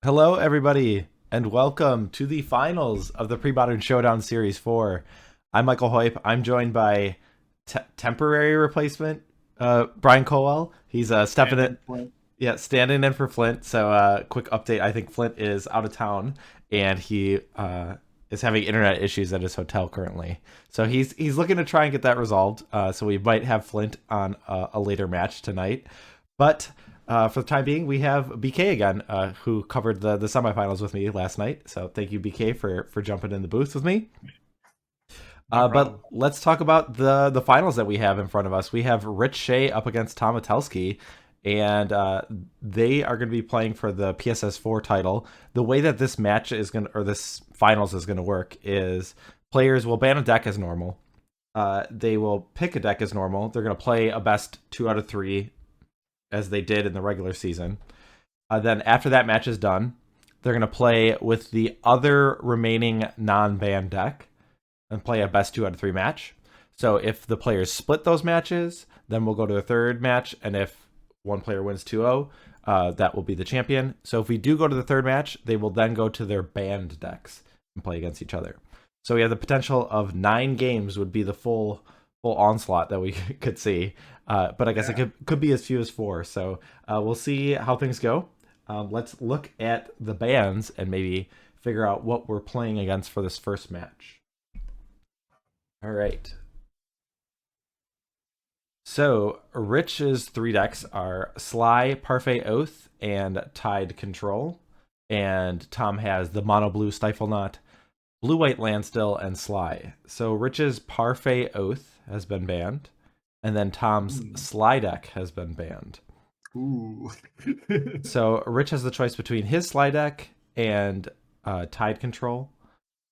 Hello, everybody, and welcome to the finals of the Premodern Showdown Series 4. I'm Michael Hoyp. I'm joined by temporary replacement Brian Kowal. He's stepping in, standing in for Flint. So, quick update: I think Flint is out of town, and he is having internet issues at his hotel currently. So he's looking to try and get that resolved. So we might have Flint on a later match tonight, but. For the time being, we have BK again, who covered the semifinals with me last night. So thank you, BK, for jumping in the booth with me. But let's talk about the finals that we have in front of us. We have Rich Shay up against Tom Metelsky, and they are going to be playing for the PSS4 title. The way that this match is going to, or this finals is going to work, is players will ban a deck as normal. They will pick a deck as normal. They're going to play a best 2 out of 3 as they did in the regular season. Then after that match is done, they're going to play with the other remaining non-banned deck and play a best 2 out of 3 match. So if the players split those matches, then we'll go to a third match, and if one player wins 2-0, that will be the champion. So if we do go to the third match, they will then go to their banned decks and play against each other. So we have the potential of 9 games would be the full onslaught that we could see. But I guess it could be as few as 4. So we'll see how things go. Let's look at the bans and maybe figure out what we're playing against for this first match. All right. So Rich's 3 decks are Sly, Parfait Oath, and Tide Control. And Tom has the Mono Blue Stifle Knot, Blue White Standstill, and Sly. So Rich's Parfait Oath has been banned, and then Tom's Sly deck has been banned. Ooh. So Rich has the choice between his Sly deck and Tide Control,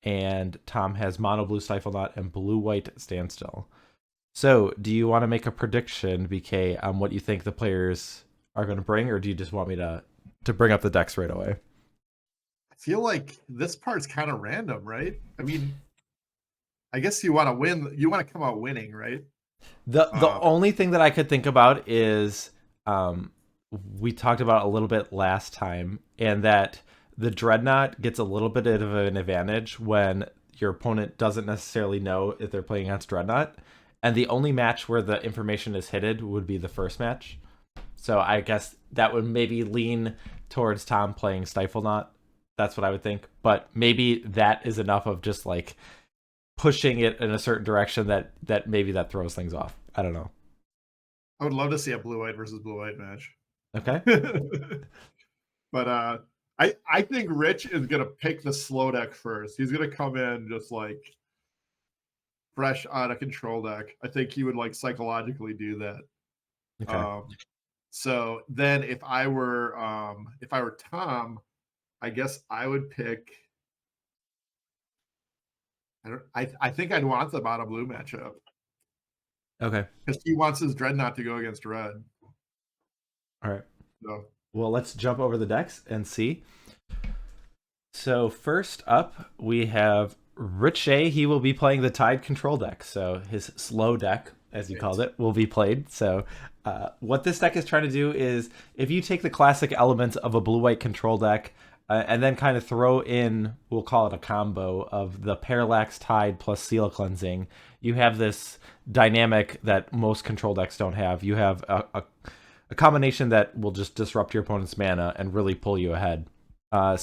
and Tom has Mono Blue Stifle Knot and Blue White Standstill. So do you want to make a prediction, BK, on what you think the players are going to bring, or do you just want me to bring up the decks right away? I feel like this part's kind of random, right? I mean, I guess you want to win. You want to come out winning, right? The only thing that I could think about is we talked about a little bit last time, and that the Dreadnought gets a little bit of an advantage when your opponent doesn't necessarily know if they're playing against Dreadnought. And the only match where the information is hidden would be the first match. So I guess that would maybe lean towards Tom playing Stifle Knot. That's what I would think. But maybe that is enough of just like pushing it in a certain direction that maybe that throws things off. I don't know. I would love to see a blue white versus blue white match. Okay. But I think Rich is gonna pick the slow deck first. He's gonna come in just like fresh on a control deck. I think he would like psychologically do that. Okay. So then if I were Tom, I guess I would pick. I think I'd want the mono blue matchup. Okay. Because he wants his Dreadnought to go against red. All right. So. Well, let's jump over the decks and see. So first up, we have Rich Shay. He will be playing the Tide Control deck. So his slow deck, as you called it, will be played. So what this deck is trying to do is, if you take the classic elements of a blue-white control deck, and then kind of throw in, we'll call it a combo of the Parallax Tide plus Seal Cleansing, you have this dynamic that most control decks don't have. You have a combination that will just disrupt your opponent's mana and really pull you ahead. And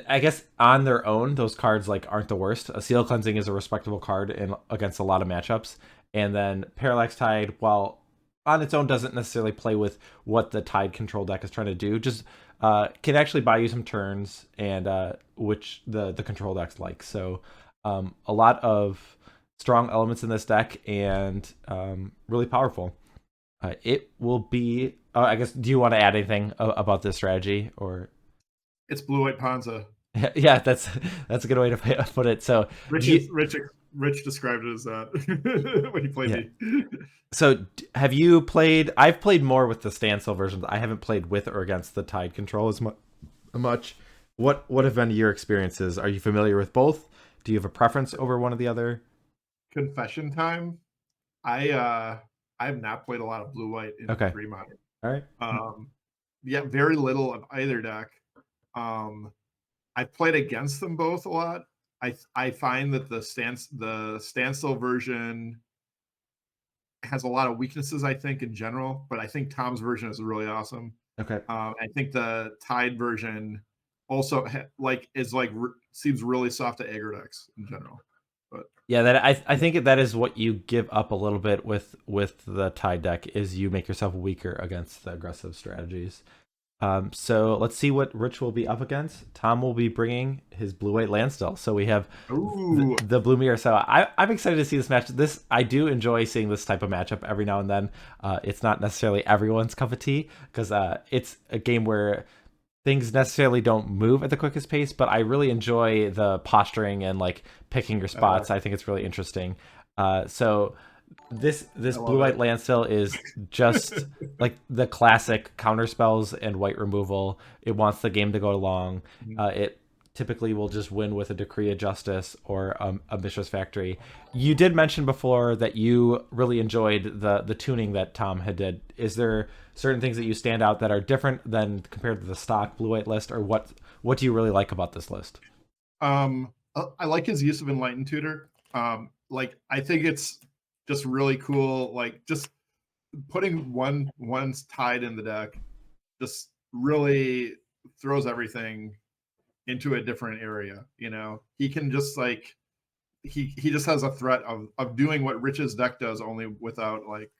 I guess on their own, those cards like aren't the worst. A Seal Cleansing is a respectable card against a lot of matchups. And then Parallax Tide, while on its own doesn't necessarily play with what the Tide control deck is trying to do, just can actually buy you some turns, and which the control decks like. So a lot of strong elements in this deck, and really powerful. It will be. I guess. Do you want to add anything about this strategy, or? It's blue white Panza. Yeah, that's a good way to put it. So Rich described it as that when he played me. So have you played? I've played more with the Standstill versions. I haven't played with or against the Tide Control as much. What have been your experiences? Are you familiar with both? Do you have a preference over one or the other? Confession time. I have not played a lot of blue white in Premodern. All right. very little of either deck. I've played against them both a lot. I find that the Standstill version has a lot of weaknesses, I think, in general, but I think Tom's version is really awesome. Okay. I think the Tide version also seems really soft to aggro decks in general. But yeah, that I think that is what you give up a little bit with the Tide deck, is you make yourself weaker against the aggressive strategies. So let's see what Rich will be up against. Tom will be bringing his blue-white Landstill. So we have the blue mirror. So I'm excited to see this match. I do enjoy seeing this type of matchup every now and then. It's not necessarily everyone's cup of tea, because it's a game where things necessarily don't move at the quickest pace, but I really enjoy the posturing and like picking your spots. I think it's really interesting. So this blue-white Landstill is just like the classic counter spells and white removal. It wants the game to go along. It typically will just win with a Decree of Justice or a Mishra's Factory. You did mention before that you really enjoyed the tuning that Tom had did. Is there certain things that you stand out that are different than compared to the stock blue-white list, or what do you really like about this list? I like his use of Enlightened Tutor. Like, I think it's just really cool. Like, just putting one's Tide in the deck just really throws everything into a different area. He can just like he just has a threat of doing what Rich's deck does, only without like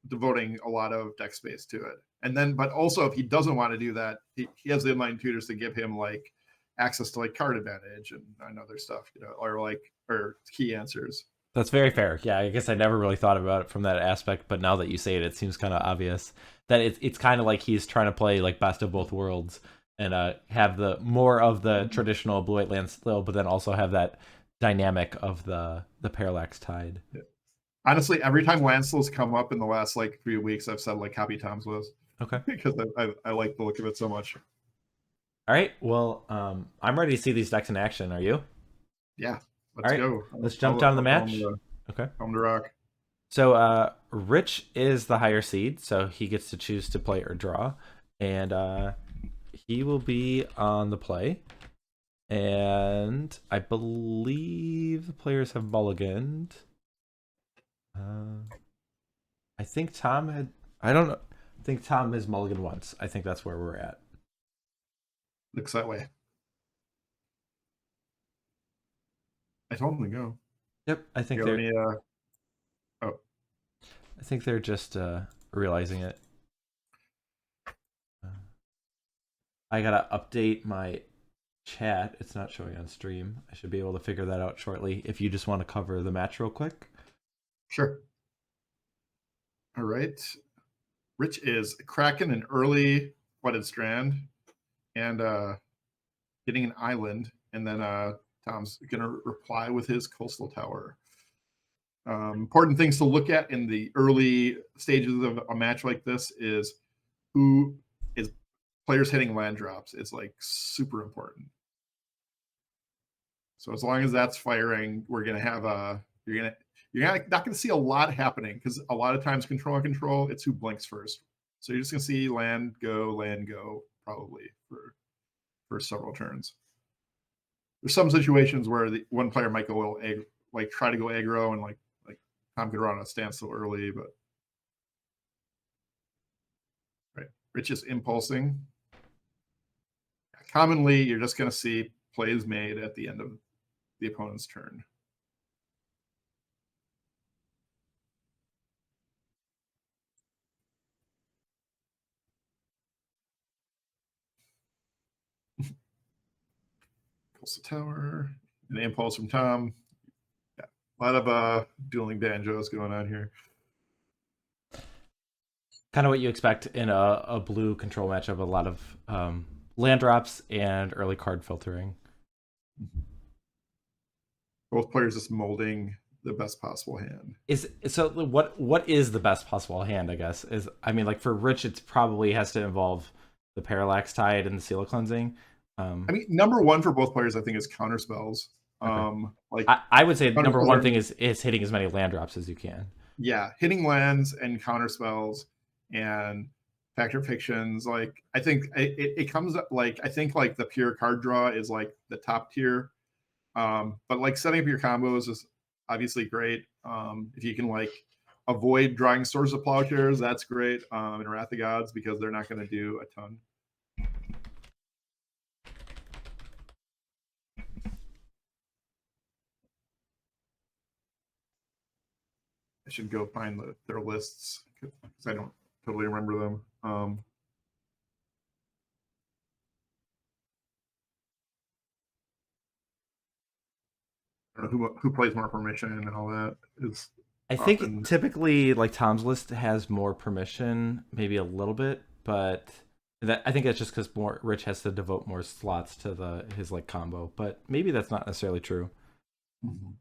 devoting a lot of deck space to it. And then, but also, if he doesn't want to do that, he has the Enlightened Tutors to give him like access to like card advantage and other stuff, or key answers. That's very fair. Yeah, I guess I never really thought about it from that aspect, but now that you say it, it seems kind of obvious that it's kind of like he's trying to play like best of both worlds and have the more of the traditional blue-white Landstill, but then also have that dynamic of the Parallax Tide. Yeah. Honestly, every time Landstills come up in the last like 3 weeks, I've said like copy Tom's list. Okay. Because I like the look of it so much. All right. Well, I'm ready to see these decks in action. Are you? Yeah. Let's go. Let's jump down to the match. Okay. Home to rock. So Rich is the higher seed, so he gets to choose to play or draw. And he will be on the play. And I believe the players have mulliganed. I think Tom had... I don't know. I think Tom has mulliganed once. I think that's where we're at. Looks that way. I told him to go. Yep, I think they're... I think they're just realizing it. I gotta update my chat. It's not showing on stream. I should be able to figure that out shortly. If you just want to cover the match real quick. Sure. All right. Rich is cracking an early Flooded Strand and getting an island, and then Tom's gonna reply with his Coastal Tower. Important things to look at in the early stages of a match like this is who is players hitting land drops. It's like super important. So as long as that's firing, we're gonna have you're not gonna see a lot happening, because a lot of times control, it's who blinks first. So you're just gonna see land go probably for several turns. There's some situations where one player might go a little like try to go aggro, and like Tom could run a standstill early, but right. Rich is impulsing. Commonly, you're just going to see plays made at the end of the opponent's turn. Pulse the tower, an impulse from Tom. Yeah, a lot of dueling banjos going on here. Kind of what you expect in a blue control matchup. A lot of land drops and early card filtering. Both players just molding the best possible hand. What is the best possible hand, I guess? Like for Rich, it probably has to involve the Parallax Tide and the Seal of Cleansing. Number one for both players, I think, is counter spells. Okay. I would say number one thing is hitting as many land drops as you can. Yeah, hitting lands and counter spells, and Factor fictions. Like I think it comes up like I think like the pure card draw is like the top tier. But like setting up your combos is obviously great. If you can like avoid drawing Swords of Plowshares, that's great. In Wrath of Gods because they're not going to do a ton. I should go find their lists because I don't totally remember them. I don't know who plays more permission and all that is. I think typically like Tom's list has more permission, maybe a little bit, but I think that's just because Rich has to devote more slots to his like combo, but maybe that's not necessarily true. Mm-hmm.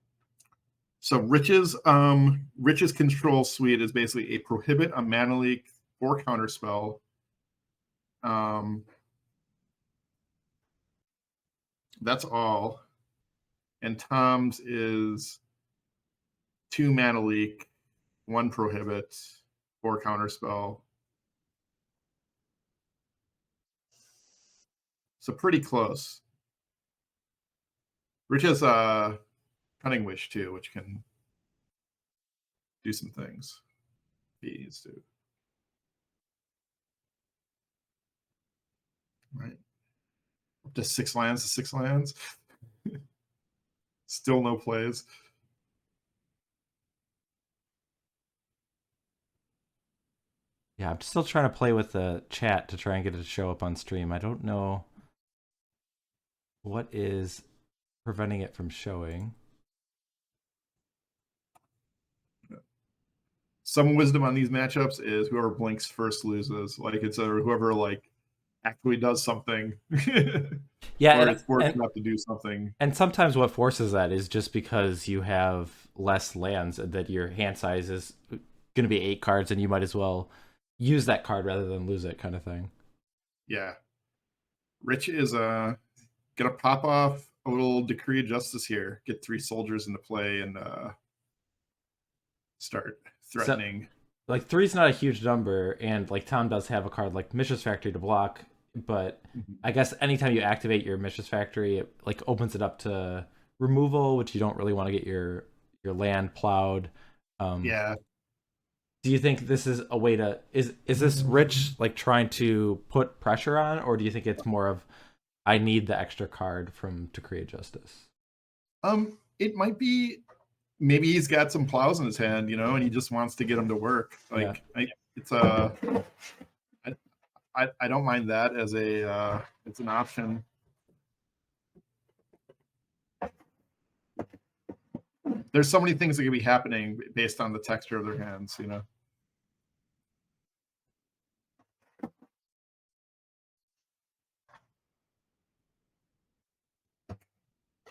So Rich's control suite is basically a prohibit, a mana leak, 4 counterspell. That's all. And Tom's is 2 mana leak, 1 prohibit, 4 counterspell. So pretty close. Rich has a Cunning Wish too, which can do some things. He needs to. Right. Up to 6 lands to 6 lands. Still no plays. Yeah, I'm still trying to play with the chat to try and get it to show up on stream. I don't know what is preventing it from showing. Some wisdom on these matchups is whoever blinks first loses. Like it's whoever like actually does something. Yeah, or it's forced enough to do something. And sometimes what forces that is just because you have less lands, that your hand size is going to be 8 cards, and you might as well use that card rather than lose it, kind of thing. Yeah. Rich is gonna pop off a little Decree of Justice here. Get 3 soldiers into play and start threatening. So, like 3's not a huge number, and like Tom does have a card like Mishra's Factory to block, but I guess anytime you activate your Mishra's Factory, it like opens it up to removal, which you don't really want to get your land plowed. Yeah. Do you think this is a way to is this Rich like trying to put pressure on, or do you think it's more of I need the extra card from Decree of Justice? It might be. Maybe he's got some plows in his hand, you know, and he just wants to get them to work. Like yeah. I don't mind that as it's an option. There's so many things that could be happening based on the texture of their hands, you know.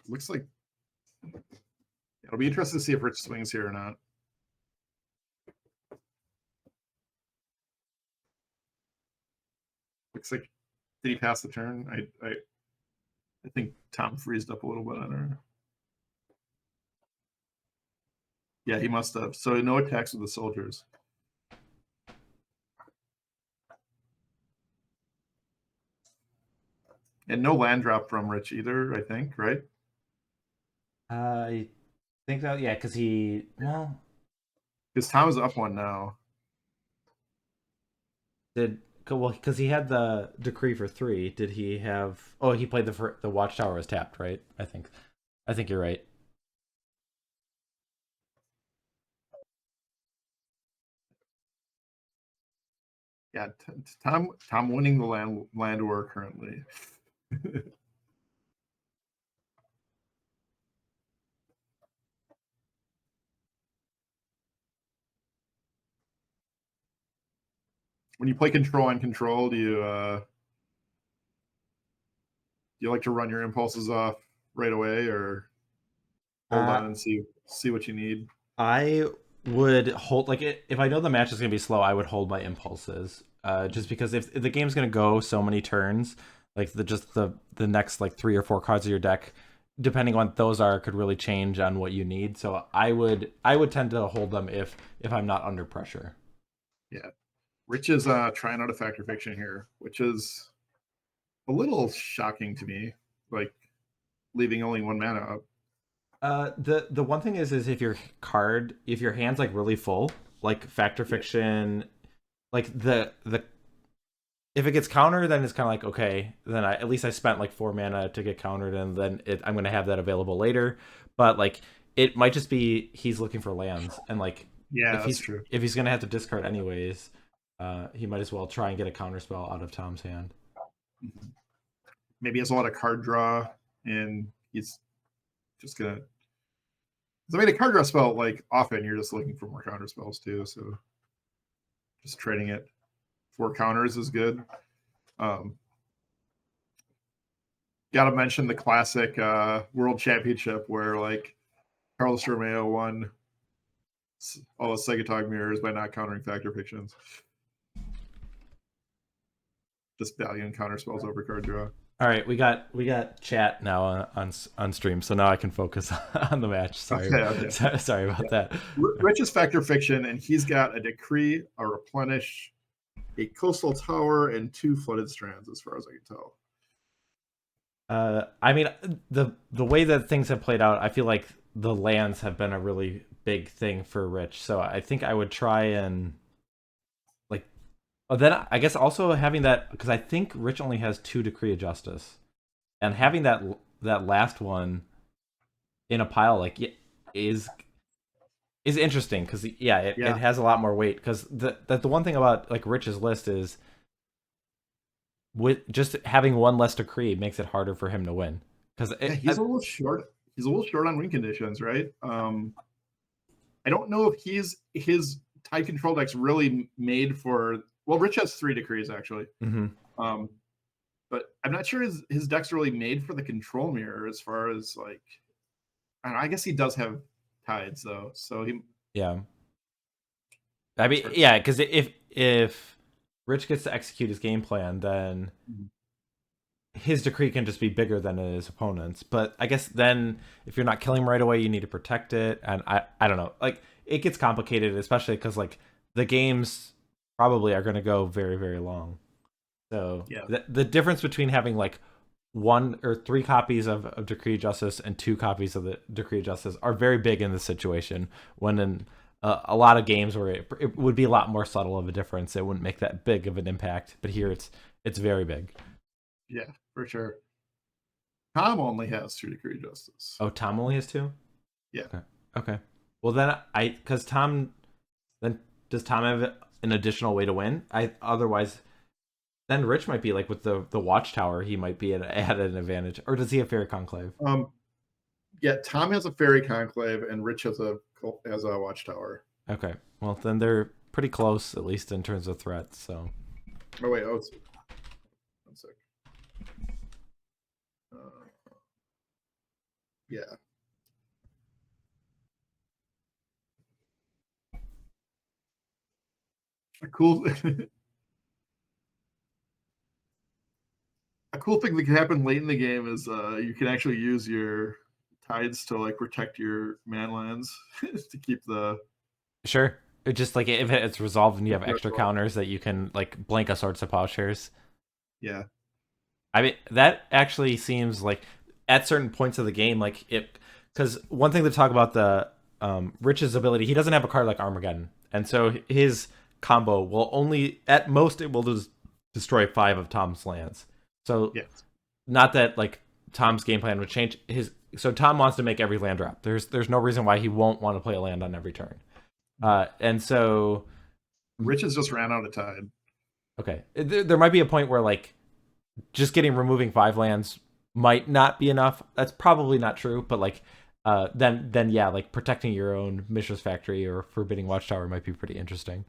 Looks like it'll be interesting to see if Rich swings here or not. Looks like, did he pass the turn? I think Tom freezed up a little bit on her. Yeah, he must have. So no attacks with the soldiers. And no land drop from Rich either, I think, right? I think that, yeah, because because Tom is up 1 now. Because he had the Decree for 3. Did he have? Oh, he played the Watchtower was tapped, right? I think you're right. Yeah, Tom winning the land war currently. When you play control on control, do you like to run your impulses off right away, or hold on and see what you need? I would hold, like, if I know the match is going to be slow, I would hold my impulses. Just because if the game's going to go so many turns, like the next like 3 or 4 cards of your deck, depending on what those are, could really change on what you need. So I would tend to hold them if I'm not under pressure. Yeah. Rich is trying out a factor fiction here, which is a little shocking to me. Like leaving only 1 mana up. The one thing is if your hand's like really full, like factor fiction, like the if it gets countered, then it's kind of like, okay, then at least I spent like 4 mana to get countered, and then I'm gonna have that available later. But like it might just be he's looking for lands, and like Yeah, if that's true. if he's gonna have to discard anyways, he might as well try and get a counter spell out of Tom's hand. Maybe he has a lot of card draw, and he's just gonna. I mean, a card draw spell, like often you're just looking for more counter spells too. So just trading it for counters is good. Got to mention the classic World Championship where like Carlos Romeo won all the Segatog mirrors by not countering factor fictions. Just valuing counter spells over card draw. All right, we got chat now on stream, so now I can focus on the match. Sorry, okay. Sorry about that. Rich is factor fiction, and he's got a decree, a replenish, a coastal tower, and 2 flooded strands, as far as I can tell. I mean, the way that things have played out, I feel like the lands have been a really big thing for Rich. So I think I would try and like. Oh, then I guess also having that, because I think Rich only has 2 Decree of Justice, and having that last one in a pile like is interesting because it has a lot more weight. Because the one thing about like Rich's list is, with just having 1 less decree makes it harder for him to win, because he's a little short. He's a little short on win conditions, right? I don't know if his tide control deck's really made for. Well, Rich has 3 decrees actually, but I'm not sure his deck's really made for the control mirror as far as like. I guess he does have tides though, so he. Yeah. I mean, yeah, because if Rich gets to execute his game plan, then his decree can just be bigger than his opponent's. But I guess then if you're not killing him right away, you need to protect it. And I don't know. Like, it gets complicated, especially because like the games probably are going to go very, very long. So yeah. The difference between having like 1 or 3 copies of Decree of Justice and 2 copies of the Decree of Justice are very big in this situation, when in a lot of games where it would be a lot more subtle of a difference, it wouldn't make that big of an impact. But here it's very big. Yeah, for sure. Tom only has 2 Decree of Justice. Oh, Tom only has 2? Yeah. Okay. Well, then does Tom have an additional way to win? Otherwise, then Rich might be like with the Watchtower, he might be at an advantage. Or does he have Fairy Conclave? Yeah, Tom has a Fairy Conclave and Rich has a Watchtower. Okay. Well, then they're pretty close, at least in terms of threats. So. Oh wait, it's 1 sec. Yeah. A cool thing that can happen late in the game is you can actually use your tides to like protect your manlands to keep the. Sure. It just like if it's resolved and you have extra counters that you can like blank a Swords to Plowshares. Yeah. I mean, that actually seems like at certain points of the game, like it, because one thing to talk about the Rich's ability, he doesn't have a card like Armageddon, and so his combo will only, at most, it will just destroy 5 of Tom's lands. So, not that like Tom's game plan would change. So Tom wants to make every land drop. There's no reason why he won't want to play a land on every turn. And so Rich has just ran out of tide. Okay, there might be a point where like just removing 5 lands might not be enough. That's probably not true, but like then yeah, like protecting your own Mishra's Factory or Forbidding Watchtower might be pretty interesting.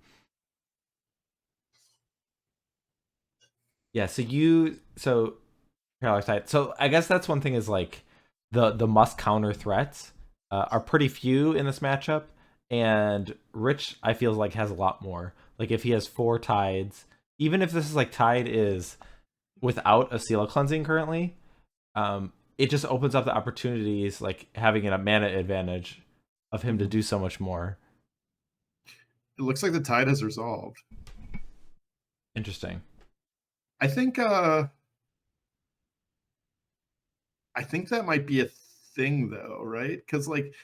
Yeah, so I guess that's one thing is like the must counter threats are pretty few in this matchup, and Rich I feel like has a lot more. Like if he has 4 tides, even if this is like tide is without a Seal of Cleansing currently, it just opens up the opportunities, like having a mana advantage of him to do so much more. It looks like the tide has resolved. Interesting. I think that might be a thing though, right? Because like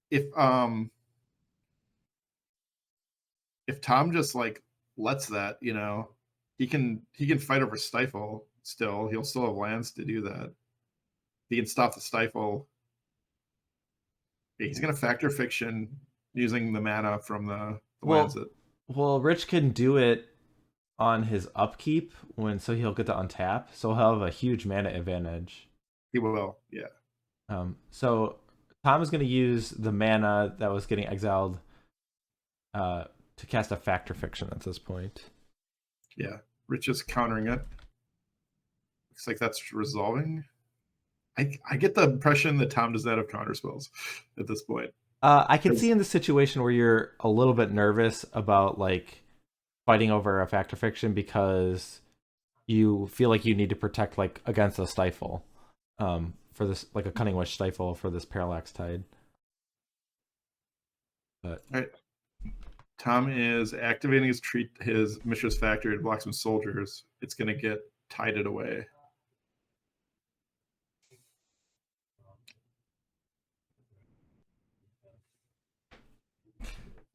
if if Tom just like lets that, he can fight over Stifle still. He'll still have lands to do that. He can stop the Stifle. He's gonna factor fiction using the mana from the lands Well, that well, Rich can do it on his upkeep so he'll get to untap, so he'll have a huge mana advantage. he will. Yeah. So Tom is going to use the mana that was getting exiled to cast a factor fiction at this point. Yeah. Rich is countering it. Looks like that's resolving. I get the impression that Tom does not have counter spells at this point. I can see in the situation where you're a little bit nervous about like fighting over a factor fiction because you feel like you need to protect like against a stifle, for this, like a Cunning Wish stifle for this Parallax Tide. But all right. Tom is activating his Mishra's Factory to block some soldiers. It's going to get tided away.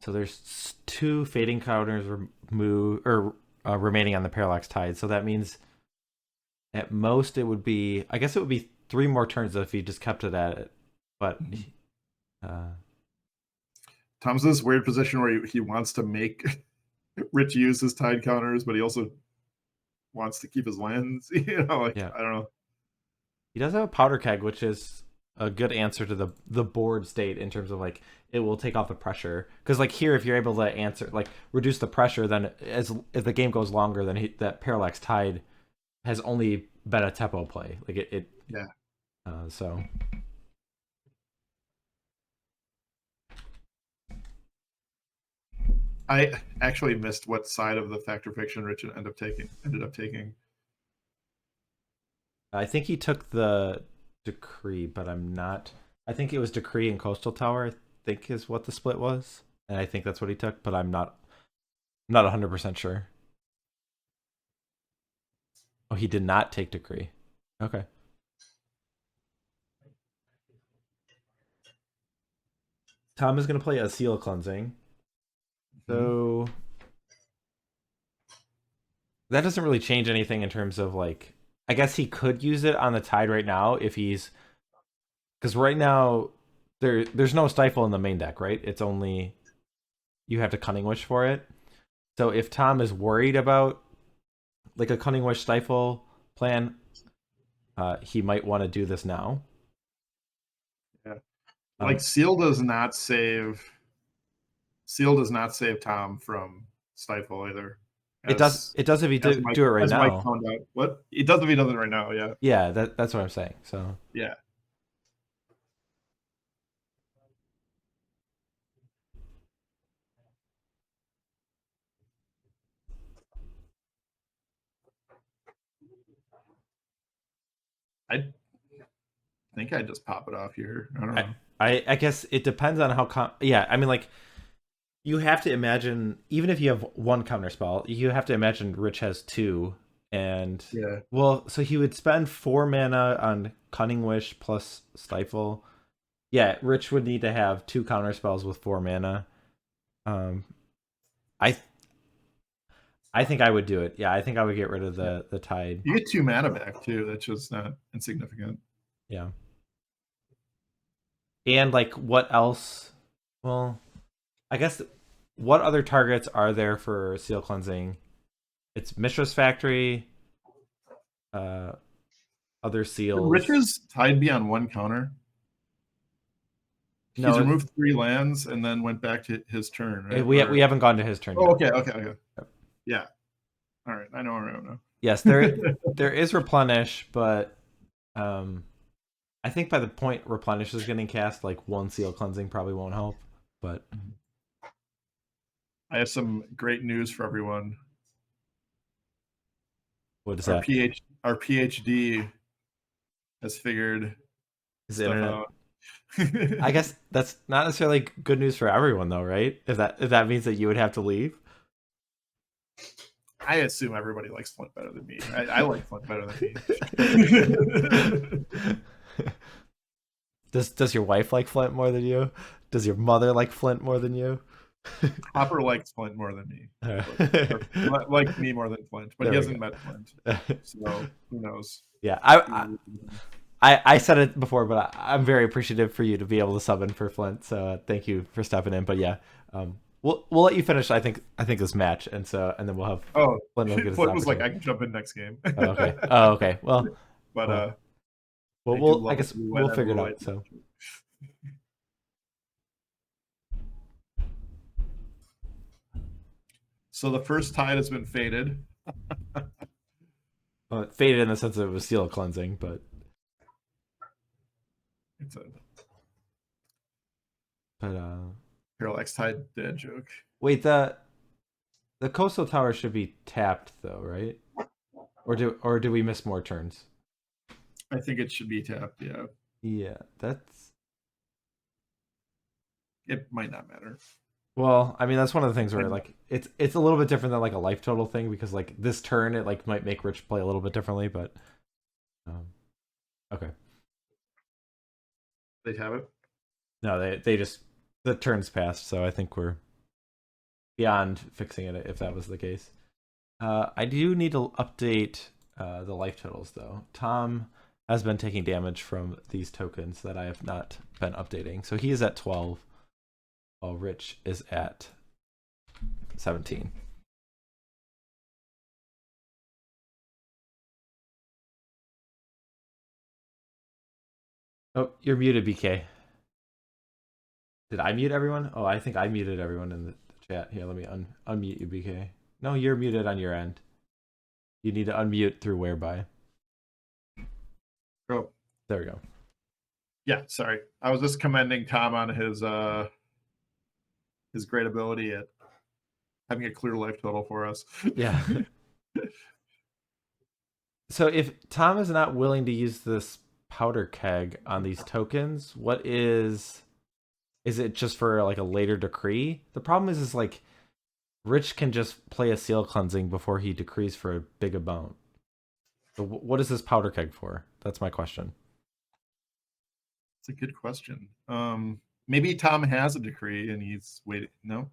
so there's 2 fading counters remaining on the Parallax Tide. So that means at most it would be, I guess it would be 3 more turns if he just kept it at it. But Tom's in this weird position where he wants to make Rich use his Tide counters, but he also wants to keep his lands. I don't know. He does have a Powder Keg, which is a good answer to the board state in terms of like it will take off the pressure. Because like here, if you're able to reduce the pressure, then if the game goes longer, then that Parallax Tide has only been a tempo play. Like it yeah. So I actually missed what side of the factor fiction Rich ended up taking. I think he took the Decree, but I'm not. I think it was Decree and Coastal Tower, I think is what the split was. And I think that's what he took, but I'm not 100% sure. Oh, he did not take Decree. Okay. Tom is going to play a Seal Cleansing. So that doesn't really change anything in terms of like, I guess he could use it on the Tide right now if he's, because right now there's no Stifle in the main deck, right? It's only you have to Cunning Wish for it. So if Tom is worried about like a Cunning Wish Stifle plan, he might want to do this now. Yeah, like Seal does not save Tom from Stifle either. It does if you do it right now. What? It does if he does it right now, yeah. Yeah, that's what I'm saying. So yeah. I think I'd just pop it off here. I don't know. I guess it depends on how I mean, like, you have to imagine, even if you have 1 counter spell, you have to imagine Rich has 2. And yeah, well, so he would spend 4 mana on Cunning Wish plus Stifle. Yeah, Rich would need to have 2 counter spells with 4 mana. I think I would do it. Yeah, I think I would get rid of the Tide. You get 2 mana back too. That's just not insignificant. Yeah. And like, what else? Well, I guess what other targets are there for Seal Cleansing? It's Mishra's Factory, other seals. Rich's Tide be on 1 counter? No, he's removed 3 lands and then went back to his turn. Right? We haven't gone to his turn yet. Okay. Yep. Yeah. All right, I know where I am now. Yes, there is Replenish, but I think by the point Replenish is getting cast, like 1 Seal Cleansing probably won't help. But I have some great news for everyone. What is that? Our PhD has figured his internet out. I guess that's not necessarily good news for everyone, though, right? If that means that you would have to leave. I assume everybody likes Flint better than me. I like Flint better than me. Does your wife like Flint more than you? Does your mother like Flint more than you? Hopper likes Flint more than me. Like me more than Flint, but he hasn't met Flint, so who knows? Yeah, I said it before, but I'm very appreciative for you to be able to sub in for Flint. So thank you for stepping in. But yeah, we'll let you finish. I think this match, and then we'll have. Flint was like, I can jump in next game. Okay. Oh, okay. Well, but I guess we'll figure it out. So the first tide has been faded. Faded in the sense that it was seal cleansing, but it's a but Parallax Tide dead joke. Wait, the coastal tower should be tapped though, right? Or do we miss more turns? I think it should be tapped, yeah. Yeah, it might not matter. Well, I mean, that's one of the things where like it's a little bit different than like a life total thing, because like this turn it like might make Rich play a little bit differently, but okay. They have it? No, they just the turn's passed, so I think we're beyond fixing it if that was the case. I do need to update the life totals though. Tom has been taking damage from these tokens that I have not been updating, so he is at 12. While Rich is at 17. Oh, you're muted, BK. Did I mute everyone? Oh, I think I muted everyone in the chat. Here, let me unmute you, BK. No, you're muted on your end. You need to unmute through whereby. Oh. There we go. Yeah, sorry. I was just commending Tom on his great ability at having a clear life total for us. Yeah. So if Tom is not willing to use this powder keg on these tokens, what is it just for like a later decree? The problem is like Rich can just play a seal cleansing before he decrees for a big amount. So what is this powder keg for? That's my question. It's a good question. Maybe Tom has a decree and he's waiting. No?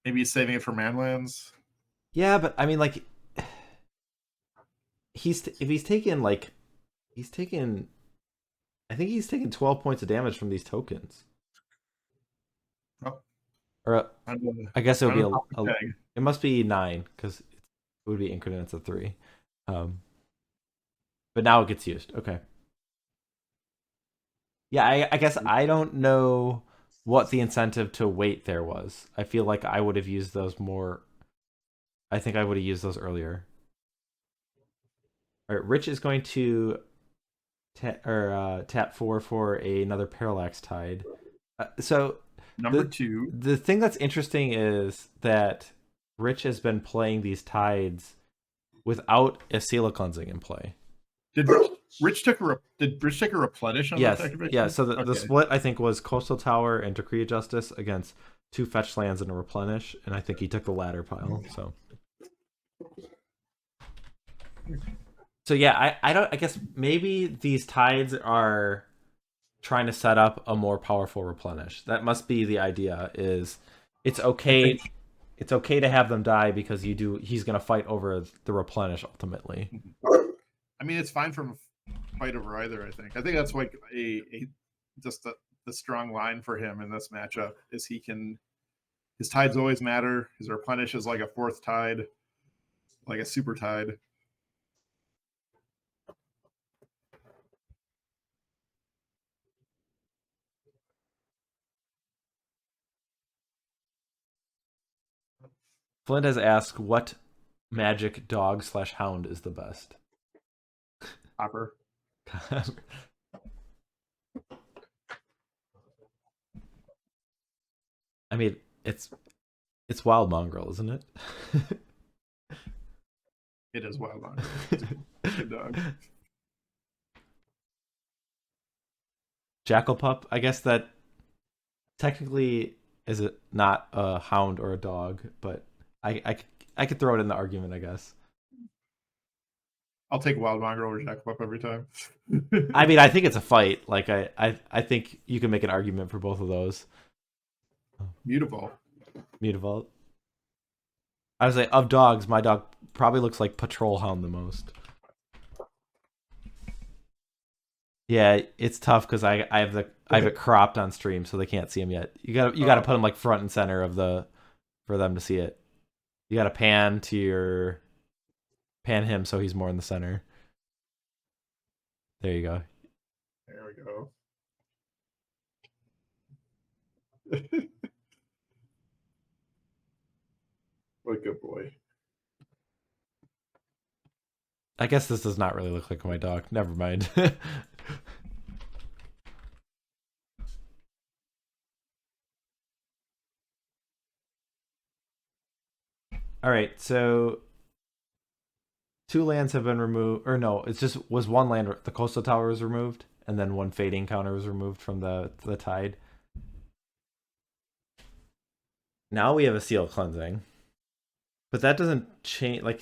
Maybe he's saving it for Manlands. Yeah, but I mean, like, I think he's taking 12 points of damage from these tokens. Oh. Or I guess it would be it must be 9 because it would be increments of 3. But now it gets used. Okay. Yeah, I guess I don't know what the incentive to wait there was. I feel like I would have used those more. I think I would have used those earlier. All right, Rich is going to tap 4 for another Parallax Tide. So number 2. The thing that's interesting is that Rich has been playing these tides without a Seal cleansing in play. Did Rich take a replenish on yes, that activation? Yeah, so the split, I think, was Coastal Tower and Decree of Justice against 2 fetch lands and a replenish, and I think he took the latter pile. So yeah, I guess maybe these tides are trying to set up a more powerful replenish. That must be the idea. Is it's okay to have them die because he's going to fight over the replenish ultimately. I mean, it's fine from fight over either. I think that's like just the strong line for him in this matchup is his tides always matter. His replenish is like a 4th tide, like a super tide. Flint has asked what magic dog/hound is the best. Hopper. I mean, it's Wild Mongrel, isn't it? It is Wild Mongrel. Good dog. Jackal Pup. I guess that technically is it not a hound or a dog, but I could throw it in the argument, I guess. I'll take Wild Mongrel over Jackalope every time. I mean, I think it's a fight. Like I think you can make an argument for both of those. Mutavault. Mutavault. I was like, of dogs, my dog probably looks like Patrol Hound the most. Yeah, it's tough because I have it cropped on stream, so they can't see him yet. You gotta put him like front and center of for them to see it. You gotta pan him so he's more in the center. There you go. There we go. What a good boy. I guess this does not really look like my dog. Never mind. All right, so 2 lands have been removed, or no, it's just was 1 land. The coastal tower was removed, and then 1 fading counter was removed from the tide. Now we have a seal cleansing, but that doesn't change. Like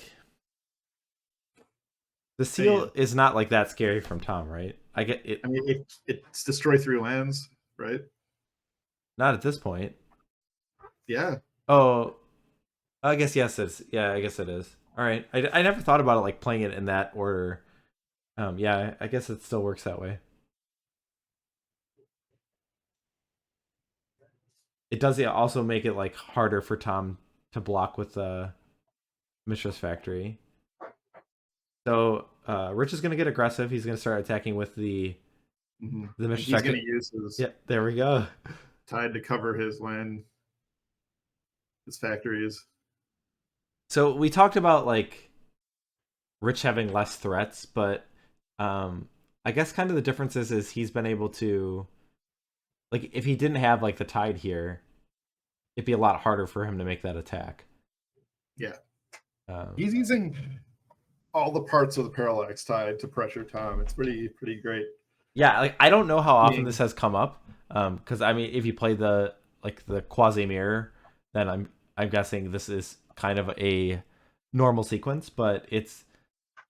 the seal is not like that scary from Tom, right? I get it. I mean, it's destroy 3 lands, right? Not at this point. Yeah. Oh, I guess yes. I guess it is. All right. I never thought about it like playing it in that order. Yeah, I guess it still works that way. It does also make it like harder for Tom to block with the Mishra's Factory. So Rich is gonna get aggressive. He's gonna start attacking with the Mishra's Factory. He's gonna use his there we go. Tide to cover his land, his factories. So we talked about like Rich having less threats, but I guess kind of the difference is he's been able to, like, if he didn't have like the tide here, it'd be a lot harder for him to make that attack. Yeah. He's using all the parts of the parallax tide to pressure Tom. It's pretty great. Yeah, like I don't know how often this has come up, because I mean, if you play the quasi mirror, then I'm guessing this is kind of a normal sequence, but it's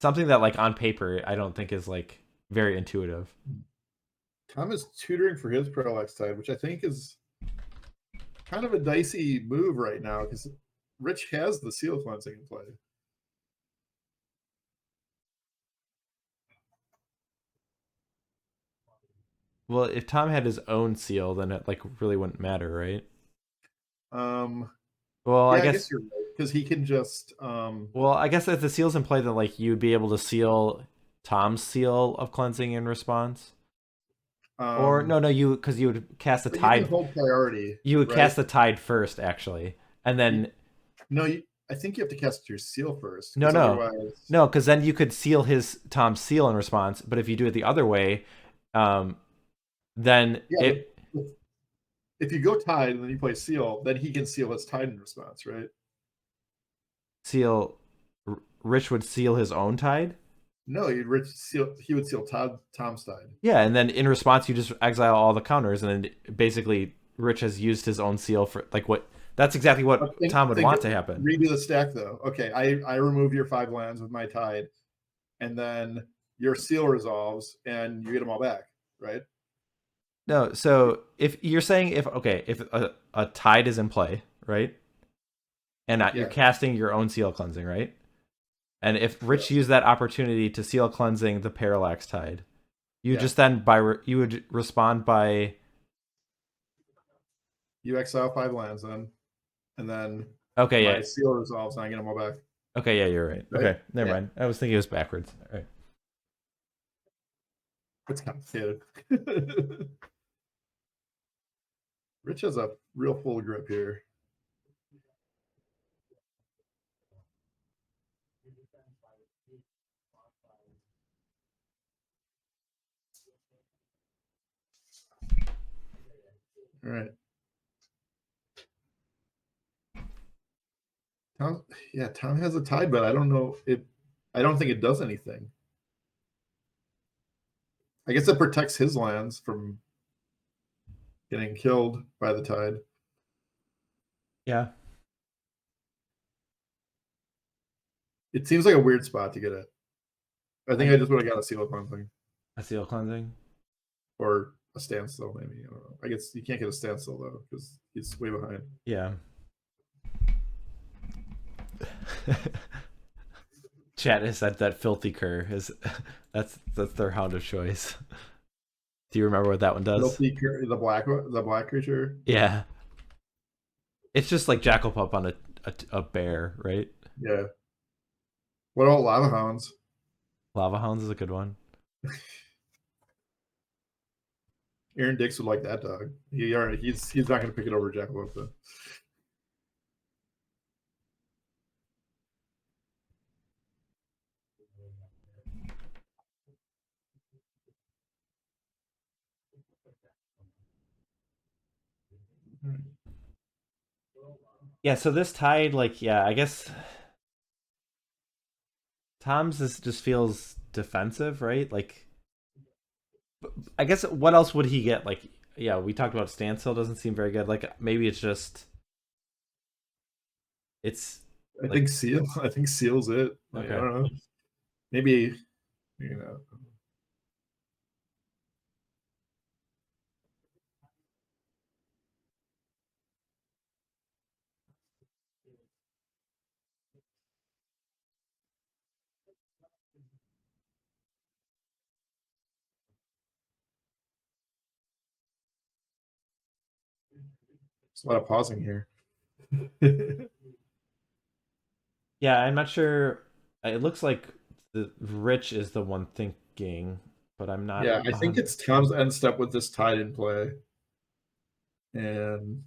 something that like on paper I don't think is like very intuitive. Tom is tutoring for his parallax tide, which I think is kind of a dicey move right now because Rich has the seal cleansing in play. Well, if Tom had his own seal, then it like really wouldn't matter, right? Well, yeah, I guess you're right because he can just. Well, I guess if the seal's in play, then like you'd be able to seal Tom's seal of cleansing in response. Or no, you because you would cast the tide. You can hold priority. You would cast the tide first, actually, and then. No, I think you have to cast your seal first. No, because then you could seal Tom's seal in response. But if you do it the other way, then if you go tide and then you play seal, then he can seal his tide in response, right? Rich would seal his own tide. No, he would seal Tom's tide. Yeah, and then in response, you just exile all the counters, and then basically Rich has used his own seal for like what. That's exactly what Tom would want to happen. Redo the stack though. Okay, I remove your 5 lands with my tide, and then your seal resolves, and you get them all back, right? No, so if you're saying if a tide is in play, right, and you're casting your own seal cleansing, right, and if Rich used that opportunity to seal cleansing the parallax tide, you just then you would respond by you exile 5 lands then, and then my seal resolves and I get them all back. Okay, yeah, you're right. Okay, never mind. I was thinking it was backwards. All right. It's complicated. Rich has a real full grip here. All right. Tom has a tide, but I don't know I don't think it does anything. I guess it protects his lands from getting killed by the tide. Yeah. It seems like a weird spot to get it. I think I I, just would have got a seal cleansing a seal cleansing. or a standstill, maybe. I don't know. I guess you can't get a standstill though because he's way behind. Yeah. Chat has said that filthy cur is that's their hound of choice. Do you remember what that one does? The black creature. Yeah. It's just like Jackal Pup on a bear, right? Yeah. What about lava hounds? Lava Hounds is a good one. Aaron Dix would like that dog. He's not going to pick it over Jackalope though. Yeah, so this tide, like, yeah, I guess Tom's just feels defensive, right? Like, I guess what else would he get? Like, yeah, we talked about Standstill doesn't seem very good. Like, maybe it's just it's I like think seal. I think seal's it. Like, okay. I don't know. Maybe you know. There's a lot of pausing here. Yeah, I'm not sure. It looks like the Rich is the one thinking, but I'm not. Yeah, I think it's Tom's end step with this tide in play. And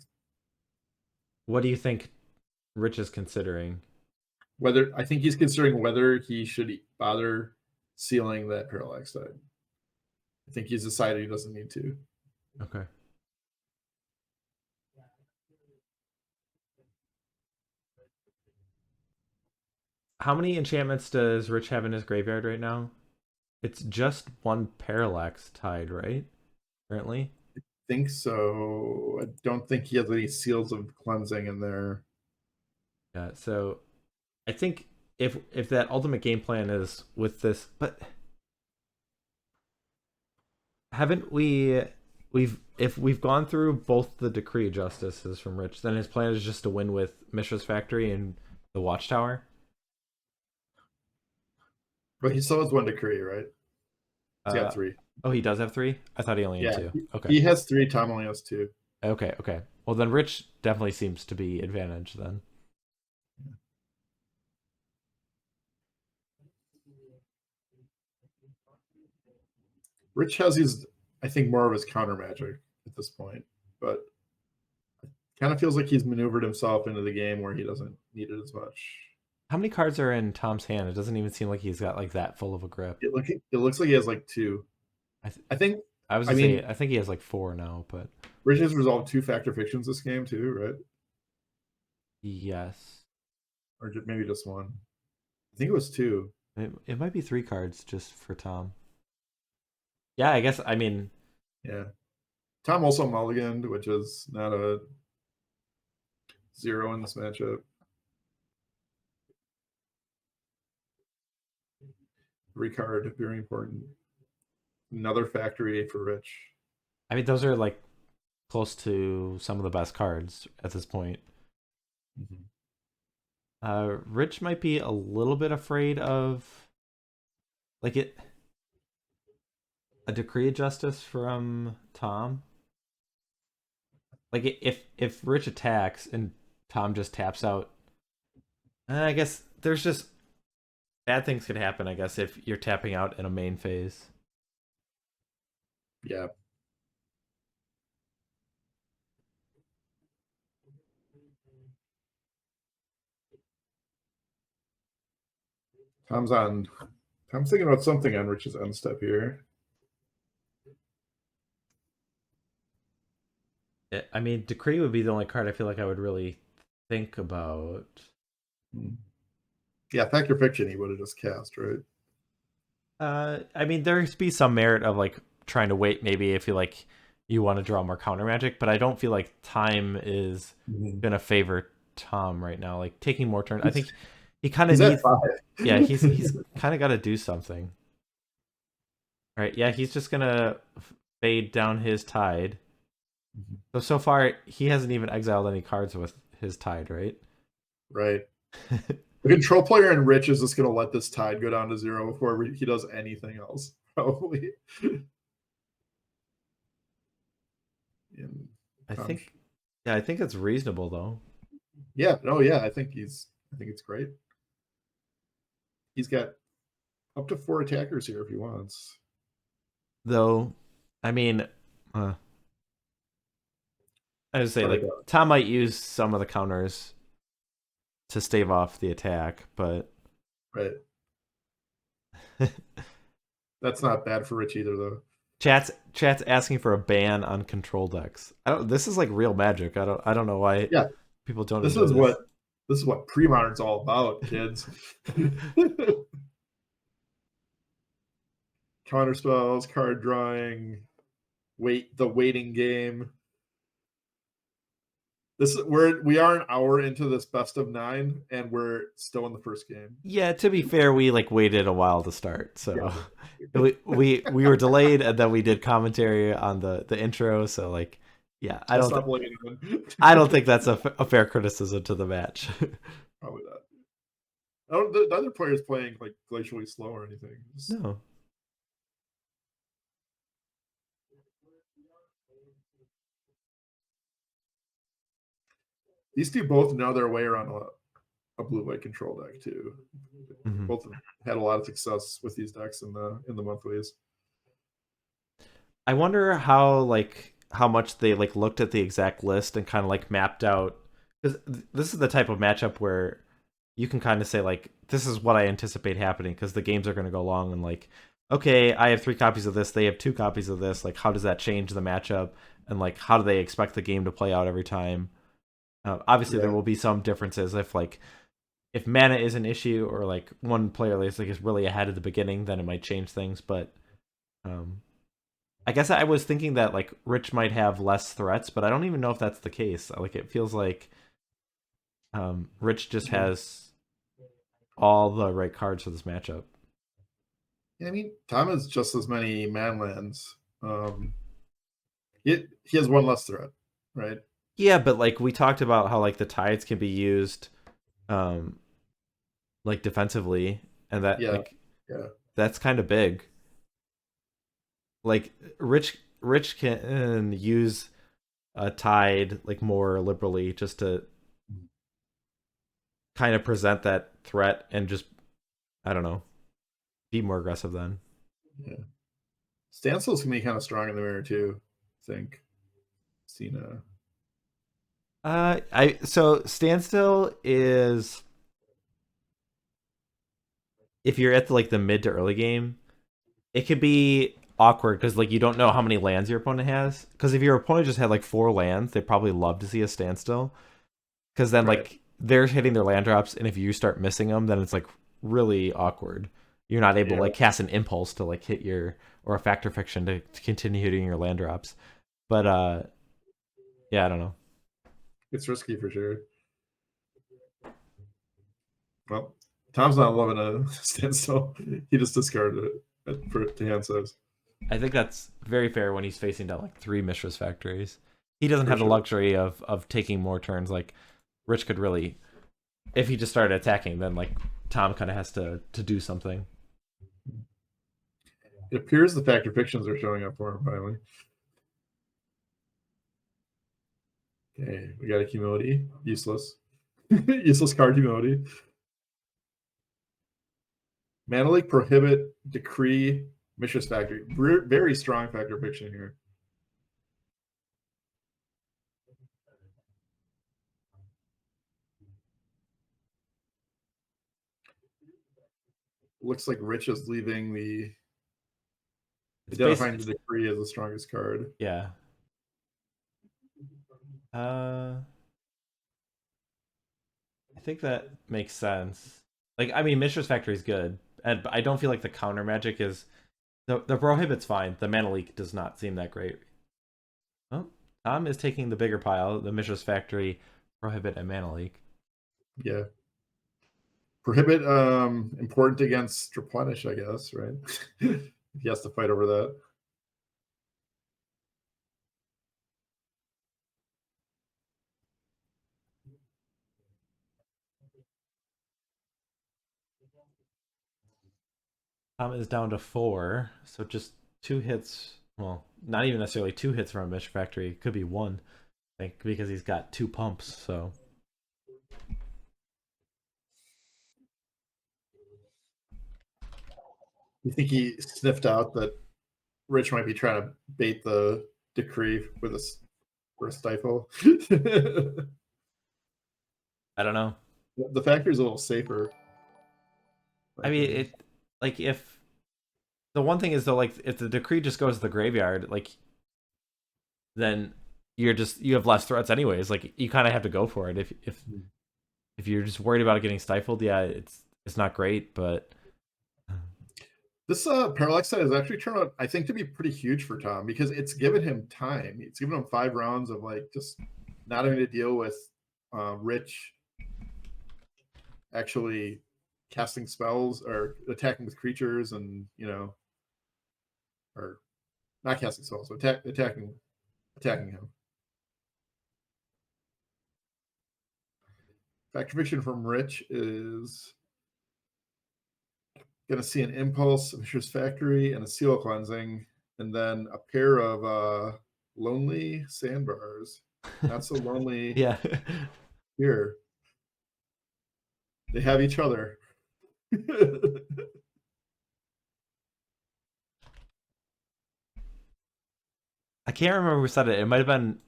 What do you think Rich is considering? whether I think he's considering whether he should bother sealing that parallax tide. I think he's decided he doesn't need to. Okay. How many enchantments does Rich have in his graveyard right now? It's just one Parallax Tide, right? Currently? Think so. I don't think he has any seals of cleansing in there. Yeah, so I think if that ultimate game plan is with this, but haven't we've gone through both the decree justices from Rich, then his plan is just to win with Mishra's Factory and the Watchtower. But he still has one decree, right? He's got Uh three. oh, he does have three? I thought he only had Yeah, two. Okay. he has three. Tom only has two. Okay. Well then Rich definitely seems to be advantage then. Rich has his, I think, more of his counter magic at this point, but kind of feels like he's maneuvered himself into the game where he doesn't need it as much. How many cards are in Tom's hand? It doesn't even seem like he's got like that full of a grip. It looks like he has like two. I think. I was I gonna mean, say I think he has like four now, but Rich has resolved two factor fictions this game too, right? yes, Or maybe just one. I think it was two. it might be three cards just for Tom. Yeah, I guess. I mean, Yeah. Tom also mulliganed, which is not a zero in this matchup. Recard, very important. Another factory for Rich. I mean those are like close to some of the best cards at this point. Mm-hmm. Rich might be a little bit afraid of like it a decree of justice from Tom. Like if Rich attacks and Tom just taps out, I guess there's just bad things could happen. I guess if you're tapping out in a main phase. Yeah. Tom's on. Tom's thinking about something on Rich's end step here. I mean, decree would be the only card I feel like I would really think about. Yeah, factor fiction he would have just cast, right? I mean, there's be some merit of like trying to wait. Maybe if you like you want to draw more counter magic, but I don't feel like time is Mhm. gonna favor Tom right now. Like taking more turns, I think he kind of He's at needs. 5. Yeah, he's kind of got to do something. Right? Yeah, he's just gonna fade down his tide. So far he hasn't even exiled any cards with his tide, right? Right. The control player in Rich is just going to let this tide go down to 0 before he does anything else, probably. I think, yeah, I think it's reasonable though. Yeah, no, yeah, I think it's great. He's got up to 4 attackers here if he wants. Though, I mean, I would say Sorry like Tom might use some of the counters to stave off the attack, but right. That's not bad for Rich either, though. chat's asking for a ban on control decks. This is like real Magic. I don't know why. Yeah, people don't. This is what Premodern's all about, kids. Counter spells, card drawing, the waiting game. We are an hour into this best of 9, and we're still in the first game. Yeah, to be fair, we like waited a while to start, so yeah. we were delayed, and then we did commentary on the intro. So like, yeah, I don't think that's a fair criticism to the match. Probably not. The other players playing like glacially slow or anything. No. These two both know their way around a blue-white control deck too. Mm-hmm. Both had a lot of success with these decks in the monthlies. I wonder how much they like looked at the exact list and kind of like mapped out, because this is the type of matchup where you can kind of say like, this is what I anticipate happening, because the games are going to go long, and like, okay, I have 3 copies of this, they have 2 copies of this, like how does that change the matchup, and like how do they expect the game to play out every time. Obviously there will be some differences if mana is an issue, or like one player is really ahead at the beginning, then it might change things. But I guess I was thinking that like Rich might have less threats, but I don't even know if that's the case. Like it feels like Rich just has all the right cards for this matchup. Yeah, I mean, Tom has just as many manlands. He has one less threat, right? Yeah, but like we talked about how like the tides can be used like defensively, and that that's kind of big. Like Rich can use a tide like more liberally, just to kind of present that threat and just, I don't know, be more aggressive then. Yeah. Standstill's gonna be kind of strong in the mirror too, I think. Cena. So Standstill is, if you're at the mid to early game, it could be awkward because like you don't know how many lands your opponent has. Because if your opponent just had like 4 lands, they probably love to see a Standstill. Because then like they're hitting their land drops, and if you start missing them, then it's like really awkward. You're not able to like cast an impulse to like hit or a factor fiction to continue hitting your land drops. But yeah, I don't know. It's risky for sure. Well, Tom's not loving a Standstill. He just discarded it to hand saves. I think that's very fair when he's facing down like 3 Mishra's Factories. He doesn't have the luxury of taking more turns. Like Rich could really, if he just started attacking, then like Tom kind of has to do something. It appears the factor fictions are showing up for him finally. Okay, we got a humility. Useless. Useless card humility. Mana Leak, Prohibit, Decree, Mishra's Factory. Very strong factor fiction here. Looks like Rich is leaving the identifying the Decree as the strongest card. Yeah. I think that makes sense. Like, I mean, Mishra's Factory is good, and I don't feel like the counter magic is the Prohibit's fine. The Mana Leak does not seem that great. Tom is taking the bigger pile, the Mishra's Factory, Prohibit, and Mana Leak. Yeah. Prohibit important against Replenish, I guess, right? He has to fight over that. Tom is down to 4, so just 2 hits. Well, not even necessarily 2 hits from a Mishra Factory. It could be 1, I think, because he's got 2 pumps. So You think he sniffed out that Rich might be trying to bait the decree with for a stifle? I don't know. The factory's a little safer. I mean, it like if the one thing is though, like if the decree just goes to the graveyard, like then you have less threats anyways. Like you kind of have to go for it. If you're just worried about it getting stifled, yeah, it's not great, but this parallax set has actually turned out, I think, to be pretty huge for Tom because it's given him time. It's given him 5 rounds of like just not having to deal with Rich actually casting spells or attacking with creatures, and or not casting spells, but attacking him. Factor Fiction from Rich is going to see an Impulse, a Mishra's Factory, and a Seal Cleansing, and then a pair of Lonely Sandbars. Not so lonely. yeah. Here. They have each other. I can't remember who said it. It might have been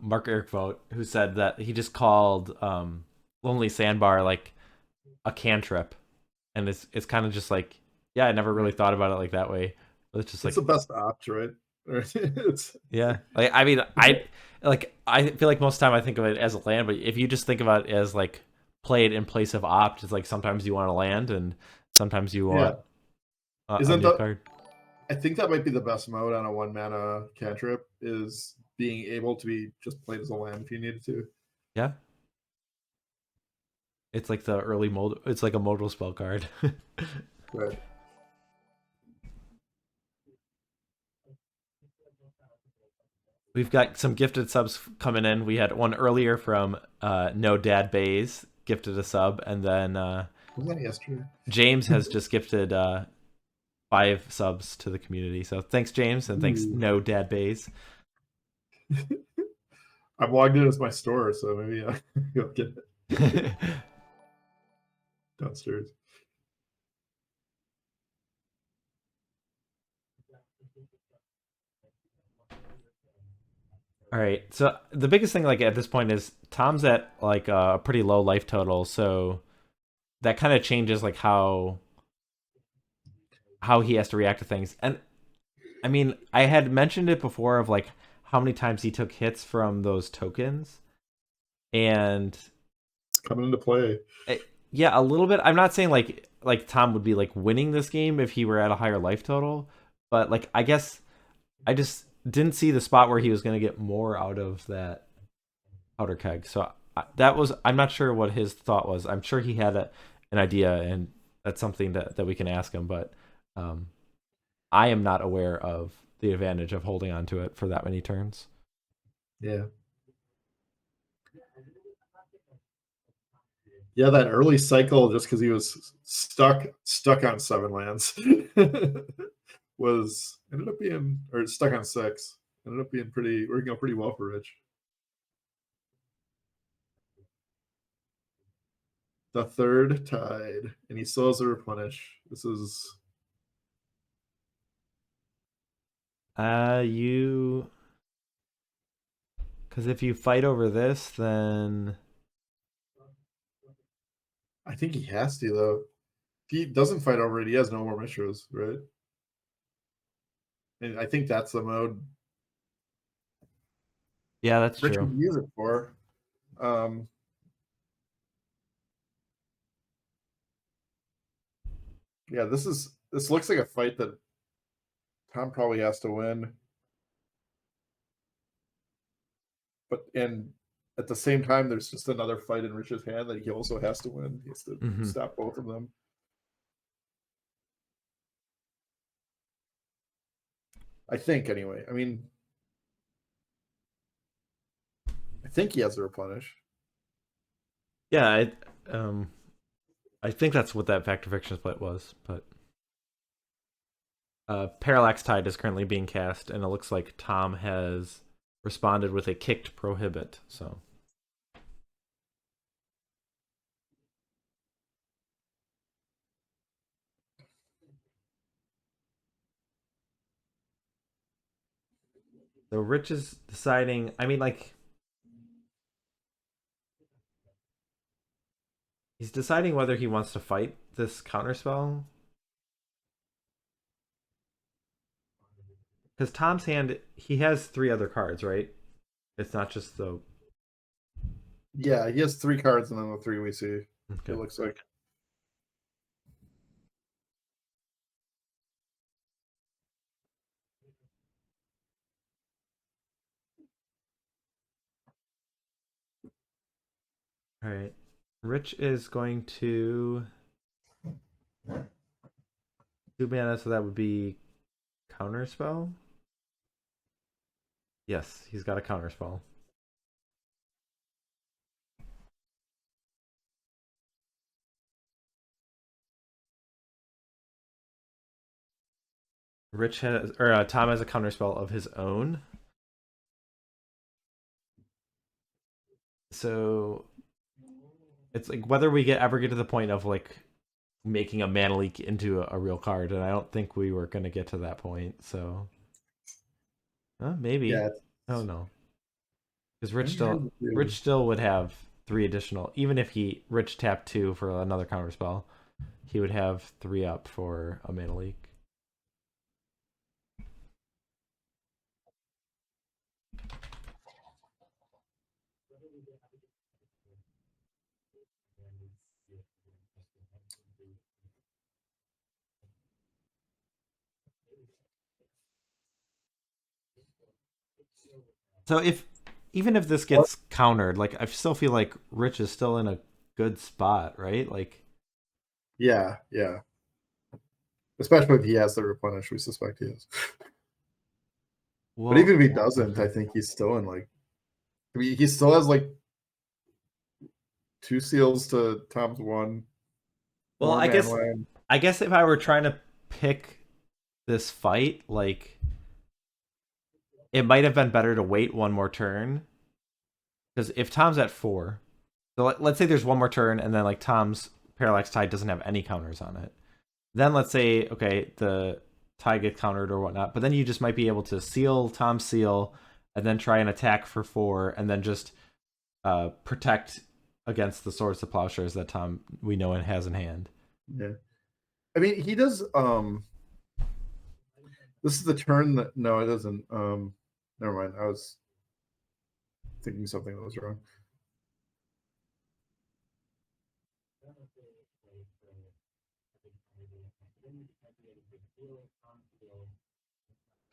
Mark Eric Vogt who said that he just called Lonely Sandbar like a cantrip, and it's kind of just like, yeah, I never really thought about it like that way. But it's just It's like the best opt, right? It's yeah, like I mean, I feel like most of the time I think of it as a land, but if you just think about it as like play it in place of opt, it's like sometimes you want to land and sometimes you want a Isn't new that? card. I think that might be the best mode on a 1-mana cantrip, is being able to be just played as a land if you needed to. Yeah, it's like the early mold. It's like a modal spell card. Right. We've got some gifted subs coming in. We had one earlier from No Dad Bays gifted a sub, and then Was that yesterday? James has just gifted 5 subs to the community. So thanks, James, and thanks, Ooh. No Dad Bays. I'm logged in as my store, so maybe you'll get it downstairs. All right. So the biggest thing, like at this point, is Tom's at like a pretty low life total, so that kind of changes like how he has to react to things. And I mean, I had mentioned it before of like how many times he took hits from those tokens, and It's coming into play. yeah, a little bit. I'm not saying like Tom would be like winning this game if he were at a higher life total, but like I guess I just didn't see the spot where he was going to get more out of that powder keg. So I'm not sure what his thought was. I'm sure he had an idea, and that's something that we can ask him. But I am not aware of the advantage of holding on to it for that many turns. Yeah. Yeah, that early cycle, just because he was stuck on 7 lands, ended up being, or stuck on 6, ended up being working out pretty well for Rich. The third tide, and he still has to replenish. This is You, because if you fight over this, then I think he has to, though. If he doesn't fight over it, he has no more Mishras, right? And I think that's the mode yeah, that's Rich true. would use it for. Yeah, this looks like a fight that Tom probably has to win. but at the same time, there's just another fight in Rich's hand that he also has to win. He has to stop both of them. I think, anyway. I mean, I think he has to replenish. Yeah, I think that's what that Fact or Fiction split was, but Parallax Tide is currently being cast, and it looks like Tom has responded with a kicked Prohibit, so... So Rich is deciding, I mean, like... He's deciding whether he wants to fight this counterspell. Because Tom's hand, he has 3 other cards, right? It's not just the... Yeah, he has 3 cards and then the 3 we see. Okay. It looks like. All right. Rich is going to 2 mana, so that would be counterspell. Yes, he's got a counterspell. Rich has, or Tom has a counterspell of his own. So it's like whether we ever get to the point of like making a mana leak into a real card, and I don't think we were going to get to that point. So maybe. Yeah. Oh no, because Rich still would have 3 additional, even if Rich tapped 2 for another counterspell, he would have 3 up for a mana leak. So even if this gets countered, like I still feel like Rich is still in a good spot, right? Like, yeah. Especially if he has the replenish, we suspect he is. Well, but even if he doesn't, I think he's still in like. I mean, he still has like 2 seals to Tom's 1. Well, I guess if I were trying to pick this fight, like it might have been better to wait 1 more turn, because if Tom's at 4, so let's say there's 1 more turn, and then like Tom's Parallax Tide doesn't have any counters on it. Then let's say, okay, the Tide gets countered or whatnot, but then you just might be able to seal Tom's seal, and then try an attack for 4, and then just protect against the Swords to Plowshares that Tom we know and has in hand. Yeah, I mean he does. This is the turn that no, it doesn't. Never mind. I was thinking something that was wrong.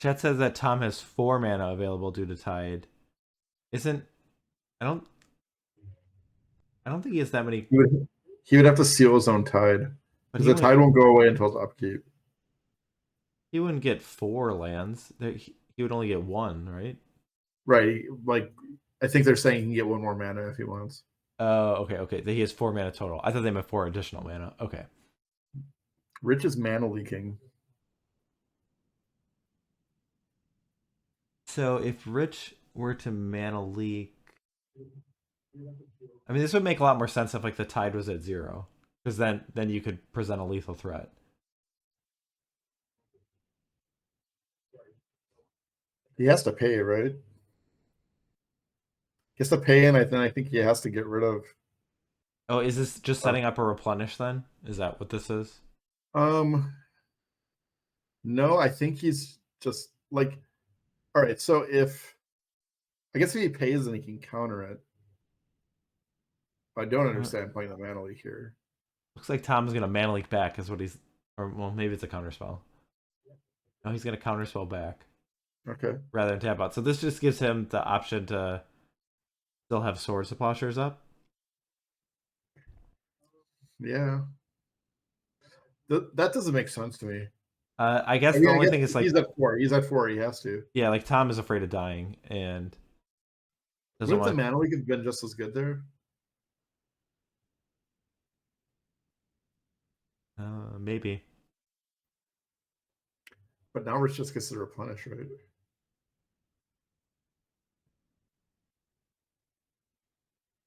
Chat says that Tom has 4 mana available due to Tide. I don't think he has that many. He would have to seal his own Tide, because the Tide won't go away until it's upkeep. He wouldn't get 4 lands. He would only get 1, right? Right. Like, I think they're saying he can get 1 more mana if he wants. Oh, okay. He has 4 mana total. I thought they meant 4 additional mana. Okay. Rich is mana leaking. So if Rich were to mana leak, I mean, this would make a lot more sense if like the Tide was at 0, because then you could present a lethal threat. He has to pay, right? He has to pay, and I think he has to get rid of. Oh, is this just setting up a replenish then? Is that what this is? No, I think he's just like, all right. So I guess if he pays, then he can counter it. I don't understand playing the mana leak here. Looks like Tom's gonna mana leak back, is what he's, or well, maybe it's a counterspell. No, he's gonna counterspell back. Okay. Rather than tap out. So this just gives him the option to still have Swords to Plowshares up. Yeah. That doesn't make sense to me. I guess I mean, the I only guess thing is like he's at 4. He's at 4. He has to. yeah, like Tom is afraid of dying and doesn't Wouldn't the want. Mana Leak have been just as good there? Maybe. But now Rich just gets to replenish, right?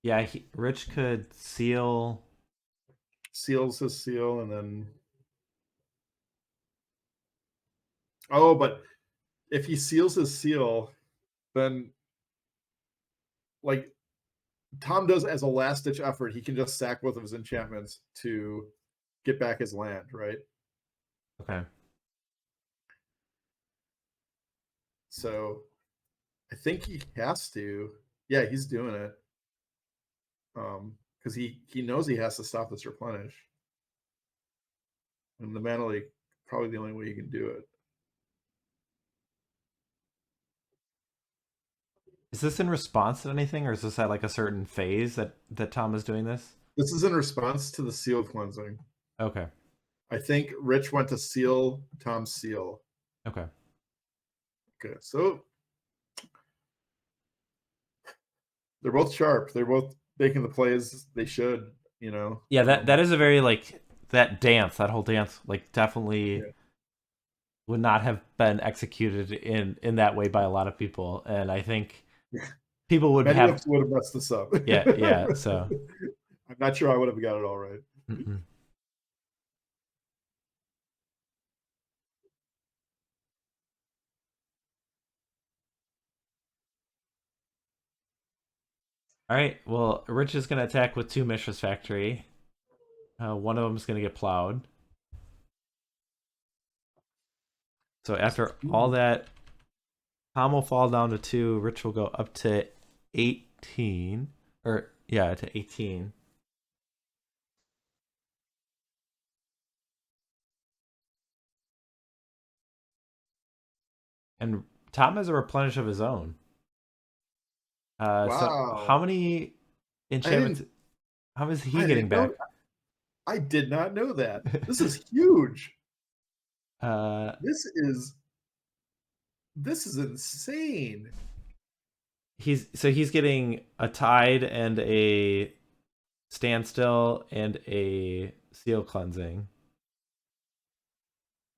Yeah, Rich could seal. Seals his seal and then. Oh, but if he seals his seal, then like Tom does as a last ditch effort, he can just sack both of his enchantments to get back his land, right? Okay. So I think he has to. Yeah, he's doing it. Because he knows he has to stop this replenish. And the Mana Leak, probably the only way he can do it. Is this in response to anything, or is this at like a certain phase that Tom is doing this? This is in response to the seal cleansing. Okay. I think Rich went to seal Tom's seal. Okay. Okay, so they're both sharp. They're both making the plays they should, you know. Yeah, that is a very like that whole dance, like definitely would not have been executed in that way by a lot of people, and I think people would Many have of us would have messed this up. yeah. So I'm not sure I would have got it all right. mm-mm. All right. Well, Rich is going to attack with 2 Mishra's Factory. One of them is going to get plowed. So after all that, Tom will fall down to 2. Rich will go up to 18. Or, yeah, to 18. And Tom has a replenish of his own. Wow. So how many enchantments? How is he getting back? I did not know that. This is huge. This is insane. He's getting a Tide and a Standstill and a Seal Cleansing.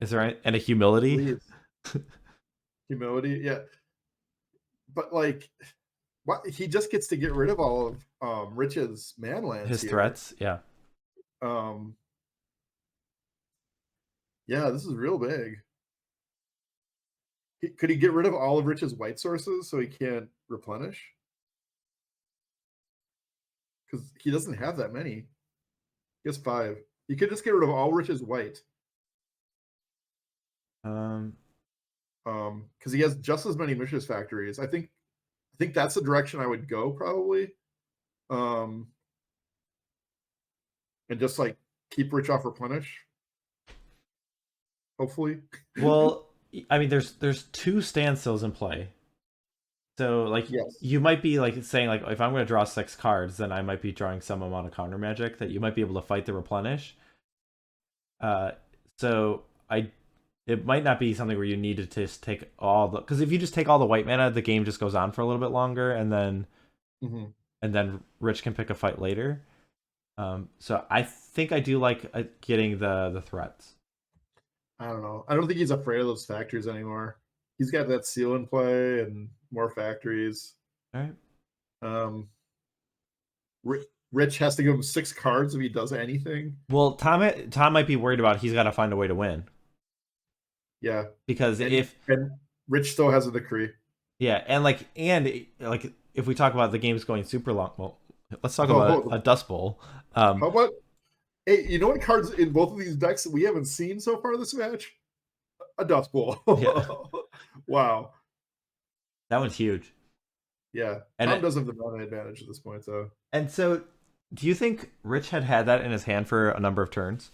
Is there and a Humility? Humility, yeah. But like, what he just gets to get rid of all of Rich's manlands. His threats, yeah. Yeah, this is real big. Could he get rid of all of Rich's white sources so he can't replenish? Because he doesn't have that many. He has 5. He could just get rid of all Rich's white. Because he has just as many Mishra's Factories. I think that's the direction I would go probably. And just like keep Rich off replenish. Hopefully. Well, I mean, there's 2 standstills in play. So like you might be like saying like if I'm going to draw 6 cards, then I might be drawing some amount of counter magic that you might be able to fight the replenish. So it might not be something where you need to just take all the, because if you just take all the white mana, the game just goes on for a little bit longer, and then and then Rich can pick a fight later. So I think I do like getting the threats. I don't know. I don't think he's afraid of those factories anymore. He's got that seal in play and more factories. All right. Rich has to give him 6 cards if he does anything. Well, Tom might be worried about he's got to find a way to win. Yeah, because and Rich still has a decree. Yeah, and like if we talk about the games going super long, well, let's talk about a Dust Bowl. How about? Hey, you know what cards in both of these decks that we haven't seen so far this match? A Dust Bowl. Yeah. Wow. That one's huge. Yeah. And Tom does have the mana advantage at this point, though. And so, do you think Rich had that in his hand for a number of turns?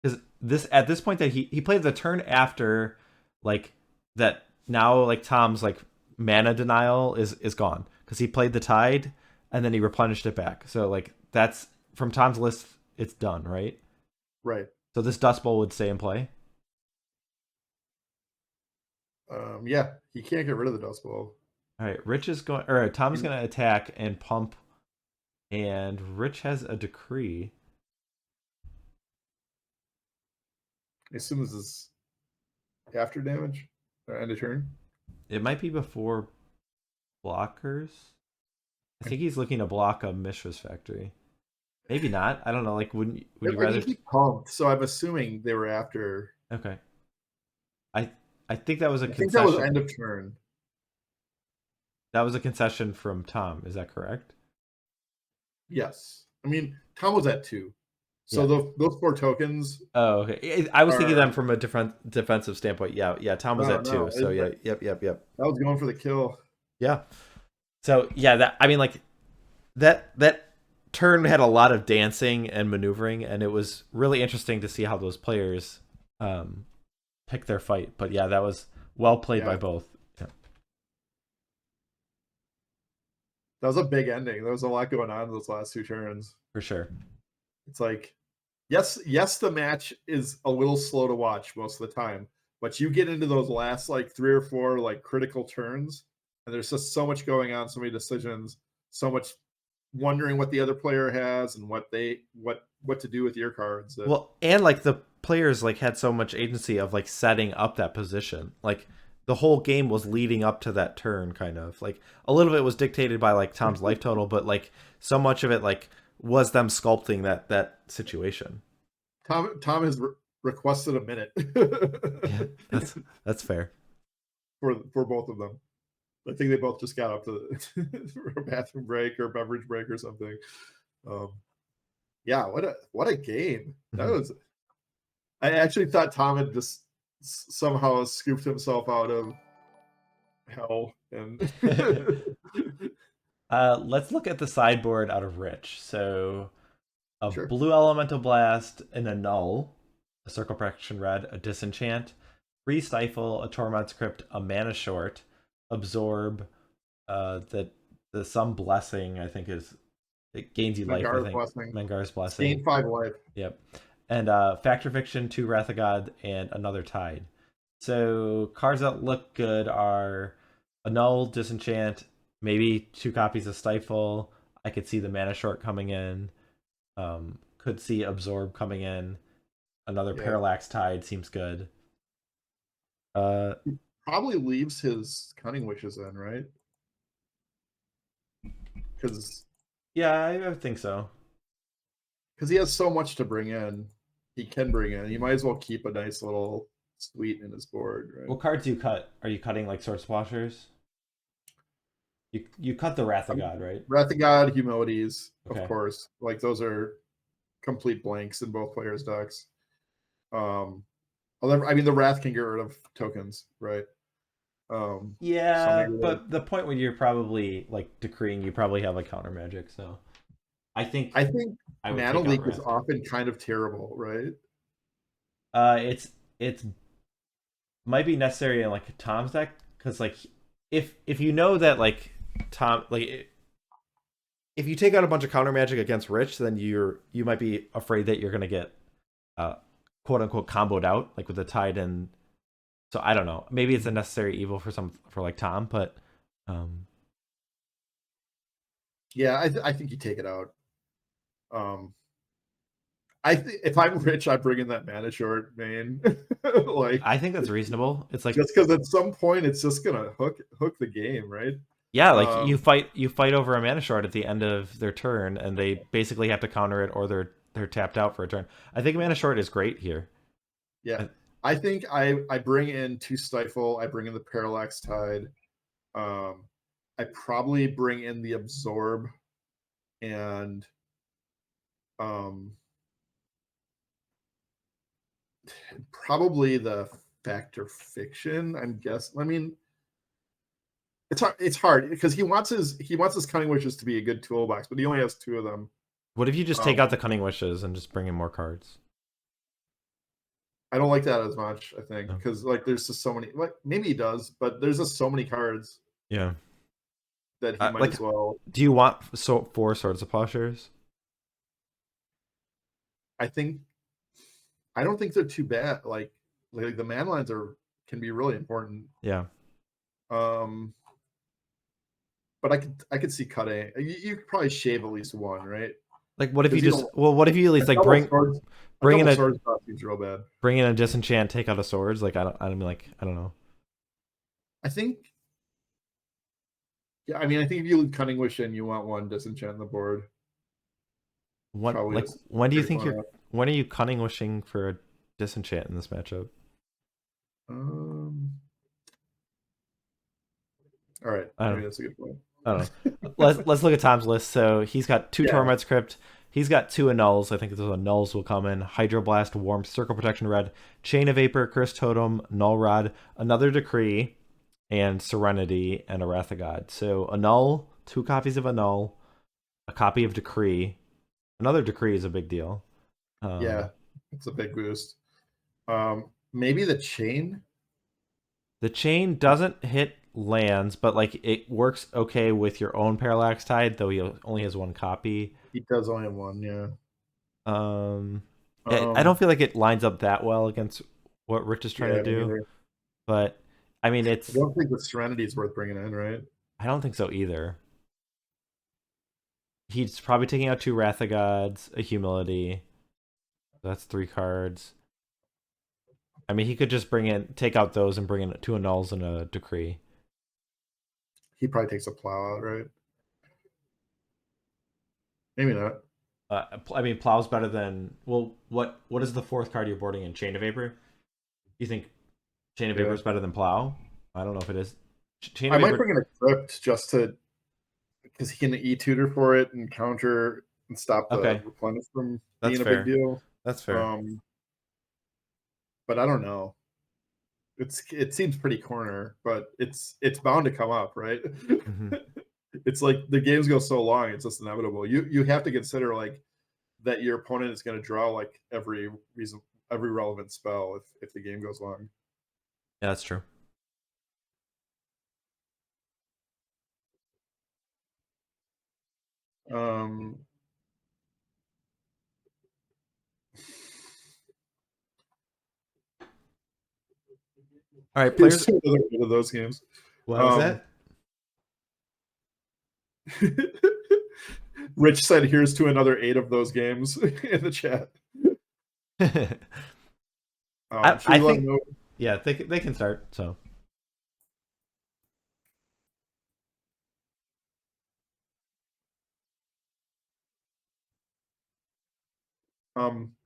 Because at this point that he played the turn after, like that now like Tom's like mana denial is gone because he played the Tide, and then he replenished it back. So like that's from Tom's list. It's done, right? Right. So this Dust Bowl would stay in play. Yeah, he can't get rid of the Dust Bowl. All right, Rich is going, or Tom's going to attack and pump, and Rich has a decree. I assume this is after damage or end of turn. It might be before blockers. I think he's looking to block a Mishra's Factory. Maybe not. I don't know. Like, would you rather? He pumped, so I'm assuming they were after. Okay. I think that was a concession. I think that was end of turn. That was a concession from Tom. Is that correct? Yes. I mean, Tom was at 2. So those 4 tokens. Oh, okay. I was thinking them from a different defensive standpoint. Yeah. Tom was at 2. So yeah, yep. That was going for the kill. Yeah. So yeah, that turn had a lot of dancing and maneuvering, and it was really interesting to see how those players pick their fight. But yeah, that was well played by both. Yeah. That was a big ending. There was a lot going on in those last 2 turns. For sure. It's like, yes, the match is a little slow to watch most of the time, but you get into those last like 3 or 4 like critical turns, and there's just so much going on, so many decisions, so much wondering what the other player has and what to do with your cards. Well, and like the players like had so much agency of like setting up that position. Like the whole game was leading up to that turn, kind of. Like a little bit was dictated by like Tom's life total, but like so much of it like was them sculpting that situation. Tom has requested a minute. Yeah, that's fair for both of them. I think they both just got up to a bathroom break or beverage break or something. Yeah, what a game. That was. I actually thought Tom had just somehow scooped himself out of hell. And let's look at the sideboard out of Rich. So a blue elemental blast and a null, a circle protection red, a disenchant, 3 stifle, a torment's crypt, a mana short, absorb, the some blessing, I think it gains you life. I think Mengar's blessing. Gain 5 life. Yep. And Factor Fiction, 2 Wrath of God, and another Tide. So cards that look good are a null, disenchant, maybe 2 copies of Stifle. I could see the mana short coming in. Could see absorb coming in. Another Parallax Tide seems good. He probably leaves his Cunning Wishes in, right? Because I think so. Because he has so much to bring in. He can bring in. He might as well keep a nice little suite in his board, right? What cards do you cut? Are you cutting like Sword Splashers? You cut the Wrath of God, right? Wrath of God, Humilities, of course. Like those are complete blanks in both players' decks. I mean, the Wrath can get rid of tokens, right? But the point when you're probably like decreeing, you probably have like counter magic. So I think Mana Leak is often kind of terrible, right? It's might be necessary in like Tom's deck because like if you know that like Tom like if you take out a bunch of counter magic against Rich, then you might be afraid that you're gonna get quote unquote comboed out like with the Tide and. So I don't know. Maybe it's a necessary evil for like Tom, but yeah, I think you take it out. If I'm Rich, I bring in that mana short main. Like I think that's reasonable. It's like just because at some point it's just gonna hook the game, right? Yeah, like you fight over a mana short at the end of their turn, and they basically have to counter it, or they're tapped out for a turn. I think mana short is great here. Yeah. I think I bring in 2 Stifle. I bring in the Parallax Tide. I probably bring in the Absorb and probably the Factor Fiction. I'm guessing. I mean, it's hard because he wants his Cunning Wishes to be a good toolbox, but he only has 2 of them. What if you just take out the Cunning Wishes and just bring in more cards? I don't like that as much, I think, because like there's just so many. Like maybe he does, but there's just so many cards. Yeah. that he might Like, as well. do you want 4 Swords of Plowshares? I think I don't think they're too bad. Like the man lines can be really important. Yeah. Um, but I could see cutting. You could probably shave at least one, right? Like, what if you Because you just? don't Well, what if you at a least like double swords a bring in double a swords cost seems real bad. bring in a disenchant, take out a swords? Like, I don't mean like I don't know. I think yeah, I mean I think if you leave Cunning Wish in, you want one disenchant on the board. What Probably like just when do you straight think one you're? up. When are you cunning wishing for a disenchant in this matchup? Um all right, I maybe don't. that's a good point. I don't know. Let's look at Tom's list. So he's got 2 Yeah. Torment's Crypt. He's got 2 Annuls. I think those Annuls will come in. Hydroblast, Warmth, Circle Protection Red, Chain of Vapor, Curse Totem, Null Rod, another Decree, and Serenity, and a Wrath of God. So Annul, 2 copies of Annul, a copy of Decree. Another Decree is a big deal. Yeah, it's a big boost. Maybe the chain. The chain doesn't hit lands, but like it works okay with your own Parallax Tide, though he only has 1 copy. He does only have one, yeah. Um, I Um, don't feel like it lines up that well against what Rich is trying to yeah, me do, neither. but I mean, I don't think the Serenity is worth bringing in, right? I don't think so either. He's probably taking out 2 Wrath of Gods, a Humility. That's 3 cards. I mean, he could just take out those and bring in 2 Annuls and a Decree. He probably takes a plow out, right? Maybe not. I mean, Plow's better than what is the 4th card you're boarding in? Chain of Vapor? You think Chain of Vapor Yeah. is better than Plow? I don't know if it is. Chain I of might Vapor. bring in a crypt just because he can e-tutor for it and counter and stop the Okay, replenish from that's being a big fair. deal. That's fair. Um, but I don't know. It seems pretty corner, but it's bound to come up, right? Hmm. It's like the games go so long, it's just inevitable. You have to consider like that your opponent is going to draw like every relevant spell if the game goes long. Yeah, that's true. Um, All right, here's players. another one of those games. What was Um, that? Rich said, "Here's to another 8 of those games" in the chat. Should I we let him think know? yeah, they can start. So Um,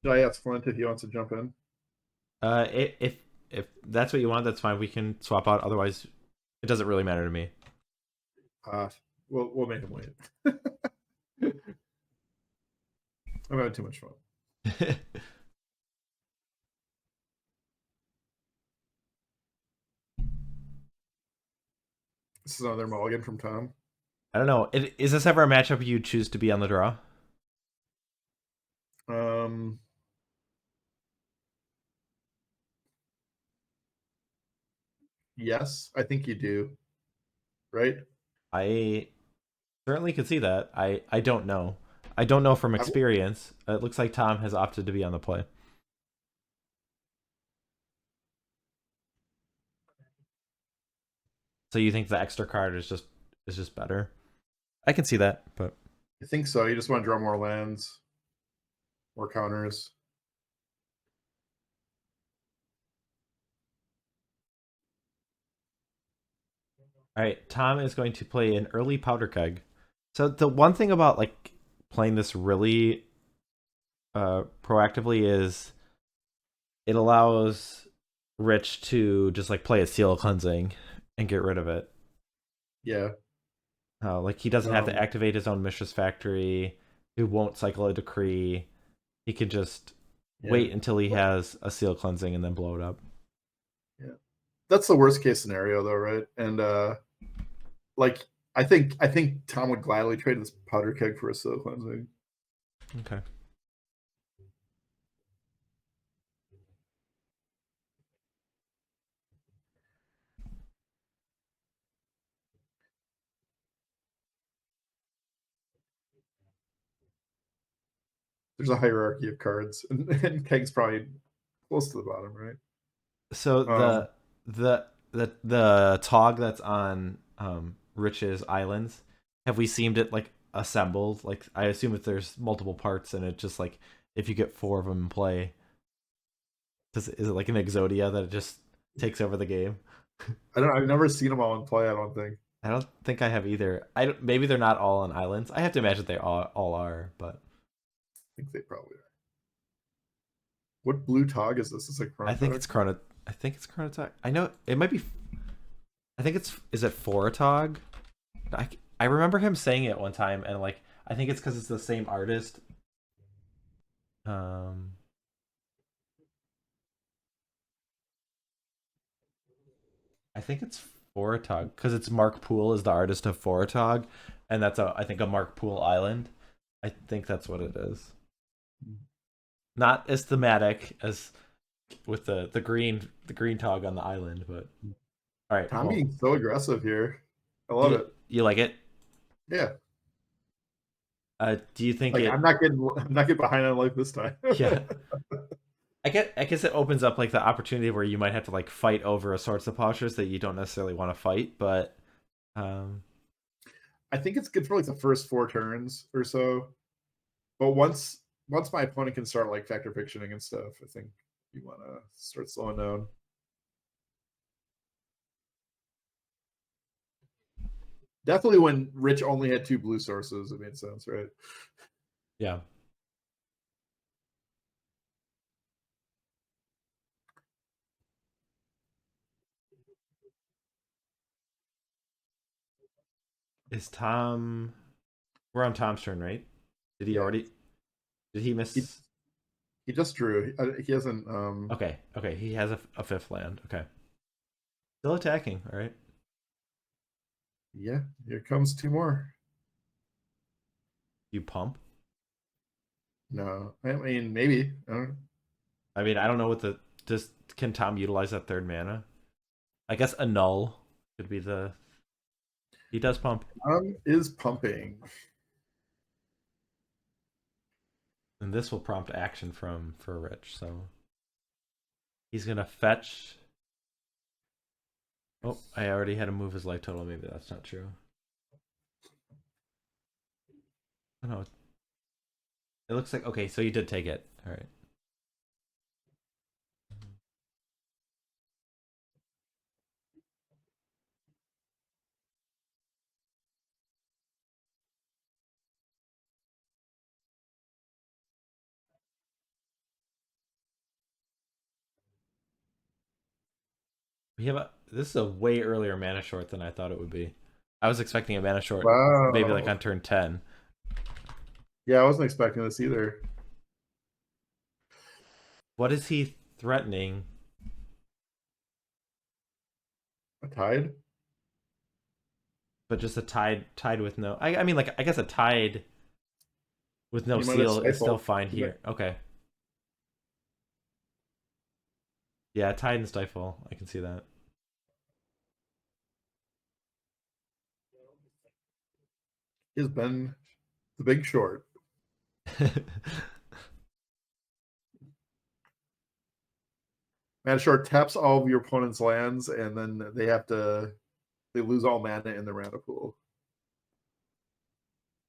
should I ask Flint if he wants to jump in? if that's what you want, that's fine. We can swap out. Otherwise, it doesn't really matter to me. Uh, we'll make him wait. I'm having too much fun. This is another mulligan from Tom. I don't know. Is this ever a matchup you choose to be on the draw? Um, yes, I think you do. Right? I certainly could see that. I don't know. I don't know from I, experience. It looks like Tom has opted to be on the play. So you think the extra card is just better? I can see that, but I think so. You just want to draw more lands, more counters. all right. Tom is going to play an early powder keg. So the one thing about like playing this really proactively is it allows Rich to just like play a seal cleansing and get rid of it. Yeah. Like he doesn't have to Um, activate his own Mistress Factory. He won't cycle a decree. He can just yeah. wait until he has a seal cleansing and then blow it up. Yeah. That's the worst case scenario though, right? And like I think Tom would gladly trade this powder keg for a seal cleansing. Okay. there's a hierarchy of cards, and Keg's probably close to the bottom, right? So Um, the Tog that's on Rich's islands, have we seen it like assembled? Like I assume if there's multiple parts and it just like if you get 4 of them in play, is it like an Exodia that it just takes over the game? I've never seen them all in play. I don't think. I don't think I have either. I don't, maybe they're not all on islands. I have to imagine they all are, but I think they probably are. What blue Tog is this? Is it I think Chrono? it's Chrono. I think it's Chronotog. I know it might be. I think it's. Is it Foratog? I remember him saying it one time, and like I think it's because it's the same artist. Um, I think it's Foratog because it's Mark Poole is the artist of Foratog, and that's I think a Mark Poole island. I think that's what it is. Not as thematic as with the green tog on the island, but all right. Tom Well, being so aggressive here. I love it. you like it? Yeah. Do you think Like it? I'm not getting behind on life this time. Yeah. I guess it opens up like the opportunity where you might have to like fight over a sorts of postures that you don't necessarily want to fight, but um I think it's good for like the first 4 turns or so. But once my opponent can start like factor fictioning and stuff, I think you want to start slowing down. Definitely when Rich only had 2 blue sources, it made sense, right? yeah. Is Tom we're on Tom's turn, right? Did he Yeah. already did he He miss he just drew. He hasn't. Okay, he has a 5th land. Okay. Still attacking, all right. Yeah. Here comes 2 more. You pump? No, I mean maybe. I don't. I mean, I don't know what the just can Tom utilize that 3rd mana? I guess a null could be the he does pump. Tom is pumping. And this will prompt action for Rich, so he's gonna fetch. Oh, I already had to move his life total. Maybe that's not true. Oh no. It looks like okay, so you did take it. Alright. We have a this is a way earlier mana short than I thought it would be. I was expecting a mana short maybe like Wow. on turn 10. Yeah, I wasn't expecting this either. What is he threatening? A tide? But just a tide with no I mean like I guess a tide with no You might have seal is still stifled. fine here. Okay. Yeah, tide and stifle. I can see that. Has been the big short. Mana short taps all of your opponent's lands, and then they lose all mana in the mana pool.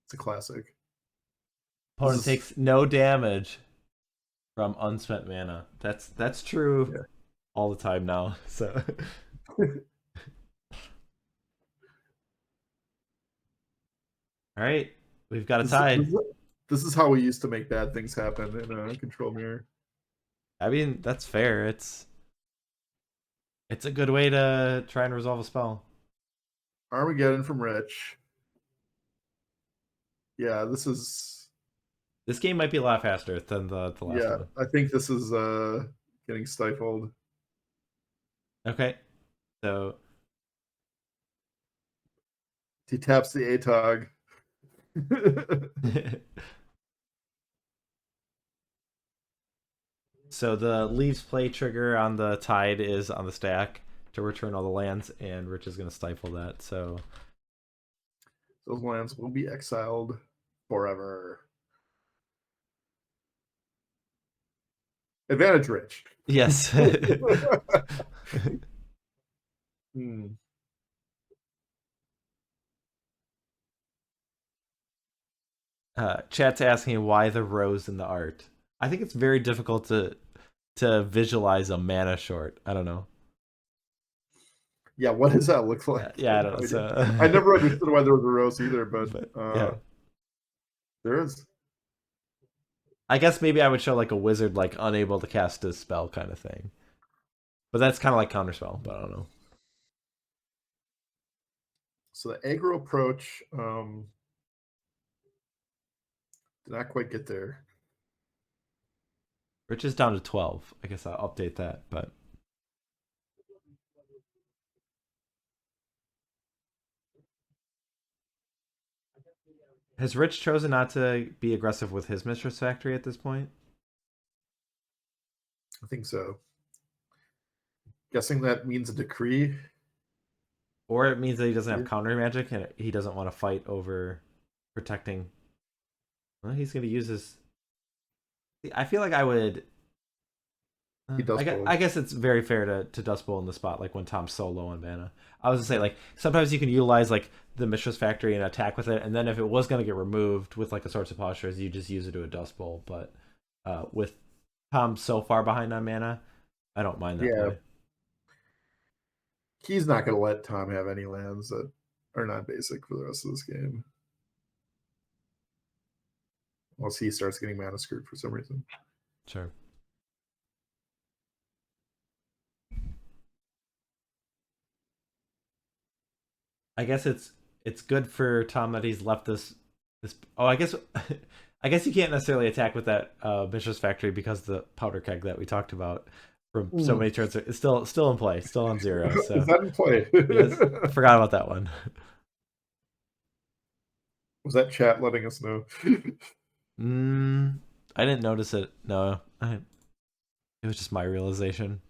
It's a classic. Opponent This is takes no damage from unspent mana. That's true yeah. all the time now. So all right, we've got a This, is- tide. this, is- this is how we used to make bad things happen in a control mirror. I mean, that's fair. It's a good way to try and resolve a spell. Armageddon from Rich. Yeah, this is This game might be a lot faster than the last yeah. one. I think this is getting stifled. Okay, so He taps the ATOG. so the leaves play trigger on the tide is on the stack to return all the lands, and Rich is going to stifle that. So Those lands will be exiled forever. Advantage Rich. Yes. Hmm. Chat's asking why the rose in the art. I think it's very difficult to visualize a mana short. I don't know. Yeah, what does that look like? Yeah, I don't know. I So, never understood why there was a rose either, but yeah, there is. I guess maybe I would show like a wizard like unable to cast a spell kind of thing. But that's kind of like counterspell. But I don't know. So the aggro approach did not quite get there. Rich is down to 12. I guess I'll update that. But has Rich chosen not to be aggressive with his Mistress Factory at this point? I think so. Guessing that means a decree. Or it means that he doesn't have Yeah. counter magic and he doesn't want to fight over protecting. Well, he's going to use his. I feel like I would. He does both. I guess it's very fair to Dust Bowl in the spot, like when Tom's so low on mana. I was gonna say, like, sometimes you can utilize like the Mistress Factory and attack with it, and then if it was gonna get removed with like a Swords of Postures, you just use it to a Dust Bowl. But with Tom so far behind on mana, I don't mind that Yeah. play. He's not going to let Tom have any lands that are not basic for the rest of this game. Unless he starts getting mana screwed for some reason. Sure. I guess it's good for Tom that he's left this. Oh, I guess I guess you can't necessarily attack with that Mistress Factory because the powder keg that we talked about from so many turns is still in play, still on 0. So Is that in play? yes, forgot about that one. Was that chat letting us know? I didn't notice it. No, it was just my realization.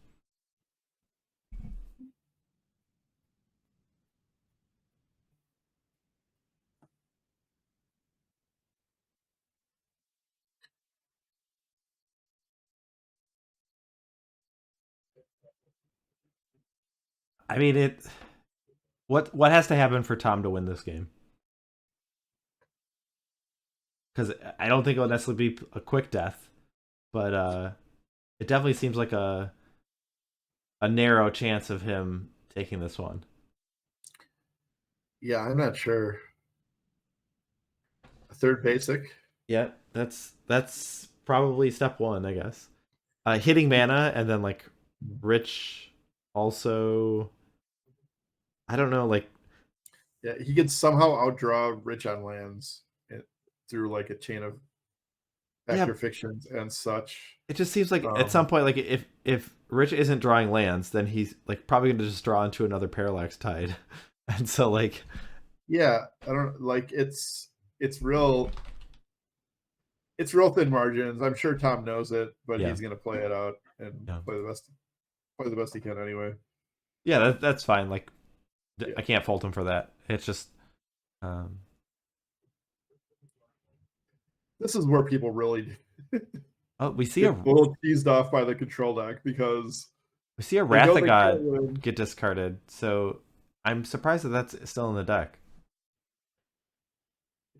I mean, what has to happen for Tom to win this game? Because I don't think it'll necessarily be a quick death, but it definitely seems like a narrow chance of him taking this one. Yeah, I'm not sure. A third basic. Yeah, that's probably step one, I guess. Hitting mana and then like Rich also. I don't know, like Yeah, he could somehow outdraw Rich on lands through like a chain of yeah, actor fictions and such. it just seems like at some point, like if Rich isn't drawing lands, then he's like probably gonna just draw into another Parallax Tide, and so like yeah, I don't like it's real thin margins. I'm sure Tom knows it, but yeah, he's gonna play it out and yeah, play the best he can anyway. yeah, that's fine. Like Yeah. I can't fault him for that. It's just um This is where people really oh we see get a a little teased off by the control deck because they Wrath know of they can't God win. get discarded. So I'm surprised that that's still in the deck.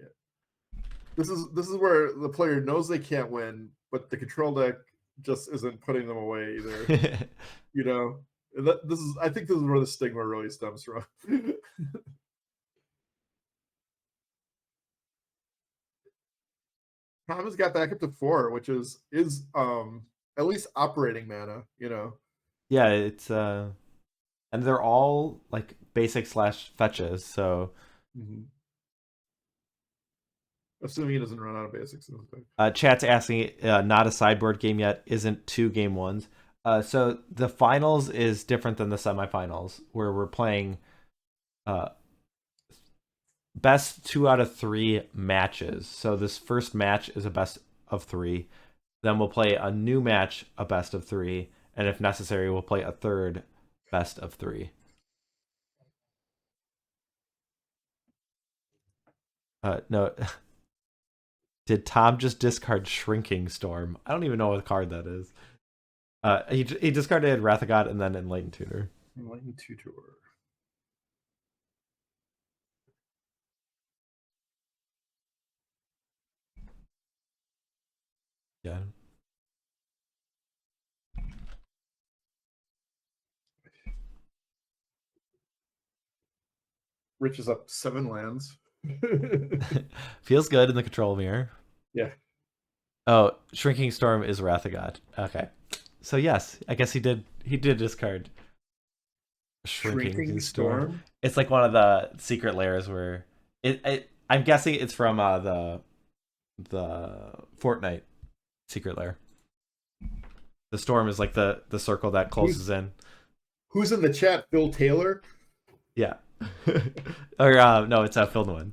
Yeah. This is where the player knows they can't win, but the control deck just isn't putting them away either. You know, I think this is where the stigma really stems from. Tom has got back up to 4, which is at least operating mana. You know, Yeah, it's and they're all like basic slash fetches. So assuming he doesn't run out of basics. chat's asking, not a sideboard game yet. Isn't 2 game 1s? So the finals is different than the semifinals, where we're playing uh best 2 out of 3 matches. So this first match is a best of 3. Then we'll play a new match, a best of 3, and if necessary, we'll play a third best of 3. No, did Tom just discard Shrinking Storm? I don't even know what card that is. He discarded Wrath of God and then Enlightened Tutor. Enlightened Tutor. Yeah. Rich is up 7 lands. Feels good in the control mirror. Yeah. Oh, Shrinking Storm is Wrath of God. Okay. So yes, I guess he did discard Shrinking Storm. It's like one of the secret layers where I'm guessing it's from the Fortnite secret lair. The storm is like the circle that closes in. Who's in the chat? Phil Taylor? Yeah. Or no, it's Phil Nguyen.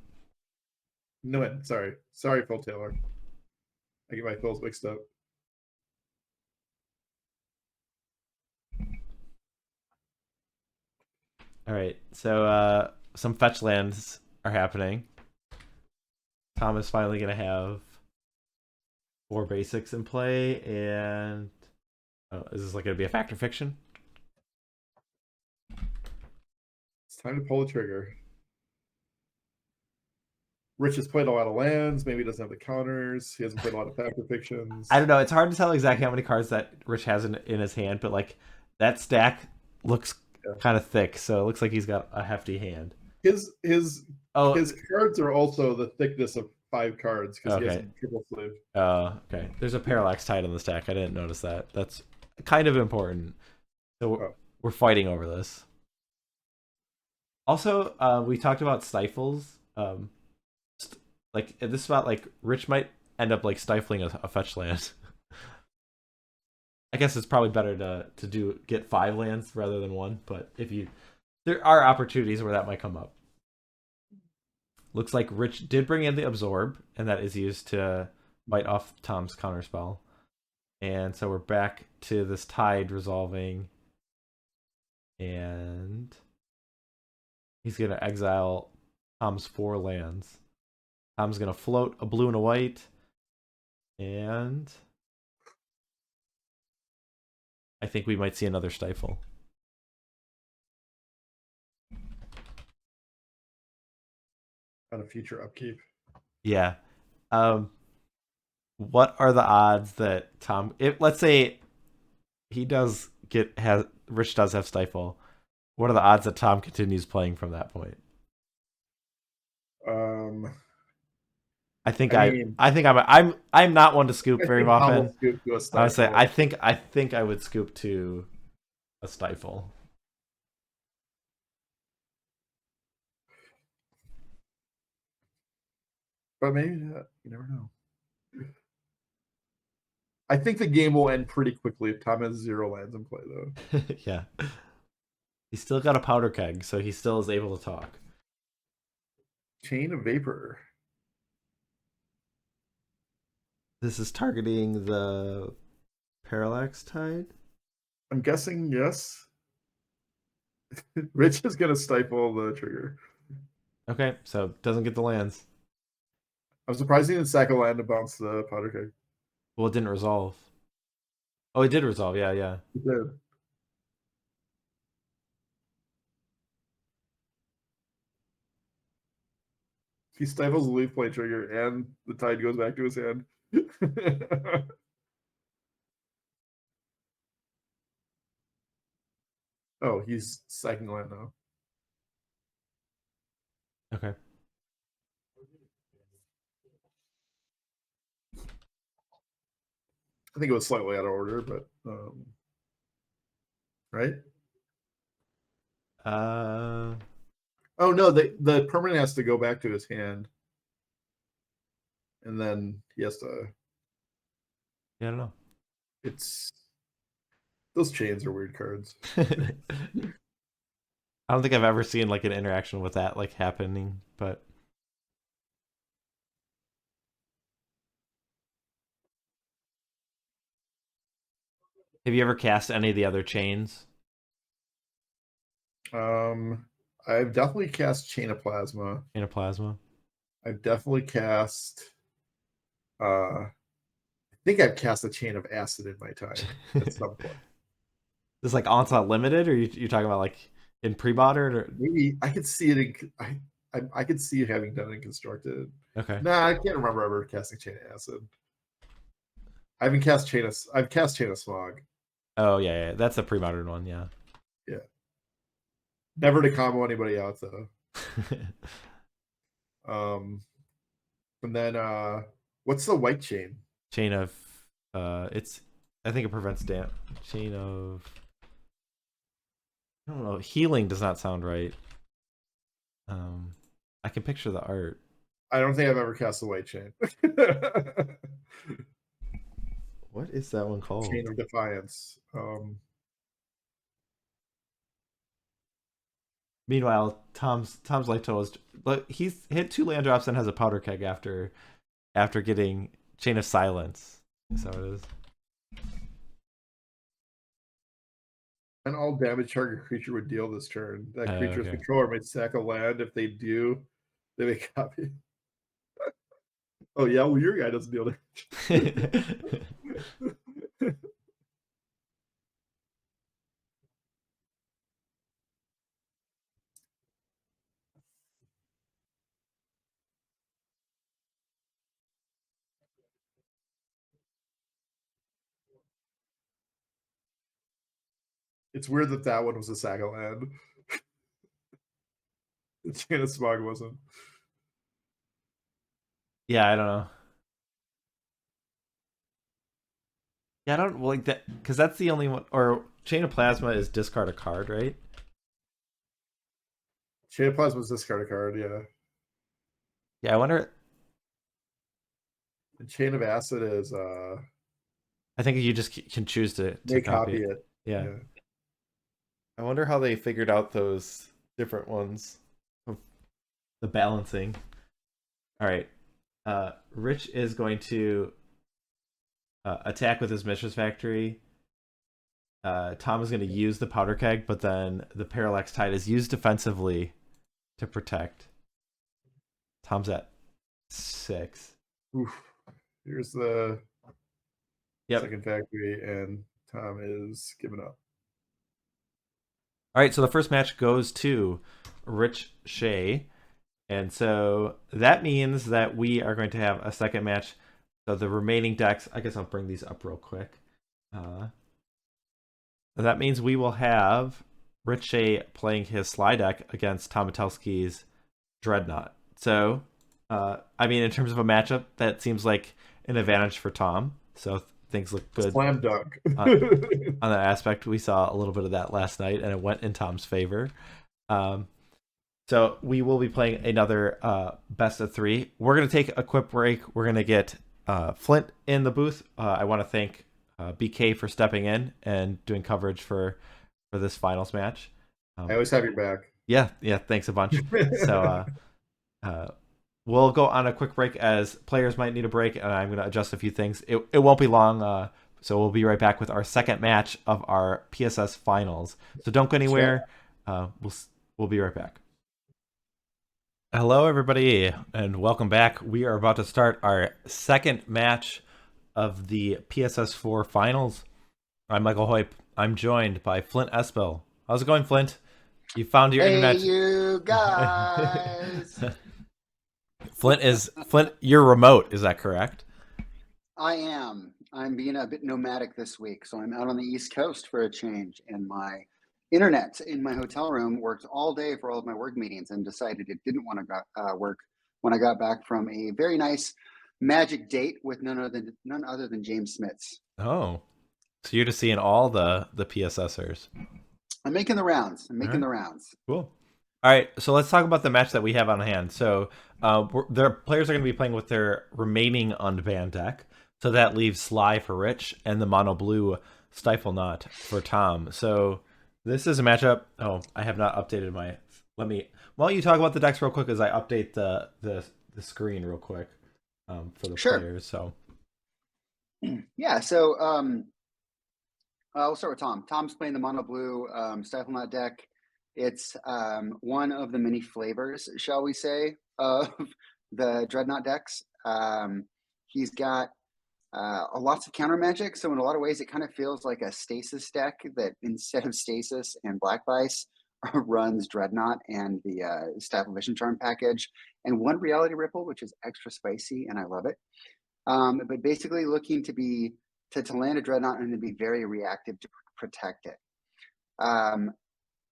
Nguyen, sorry, Phil Taylor. I get my Phils mixed up. All right, so some fetch lands are happening. Tom is finally gonna have 4 basics in play, and is this like gonna be a fact or fiction? It's time to pull the trigger. Rich has played a lot of lands. Maybe he doesn't have the counters. He hasn't played a lot of fact or fictions. I don't know. It's hard to tell exactly how many cards that Rich has in his hand, but like that stack looks kind of thick, so it looks like he's got a hefty hand. His cards are also the thickness of 5 cards because he has a triple sleeve. Oh, okay. There's a Parallax Tide on the stack. I didn't notice that. That's kind of important. So we're fighting over this. Also, we talked about stifles. Like in this spot, like Rich might end up like stifling a fetch land. I guess it's probably better to get 5 lands rather than 1, but there are opportunities where that might come up. Looks like Rich did bring in the Absorb, and that is used to bite off Tom's counterspell. And so we're back to this Tide resolving, and he's gonna exile Tom's 4 lands. Tom's gonna float a blue and a white, and I think we might see another stifle. On a future upkeep. Yeah. What are the odds that Tom, let's say he does Rich does have stifle, what are the odds that Tom continues playing from that point? I think I'm not one to scoop very often. I would say I think I would scoop to a stifle. But maybe you never know. I think the game will end pretty quickly if Tom has 0 lands in play, though. Yeah. He's still got a powder keg, so he still is able to talk. Chain of Vapor. This is targeting the Parallax Tide? I'm guessing yes. Rich is going to stifle the trigger. Okay, so doesn't get the lands. I'm surprised he didn't sack a land to bounce the powder keg. Well, it didn't resolve. Oh, it did resolve. Yeah. It did. He stifles the leaf play trigger and the Tide goes back to his hand. Oh, he's sacking land now. Okay. I think it was slightly out of order, but right? Oh no, the permanent has to go back to his hand, and then he has to. Yeah, I don't know. Those chains are weird cards. I don't think I've ever seen like an interaction with that like happening, but have you ever cast any of the other chains? I've definitely cast Chain of Plasma. Chain of Plasma. I've definitely cast I think I've cast a Chain of Acid in my time at some point. This is like Onslaught Limited, or you're talking about like in pre-modern? Or... Maybe I could see it in I could see it having done it in Constructed. Okay. Nah, I can't remember ever casting Chain of Acid. I've cast Chain of Smog. Oh yeah, that's a pre-modern one. Yeah. Yeah. Never to combo anybody out though. And then what's the white chain? Chain of it's I think it prevents chain of I don't know. Healing does not sound right. I can picture the art. I don't think I've ever cast the white chain. What is that one called? Chain of Defiance. Meanwhile, Tom's life total is he's hit 2 land drops and has a powder keg after getting Chain of Silence. Is that what it is? And all damage target creature would deal this turn. That creature's controller might sack a land. If they do, they may copy. Oh yeah, well your guy doesn't deal damage. It's weird that one was a sack of land. The Chain of Smog wasn't. Yeah, I don't know. Yeah, I don't like that because that's the only one. Or Chain of Plasma is discard a card, right? Chain of Plasma is discard a card, yeah. Yeah, I wonder. And Chain of Acid is I think you just can choose to copy it. Yeah. I wonder how they figured out those different ones. The balancing. All right. Rich is going to attack with his Mishra's Factory. Tom is going to use the Powder Keg, but then the Parallax Tide is used defensively to protect. Tom's at 6. Oof. Here's the Yep. second factory, and Tom is giving up. All right, so the first match goes to Rich Shay. And so that means that we are going to have a second match. So the remaining decks, I guess I'll bring these up real quick. That means we will have Rich Shay playing his Sly deck against Tom Metelsky's Dreadnought. So, I mean, in terms of a matchup, that seems like an advantage for Tom. So things look good. Slam dunk. On that aspect, we saw a little bit of that last night, and it went in Tom's favor. So we will be playing another best of 3. We're going to take a quick break. We're going to get Flint in the booth. I want to thank BK for stepping in and doing coverage for this finals match. I always have your back. Yeah, thanks a bunch. So we'll go on a quick break as players might need a break, and I'm going to adjust a few things. It won't be long, so we'll be right back with our second match of our PSS finals. So don't go anywhere. We'll be right back. Hello, everybody, and welcome back. We are about to start our second match of the PSS4 finals. I'm Michael Hoyp. I'm joined by Flint Espil. How's it going, Flint? You found your internet. Hey, you guys. Flint, you're remote, is that correct? I am. I'm being a bit nomadic this week, so I'm out on the East Coast for a change, and my internet in my hotel room worked all day for all of my work meetings and decided it didn't want to work when I got back from a very nice magic date with none other than James Smits. Oh, so you're just seeing all the PSSers. I'm making the rounds. The rounds. Cool. All right, so let's talk about the match that we have on hand. So their players are going to be playing with their remaining unbanned deck. So that leaves Sly for Rich and the mono blue Stifle Knot for Tom. So this is a matchup. Oh, I have not updated my. Why don't you talk about the decks real quick as I update the screen real quick for the players. So yeah, so we'll start with Tom. Tom's playing the mono blue Stifle Knot deck. It's one of the many flavors, shall we say, of the Dreadnought decks. He's got lots of counter magic. So in a lot of ways, it kind of feels like a stasis deck that instead of stasis and Black Vice runs Dreadnought and the Staff of Vision Charm package and one Reality Ripple, which is extra spicy, and I love it. But basically looking to land a Dreadnought and to be very reactive to protect it.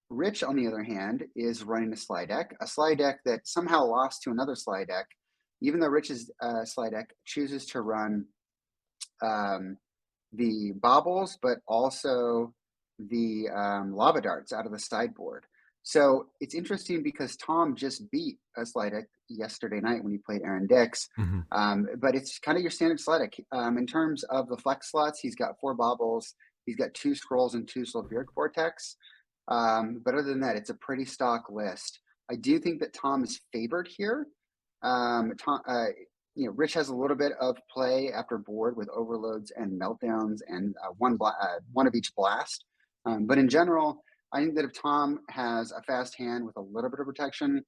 Rich, on the other hand, is running a slide deck that somehow lost to another slide deck, even though Rich's slide deck chooses to run the baubles, but also the lava darts out of the sideboard. So it's interesting because Tom just beat a slide deck yesterday night when he played Aaron Dix. But it's kind of your standard slide deck. In terms of the flex slots, he's got 4 baubles, he's got 2 scrolls and 2 sulfuric vortex. But other than that, it's a pretty stock list. I do think that Tom is favored here. Rich has a little bit of play after board with overloads and meltdowns and one of each blast. But in general, I think that if Tom has a fast hand with a little bit of protection,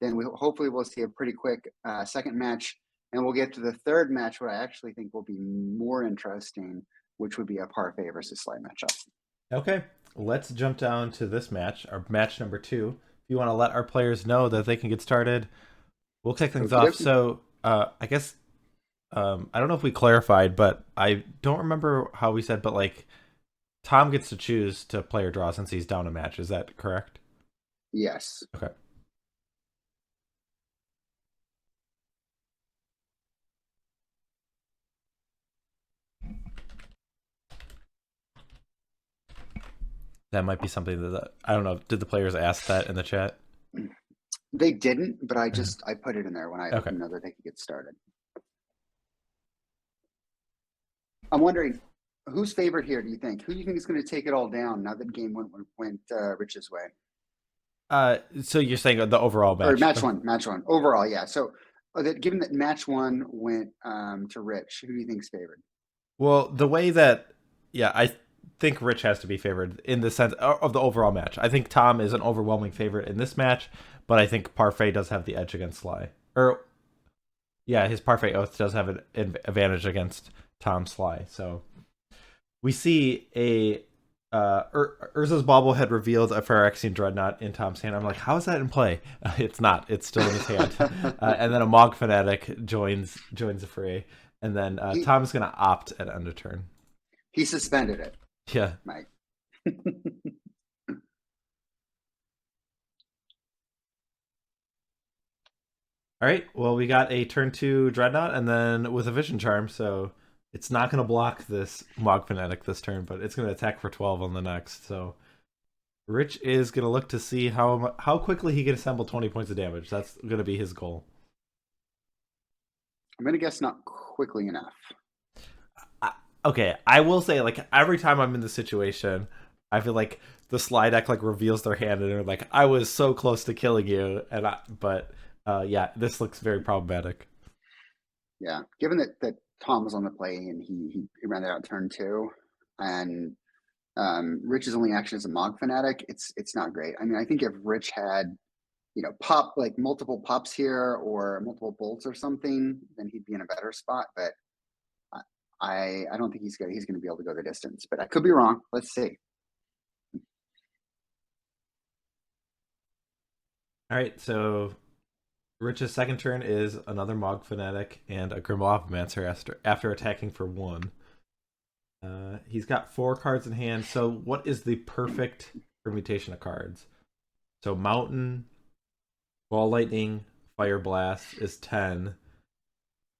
then hopefully we'll see a pretty quick second match. And we'll get to the third match, what I actually think will be more interesting, which would be a parfait versus slide matchup. Okay, let's jump down to this match, our match number 2. If you want to let our players know that they can get started, we'll kick things off. So I guess I don't know if we clarified, but I don't remember how we said, but like Tom gets to choose to play or draw since he's down a match. Is that correct? Yes. Okay. That might be something that I don't know. Did the players ask that in the chat? They didn't, but I put it in there when I Okay. know that they could get started. I'm wondering, who's favored here, do you think? Who do you think is going to take it all down now that game went Rich's way? So you're saying the overall match? Or match one. Overall, yeah. So given that match 1 went to Rich, who do you think is favored? Well, the way that, I think Rich has to be favored in the sense of the overall match. I think Tom is an overwhelming favorite in this match, but I think Parfait does have the edge against Sly. His Parfait Oath does have an advantage against Tom Sly. So we see a Urza's bobblehead revealed a Phyrexian Dreadnought in Tom's hand. I'm like, how is that in play? It's not. It's still in his hand. And then a Mog Fanatic joins the fray. And then Tom's going to opt at end of turn. He suspended it. Yeah. Mike. All right. Well, we got a turn 2 Dreadnought and then with a Vision Charm, so it's not going to block this Mog Fanatic this turn, but it's going to attack for 12 on the next. So Rich is going to look to see how quickly he can assemble 20 points of damage. That's going to be his goal. I'm going to guess not quickly enough. Okay, I will say, like, every time I'm in this situation, I feel like the slide deck like reveals their hand and they're like, I was so close to killing you, but this looks very problematic. Yeah, given that Tom was on the play and he ran that out turn 2, and Rich's only action is a Mog Fanatic, it's not great. I mean, I think if Rich had, pop like multiple pops here or multiple bolts or something, then he'd be in a better spot. But I don't think he's going to be able to go the distance. But I could be wrong. Let's see. All right, so Rich's second turn is another Mog Fanatic and a Grimlavomancer after attacking for 1. He's got 4 cards in hand. So what is the perfect permutation of cards? So Mountain, Ball Lightning, Fire Blast is 10,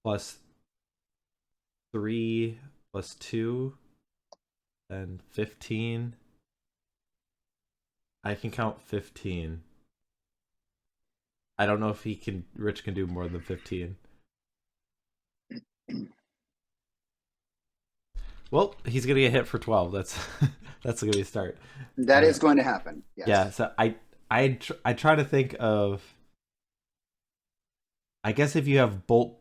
plus 3, plus 2, and 15. I can count 15. I don't know if Rich can do more than 15. Well, he's gonna get hit for 12. That's gonna be a start. That is going to happen. Yes. Yeah. So I try to think of. I guess if you have bolt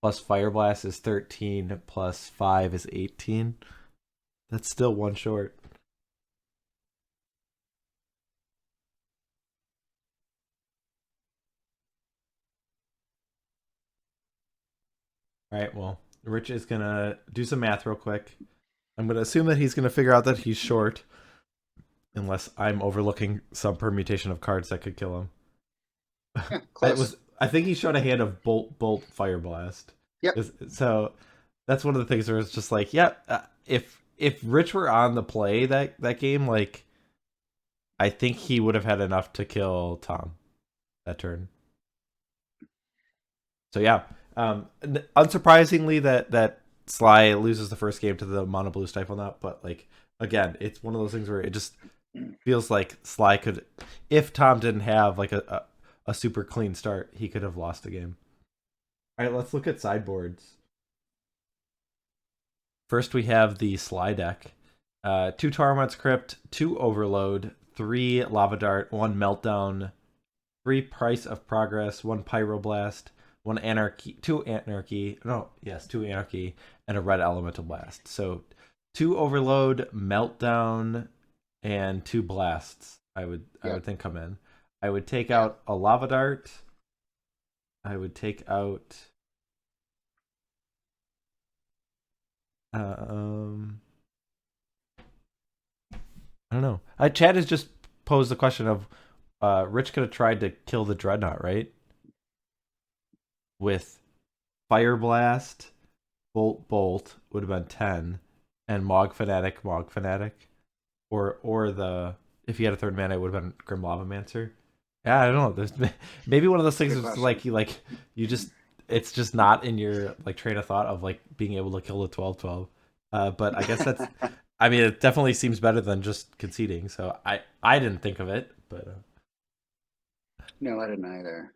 plus Fire Blast is 13 plus 5 is 18. That's still 1 short. All right, well, Rich is gonna do some math real quick. I'm gonna assume that he's gonna figure out that he's short, unless I'm overlooking some permutation of cards that could kill him. Yeah, close. I think he showed a hand of Bolt, Fire Blast. Yep. So that's one of the things where it's just like, yeah, if Rich were on the play that game, like, I think he would have had enough to kill Tom that turn. So yeah, unsurprisingly that Sly loses the first game to the mono blue Stifle Knot, but like again, it's one of those things where it just feels like Sly could, if Tom didn't have like a super clean start, he could have lost the game. All right, let's look at sideboards. First, we have the Sly deck. 2 Torment's Crypt, 2 Overload, 3 Lava Dart, 1 Meltdown, 3 Price of Progress, 1 Pyroblast, 1 Anarchy, 2 Anarchy, and a Red Elemental Blast. So 2 Overload, Meltdown, and 2 Blasts, I would think come in. I would take out a Lava Dart. I would take out I don't know. Chad has just posed the question of Rich could have tried to kill the Dreadnought, right? With Fire Blast, Bolt would have been 10, and Mog Fanatic. Or the, if you had a third mana, it would have been Grim Lavamancer. Yeah, I don't know. There's maybe one of those things is like you just, it's just not in your like train of thought of like being able to kill the 12/12. But I guess that's, I mean, it definitely seems better than just conceding. So I didn't think of it, but No, I didn't either.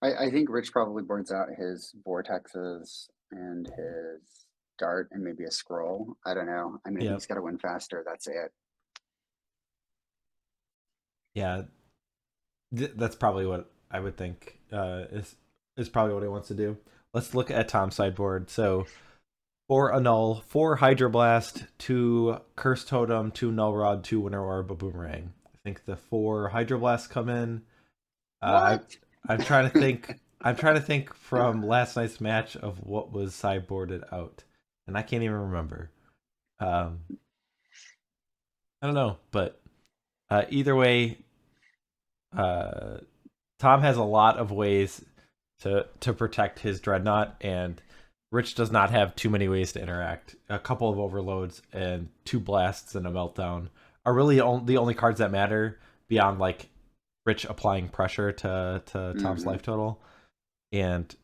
I think Rich probably burns out his vortexes and his dart and maybe a scroll. I don't know. I mean, he's got to win faster. That's it. Yeah, that's probably what I would think is probably what he wants to do. Let's look at Tom's sideboard. So 4 Annul, 4 Hydroblast, 2 Curse Totem, 2 Null Rod, 2 Winter Orb, a Boomerang. I think the 4 Hydroblasts come in. I'm trying to think. I'm trying to think from last night's match of what was sideboarded out, and I can't even remember. I don't know, but either way, Tom has a lot of ways to protect his Dreadnought, and Rich does not have too many ways to interact. A couple of Overloads and 2 Blasts and a Meltdown are really the only cards that matter beyond like Rich applying pressure to Tom's life total. And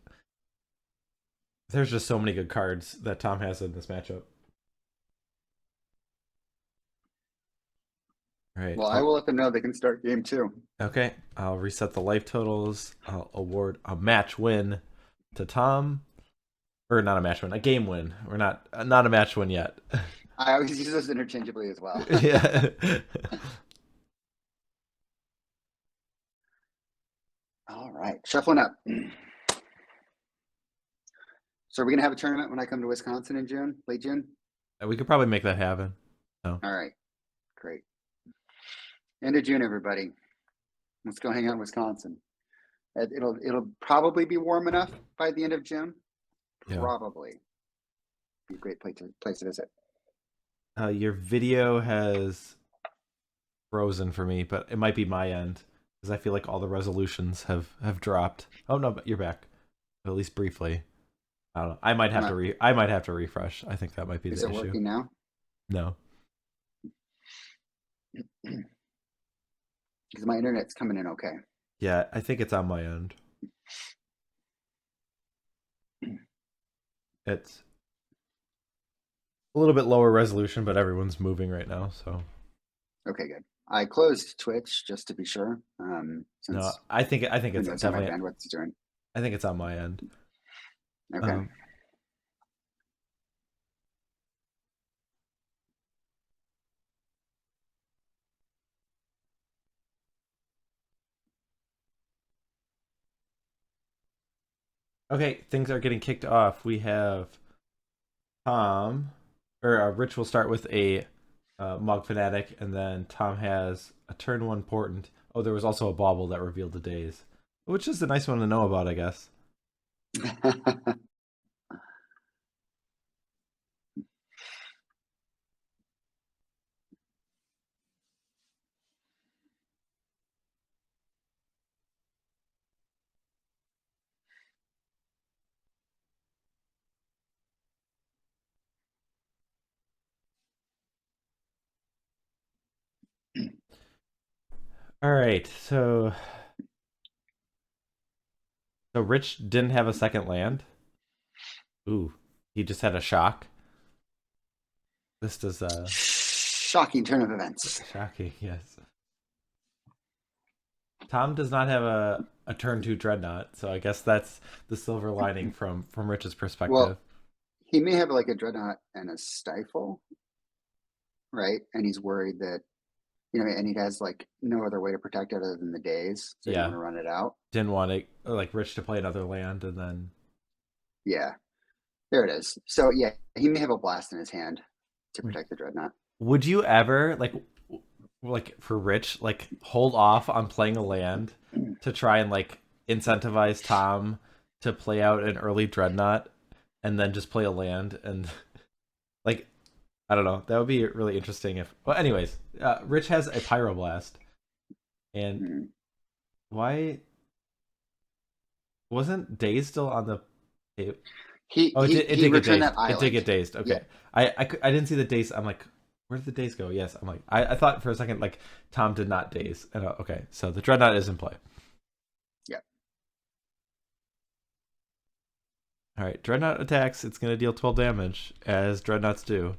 there's just so many good cards that Tom has in this matchup. All right. Well, I will let them know they can start game 2. Okay. I'll reset the life totals. I'll award a match win to Tom. Or not a match win, a game win. We're not a match win yet. I always use those interchangeably as well. Yeah. All right, shuffling up. So are we gonna have a tournament when I come to Wisconsin in June, late June? We could probably make that happen. All right, great. End of June, everybody. Let's go hang out in Wisconsin. It'll probably be warm enough by the end of June. Yeah. Probably be a great place to visit. Your video has frozen for me, but it might be my end because I feel like all the resolutions have dropped. Oh no, but you're back, at least briefly. I don't know. I might have to refresh. I think that might be the issue. Is it working now? No. Because my internet's coming in okay. Yeah, I think it's on my end. It's a little bit lower resolution, but everyone's moving right now, so. Okay, good. I closed Twitch just to be sure. Since no, I think it's definitely. My bandwidth is doing. I think it's on my end. Okay. Okay, things are getting kicked off. We have Tom, or Rich will start with a Mog Fanatic, and then Tom has a turn 1 Portent. Oh, there was also a Bauble that revealed the days, which is a nice one to know about, I guess. All right, so Rich didn't have a second land. Ooh, he just had a shock. This does Shocking turn of events. shocking, yes. Tom does not have a turn two Dreadnought, so I guess that's the silver lining from Rich's perspective. Well, he may have like a Dreadnought and a Stifle, right? And he's worried that, and he has like no other way to protect it other than the days. So you Yeah, want to run it out. didn't want it like Rich to play another land, and then Yeah, there it is. So yeah, he may have a blast in his hand to protect the Dreadnought. would you ever like for Rich like hold off on playing a land to try and like incentivize Tom to play out an early Dreadnought and then just play a land and like I don't know, that would be really interesting if well anyways, Rich has a Pyroblast and why wasn't Daze still on the He it did get returned dazed. that island. It did get dazed. Okay. Yeah. I didn't see the daze. I'm like, where did the daze go? Yes. I'm like, I thought for a second like Tom did not daze. And okay, so the Dreadnought is in play. Yeah. All right, Dreadnought attacks. It's going to deal 12 damage as Dreadnoughts do.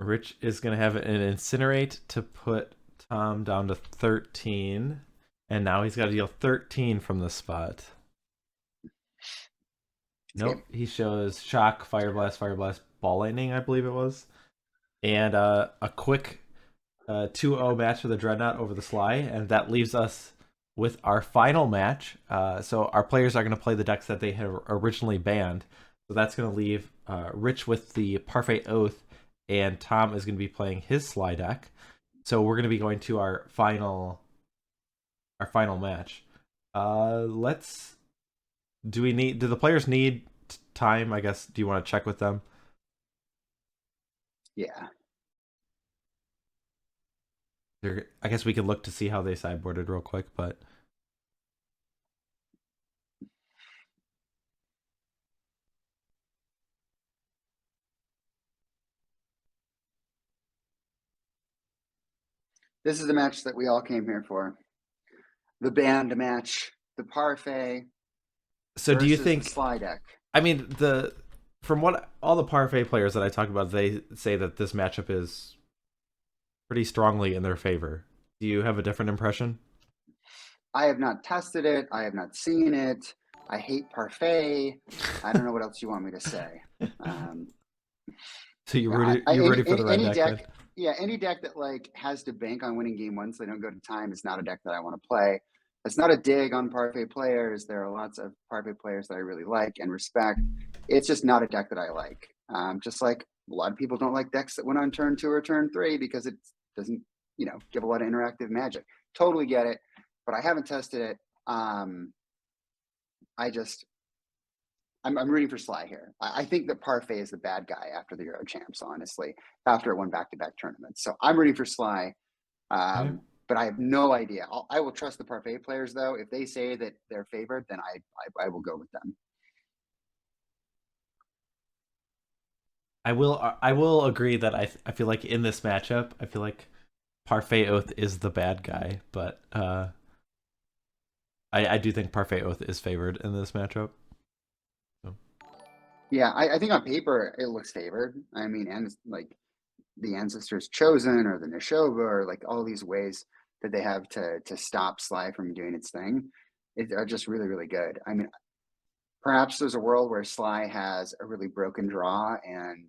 Rich is going to have an Incinerate to put Tom down to 13, and now he's got to deal 13 from the spot. Nope, he shows Shock, Fire Blast, Ball Lightning, I believe it was. And a quick 2-0 match for the Dreadnought over the Sly, and that leaves us with our final match. So our players are going to play the decks that they had originally banned. So that's going to leave Rich with the Parfait Oath, and Tom is going to be playing his Sly deck. So we're going to be going to our final match. Do the players need time? I guess. Do you want to check with them? Yeah. I guess we could look to see how they sideboarded real quick, but This is the match that we all came here for. The band match, the Parfait. So do you think the Sly deck? I mean, from what all the Parfait players that I talked about, they say that this matchup is pretty strongly in their favor. Do you have a different impression? I have not tested it. I have not seen it. I hate Parfait. I don't know what else you want me to say. So you're ready for the red deck? Yeah, any deck that like has to bank on winning game one so they don't go to time is not a deck that I want to play. It's not a dig on Parfait players. There are lots of Parfait players that I really like and respect. It's just not a deck that I like. Just like a lot of people don't like decks that went on turn 2 or turn 3 because it doesn't, give a lot of interactive magic. Totally get it, but I haven't tested it. I'm rooting for Sly here. I think that Parfait is the bad guy after the Euro Champs, honestly, after it won back-to-back tournaments. So I'm rooting for Sly, but I have no idea. I will trust the Parfait players, though. If they say that they're favored, then I will go with them. I will agree that I feel like in this matchup, I feel like Parfait Oath is the bad guy, but I do think Parfait Oath is favored in this matchup. So. Yeah, I think on paper it looks favored. I mean, and like the Ancestors Chosen or the Neshova or like all these ways that they have to stop Sly from doing its thing are just really, really good. I mean, perhaps there's a world where Sly has a really broken draw and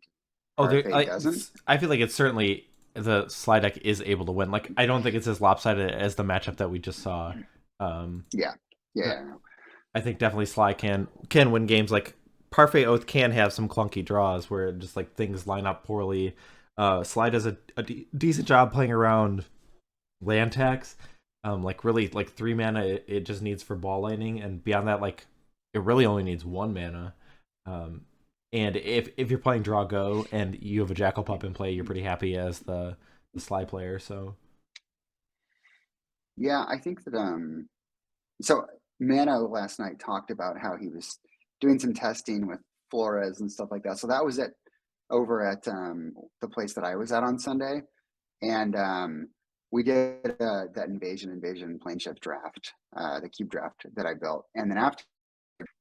Parfait doesn't. I feel like it's certainly the Sly deck is able to win. Like I don't think it's as lopsided as the matchup that we just saw. Yeah. I think definitely Sly can win games. Like Parfait Oath can have some clunky draws where just like things line up poorly. Sly does a decent job playing around land tax. Like really like 3 mana it just needs for Ball Lightning, and beyond that like it really only needs 1 mana. And if you're playing draw go and you have a Jackal Pup in play, you're pretty happy as the Sly player. So yeah, I think that so Mano last night talked about how he was doing some testing with Flores and stuff like that. So that was over at the place that I was at on Sunday. And we did that invasion planeship draft, the cube draft that I built. And then after,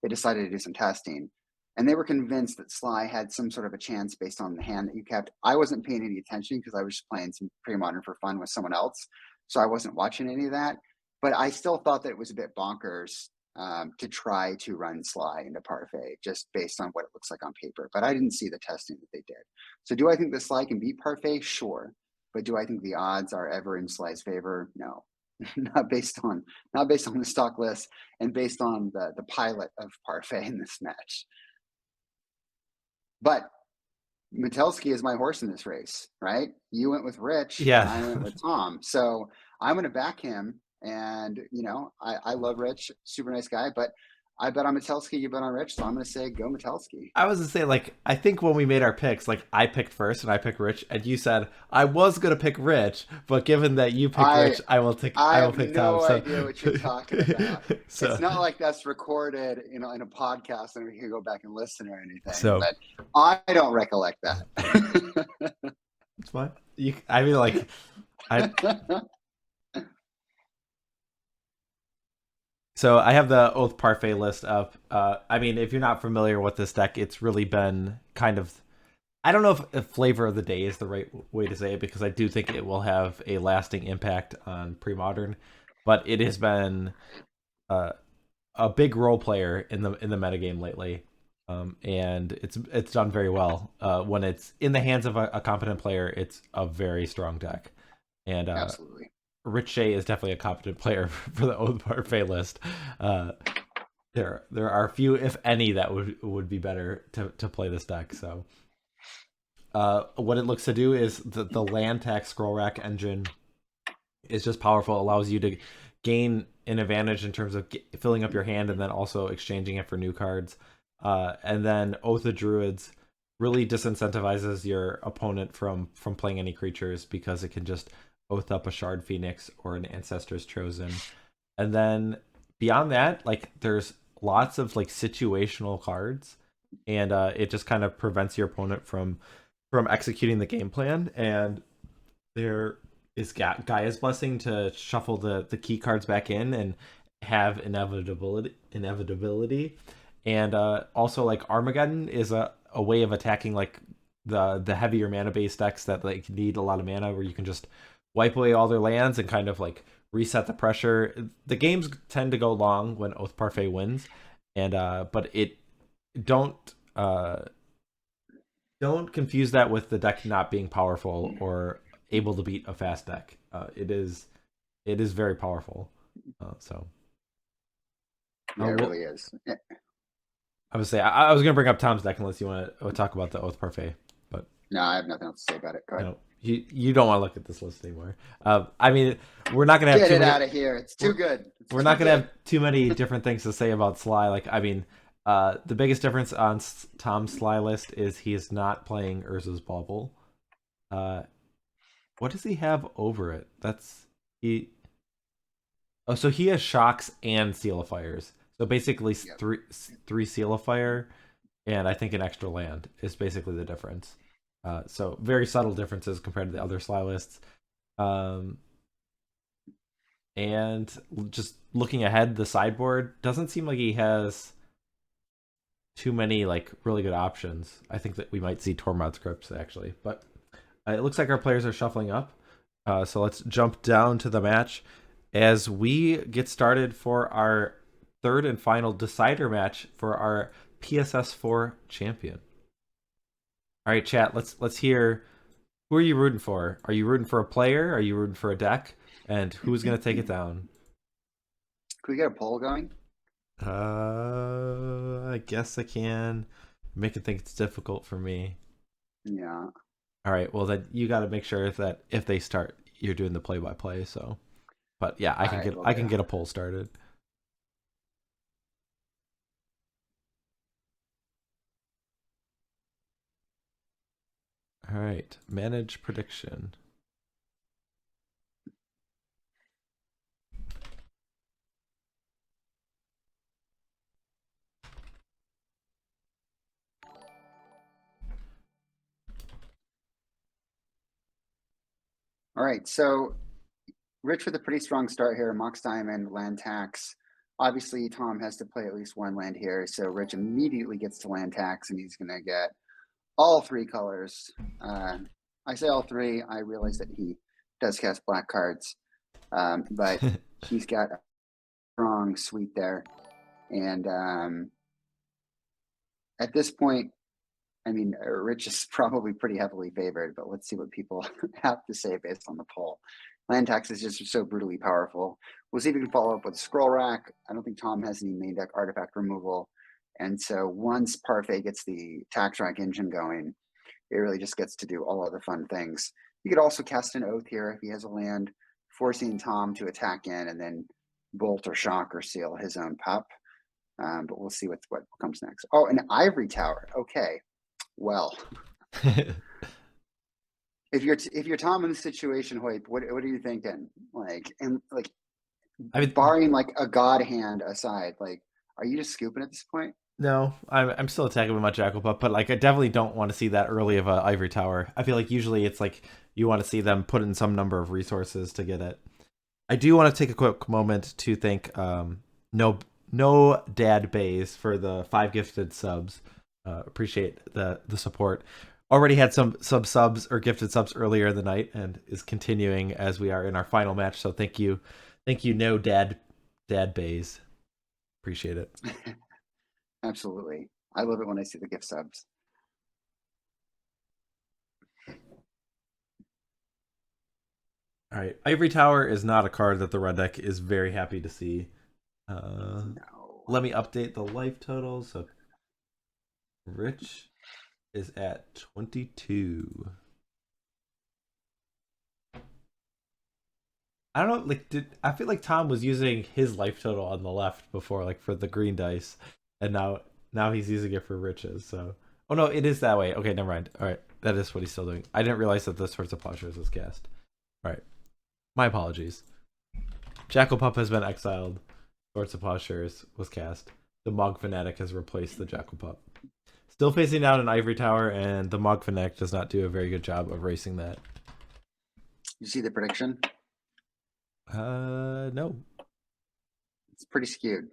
they decided to do some testing. And they were convinced that Sly had some sort of a chance based on the hand that you kept. I wasn't paying any attention because I was just playing some Premodern for fun with someone else. So I wasn't watching any of that. But I still thought that it was a bit bonkers to try to run Sly into Parfait just based on what it looks like on paper. But I didn't see the testing that they did. So do I think the Sly can beat Parfait? Sure. But do I think the odds are ever in Sly's favor? No. not based on the stock list and based on the pilot of Parfait in this match. But Metelsky is my horse in this race, right? You went with Rich, Yeah. and I went with Tom. So I'm going to back him. And, I love Rich, super nice guy, but I bet on Metelsky, you bet on Rich. So I'm going to say go Metelsky. I was going to say, like, I think when we made our picks, like, I picked first and I picked Rich, and you said I was going to pick Rich, but given that you picked Rich, I will pick Tom. I have no idea what you're talking about. So, it's not like that's recorded, in a podcast and we can go back and listen or anything. So, but I don't recollect that. It's fine. So I have the Oath Parfait list up. If you're not familiar with this deck, it's really been kind of... I don't know if flavor of the day is the right way to say it, because I do think it will have a lasting impact on Premodern. But it has been a big role player in the metagame lately. And it's done very well. When it's in the hands of a competent player, it's a very strong deck. And absolutely. Rich Shay is definitely a competent player for the Oath Parfait list. There are few, if any, that would be better to play this deck. So, what it looks to do is the land tax scroll rack engine is just powerful. It allows you to gain an advantage in terms of filling up your hand and then also exchanging it for new cards. And then Oath of Druids really disincentivizes your opponent from playing any creatures, because it can just oath up a Shard Phoenix or an Ancestor's Chosen. And then beyond that, like, there's lots of like situational cards, and it just kind of prevents your opponent from executing the game plan. And there is Gaia's Blessing to shuffle the key cards back in and have inevitability. And also, like, Armageddon is a way of attacking like the heavier mana based decks that like need a lot of mana, where you can just wipe away all their lands and kind of like reset the pressure. The games tend to go long when Oath Parfait wins, and but it don't confuse that with the deck not being powerful or able to beat a fast deck. It is very powerful. So it really is. I would say I was going to bring up Tom's deck unless you want to talk about the Oath Parfait, but no, I have nothing else to say about it. Go ahead. You don't want to look at this list anymore. We're not going to have get it out of here. It's too good. We're not going to have too many different things to say about Sly. Like, the biggest difference on Tom's Sly list is he is not playing Urza's Bauble. What does he have over it? So he has Shocks and Seal of Fires. So basically, three Seal of Fire, and I think an extra land is basically the difference. So very subtle differences compared to the other Sly lists. And just looking ahead, the sideboard doesn't seem like he has too many like really good options. I think that we might see Tormod's Crypts actually, but it looks like our players are shuffling up. So let's jump down to the match as we get started for our third and final decider match for our PSS4 champion. All right, chat. Let's hear. Who are you rooting for? Are you rooting for a player? Are you rooting for a deck? And who's gonna take it down? Can we get a poll going? I guess I can. Make it think it's difficult for me. Yeah. All right. Well, then you got to make sure that if they start, you're doing the play-by-play. So, but yeah, I can get a poll started. All right. Manage prediction. All right, so Rich with a pretty strong start here. Mox Diamond, land tax. Obviously, Tom has to play at least one land here, so Rich immediately gets to land tax, and he's going to get all three colors. I say all three. I realize that he does cast black cards, but he's got a strong suite there. And at this point, I mean, Rich is probably pretty heavily favored, but let's see what people have to say based on the poll. Land tax is just so brutally powerful. We'll see if we can follow up with Scroll Rack. I don't think Tom has any main deck artifact removal. And so once Parfait gets the tax rack engine going, it really just gets to do all other fun things. You could also cast an Oath here if he has a land, forcing Tom to attack in and then bolt or shock or seal his own pup. But we'll see what comes next. Oh, an Ivory Tower. Okay. Well, if you're Tom in the situation, Hoyt, what are you thinking? I mean, barring like a god hand aside, like, are you just scooping at this point? No, I'm still attacking with my Jackal Pup, but like I definitely don't want to see that early of a Ivory Tower. I feel like usually it's like you want to see them put in some number of resources to get it. I do want to take a quick moment to thank no Dad Bays for the 5 gifted subs. Appreciate the support. Already had some subs or gifted subs earlier in the night, and is continuing as we are in our final match. So thank you, no Dad Bays. Appreciate it. Absolutely, I love it when I see the gift subs. All right, Ivory Tower is not a card that the red deck is very happy to see. No. Let me update the life total. So Rich is at 22. I don't know, like I feel like Tom was using his life total on the left before, like for the green dice, and now he's using it for Rich's. So, oh no, it is that way. Okay, never mind. All right, that is what he's still doing. I didn't realize that the Swords of Plowshares was cast. All right, my apologies. Jackal Pup has been exiled. Swords of Plowshares was cast. The Mog Fanatic has replaced the Jackal Pup. Still facing down an Ivory Tower, and the Mog Fanatic does not do a very good job of racing that. You see the prediction? No. It's pretty skewed.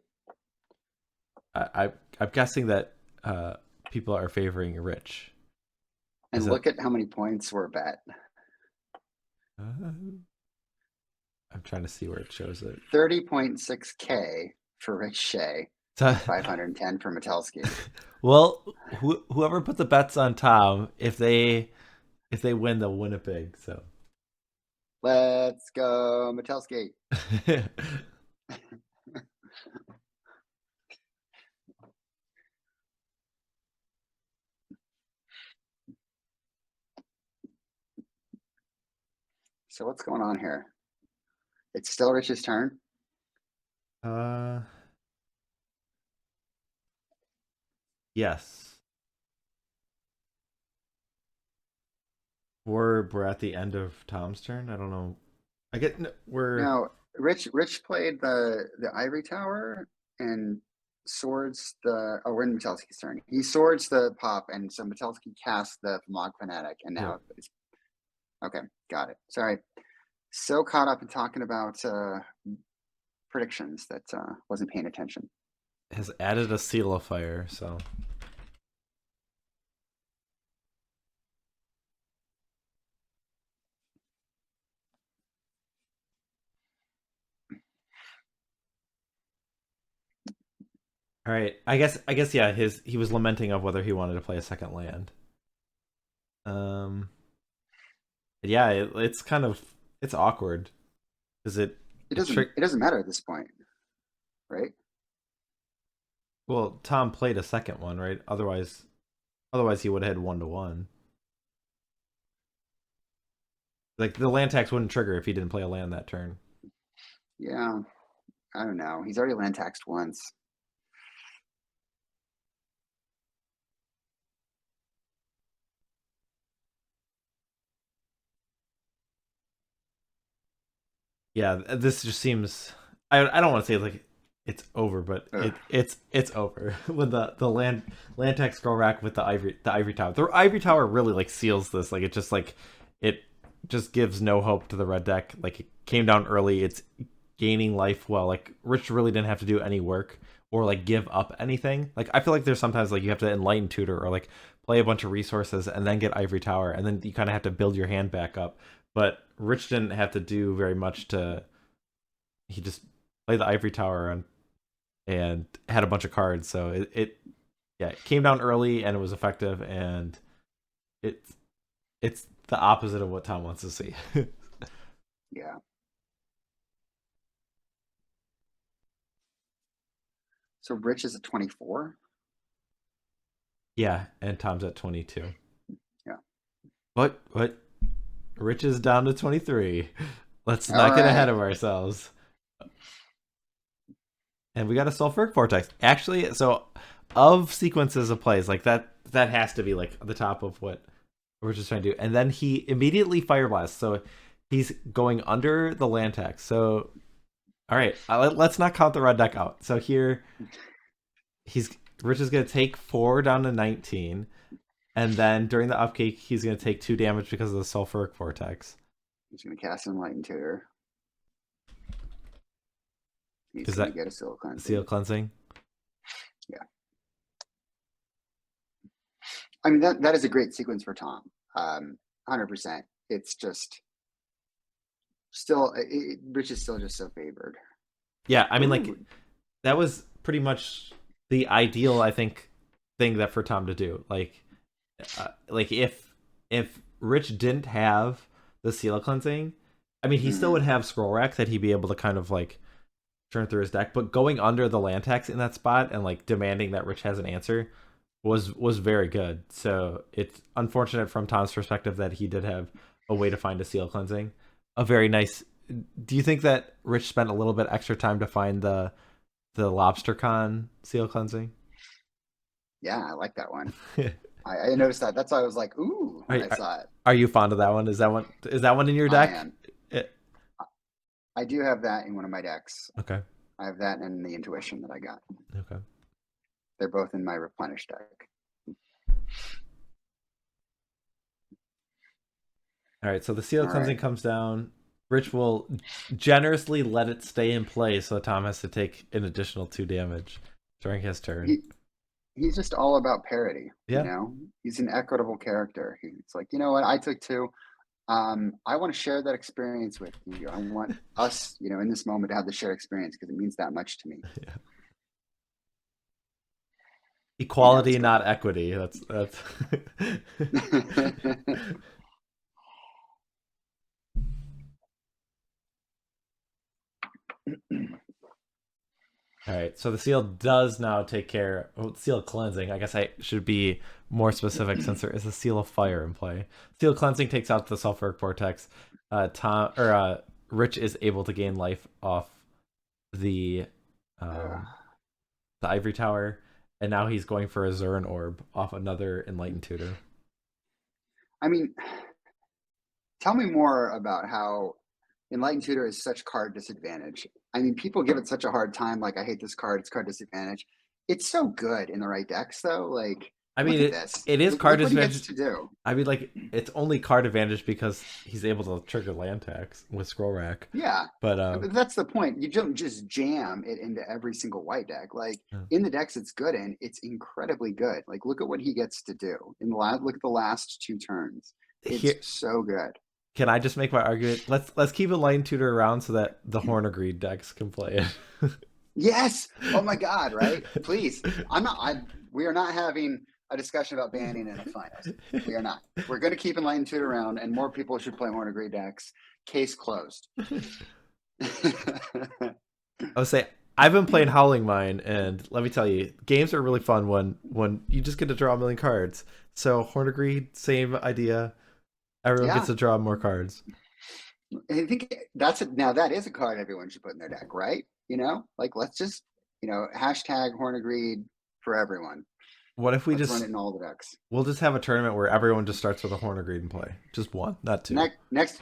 I'm guessing that people are favoring Rich. And look at how many points were bet. I'm trying to see where it shows it. 30.6K for Rich Shay. 510 for Metelsky. Well, whoever put the bets on Tom, if they win, they'll win it big. So let's go, Metelsky. So what's going on here? It's still Rich's turn. Yes. We're at the end of Tom's turn. I don't know. No. Rich played the Ivory Tower and swords the. Oh, we're in Metelsky's turn. He swords the pop, and so Metelsky casts the Mog Fanatic, and now it's okay. Got it. Sorry, so caught up in talking about predictions that wasn't paying attention. Has added a Seal of Fire, so. All right, I guess yeah. He was lamenting of whether he wanted to play a second land. Yeah, it's kind of awkward. Is it? It doesn't matter at this point, right? Well, Tom played a second one, right? Otherwise he would have had 1-1. Like the land tax wouldn't trigger if he didn't play a land that turn. Yeah, I don't know. He's already land taxed once. Yeah, this just seems. I don't want to say like it's over, but it's over with the land tax scroll rack with the ivory tower. The ivory tower really like seals this. Like it just like it just gives no hope to the red deck. Like, it came down early. It's gaining life well. Like, Rich really didn't have to do any work or like give up anything. Like, I feel like there's sometimes like you have to Enlighten Tutor or like play a bunch of resources and then get Ivory Tower, and then you kind of have to build your hand back up. But Rich didn't have to do very much to. He just played the Ivory Tower and had a bunch of cards. So it came down early and it was effective, and it's the opposite of what Tom wants to see. Yeah. So Rich is at 24. Yeah, and Tom's at 22. Yeah. What? Rich is down to 23. Let's not get ahead of ourselves. And we got a Sulfuric Vortex. Actually, so of sequences of plays, like that has to be like the top of what we're just trying to do. And then he immediately Fire Blasts. So he's going under the land tax. So, all right, let's not count the red deck out. So here, Rich is going to take 4 down to 19. And then during the upkeep, he's going to take 2 damage because of the Sulfuric Vortex. He's going to cast Enlighten Tutor. He's Is going that to get a Seal Cleansing. Seal Cleansing? Yeah. I mean, that is a great sequence for Tom. 100%. It's just still, Rich is still just so favored. Yeah, I mean, like, that was pretty much the ideal, I think, thing that for Tom to do. Like if Rich didn't have the Seal Cleansing, I mean, he still would have Scroll Rack that he'd be able to kind of like turn through his deck, but going under the land tax in that spot and like demanding that Rich has an answer was very good. So it's unfortunate from Tom's perspective that he did have a way to find a Seal Cleansing. A very nice. Do you think that Rich spent a little bit extra time to find the LobsterCon Seal Cleansing? Yeah, I like that one. I noticed that. That's why I was like, ooh, when I saw it. Are you fond of that one? Is that one in your deck? I am. I do have that in one of my decks. Okay. I have that and the Intuition that I got. Okay. They're both in my Replenish deck. All right, so the Seal Cleansing comes down. Rich will generously let it stay in play, so Tom has to take an additional 2 damage during his turn. He's just all about parity. Yeah. You know, he's an equitable character. He's like, you know what? I took 2. I want to share that experience with you. I want us, you know, in this moment to have the shared experience because it means that much to me. Yeah. Equality, not equity. That's. All right, so the seal does now take care of Seal Cleansing. I guess I should be more specific since there is a Seal of Fire in play. Seal Cleansing takes out the Sulfuric Vortex. Rich is able to gain life off the Ivory Tower, and now he's going for a Zurin Orb off another Enlightened Tutor. I mean, tell me more about how Enlightened Tutor is such card disadvantage. I mean, people give it such a hard time. Like, I hate this card. It's card disadvantage. It's so good in the right decks, though. Like, I mean, it is card disadvantage to do. I mean, like, it's only card advantage because he's able to trigger land tax with Scroll Rack. Yeah, but that's the point. You don't just jam it into every single white deck. Like in the decks it's good in, it's incredibly good. Like, look at what he gets to do in the last. Look at the last 2 turns. It's so good. Can I just make my argument? Let's keep Enlightened Tutor around so that the Horn of Greed decks can play it. Yes. Oh my God. Right. Please. We are not having a discussion about banning in the finals. We are not. We're going to keep Enlightened Tutor around, and more people should play Horn of Greed decks. Case closed. I would say I've been playing Howling Mine, and let me tell you, games are really fun when you just get to draw a million cards. So Horn of Greed, same idea. Everyone gets to draw more cards. I think now that is a card everyone should put in their deck, right? You know, like, let's just, you know, hashtag Horn of Greed for everyone. What if we run it in all the decks? We'll just have a tournament where everyone just starts with a Horn of Greed in play. Just one, not 2. Next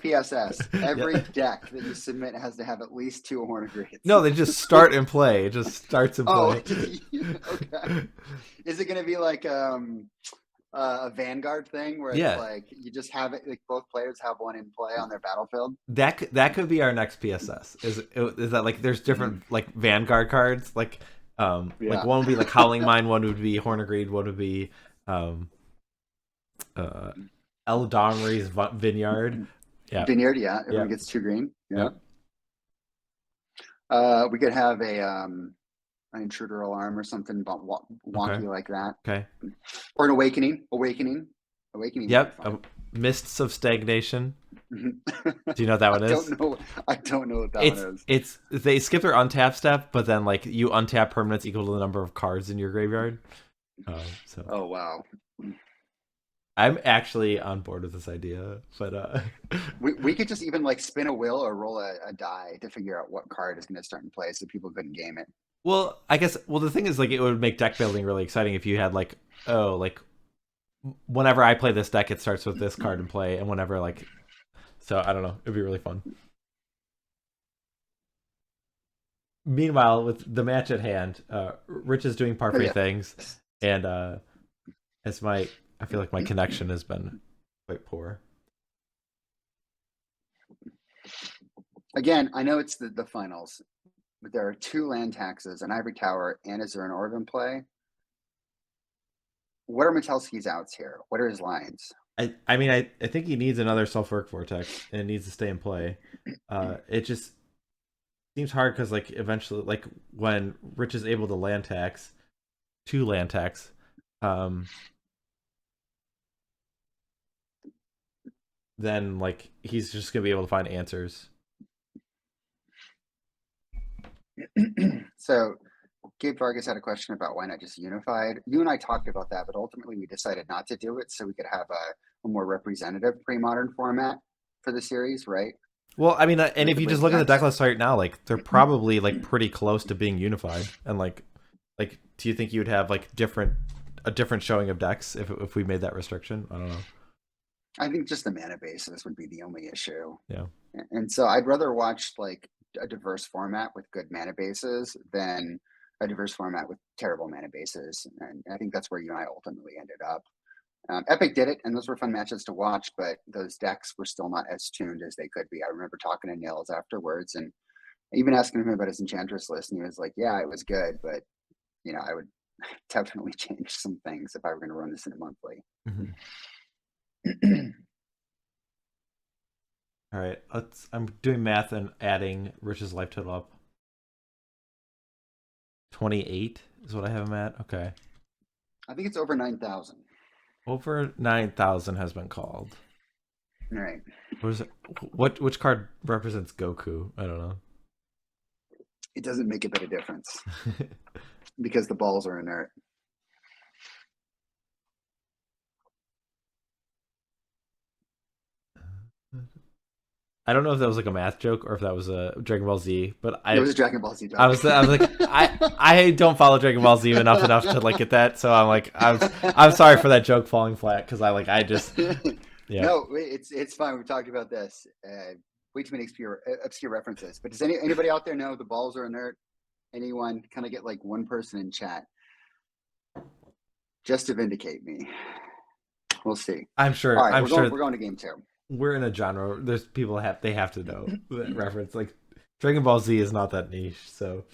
PSS, every deck that you submit has to have at least 2 Horn of Greeds. No, they just start in play. It just starts in play. Okay. Is it going to be like a Vanguard thing where Yeah. it's like you just have it, like both players have one in play on their battlefield. That could be our next PSS. Is that like there's different like Vanguard cards, like like one would be like Howling Mine, one would be Horn of Greed, one would be Eldamri's Vineyard. Yeah. Vineyard, yeah. Everyone gets 2 green. Yeah. We could have an intruder alarm or something wonky like that. Okay. Or an awakening. Yep. Mists of Stagnation. Do you know what that one is? I don't know what that one is. It's they skip their untap step, but then like you untap permanents equal to the number of cards in your graveyard. Oh wow. I'm actually on board with this idea, but we could just even like spin a wheel or roll a die to figure out what card is going to start in play, so people couldn't game it. Well, I guess. Well, the thing is, like, it would make deck building really exciting if you had like, oh, like, whenever I play this deck, it starts with this card in play, and whenever like, so I don't know, it'd be really fun. Meanwhile, with the match at hand, Rich is doing parfait things, and I feel like my connection has been quite poor. Again, I know it's the finals, but there are 2 land taxes, an ivory tower, and is there an orb in play? What are Metelsky's outs here? What are his lines? I mean, I think he needs another self-work vortex, and it needs to stay in play. It just seems hard because, like, eventually, like, when Rich is able to land tax, 2 land tax, then, like, he's just going to be able to find answers. So Gabe Vargas had a question about why not just unified. You and I talked about that, but ultimately we decided not to do it so we could have a more representative pre-modern format for the series, right? Well, I mean, and if you just look at the deck list right now, like, they're probably like pretty close to being unified. And like do you think you would have like a different showing of decks if we made that restriction? I don't know. I think just the mana basis would be the only issue. Yeah. And so I'd rather watch like a diverse format with good mana bases than a diverse format with terrible mana bases. And I think that's where you and I ultimately ended up. Epic did it, and those were fun matches to watch, but those decks were still not as tuned as they could be. I remember talking to Nils afterwards and even asking him about his Enchantress list, and he was like, yeah, it was good, but you know, I would definitely change some things if I were going to run this in a monthly. All right, I'm doing math and adding Rich's life total up. 28 is what I have him at. Okay. I think it's over 9,000. Over 9,000 has been called. All right. What is it? Which card represents Goku? I don't know. It doesn't make a bit of difference because the balls are inert. I don't know if that was like a math joke or if that was a Dragon Ball Z, but it was a Dragon Ball Z joke. I was like, I don't follow Dragon Ball Z enough to like get that, so I'm like, I'm sorry for that joke falling flat because I just yeah. No, it's fine. We've talked about this. Way too many obscure references. But does anybody out there know the balls are inert? Anyone? Kind of get like one person in chat just to vindicate me. We'll see. I'm sure. All right, I'm sure we're going to game 2. We're in a genre. There's people they have to know that reference. Like Dragon Ball Z is not that niche. So,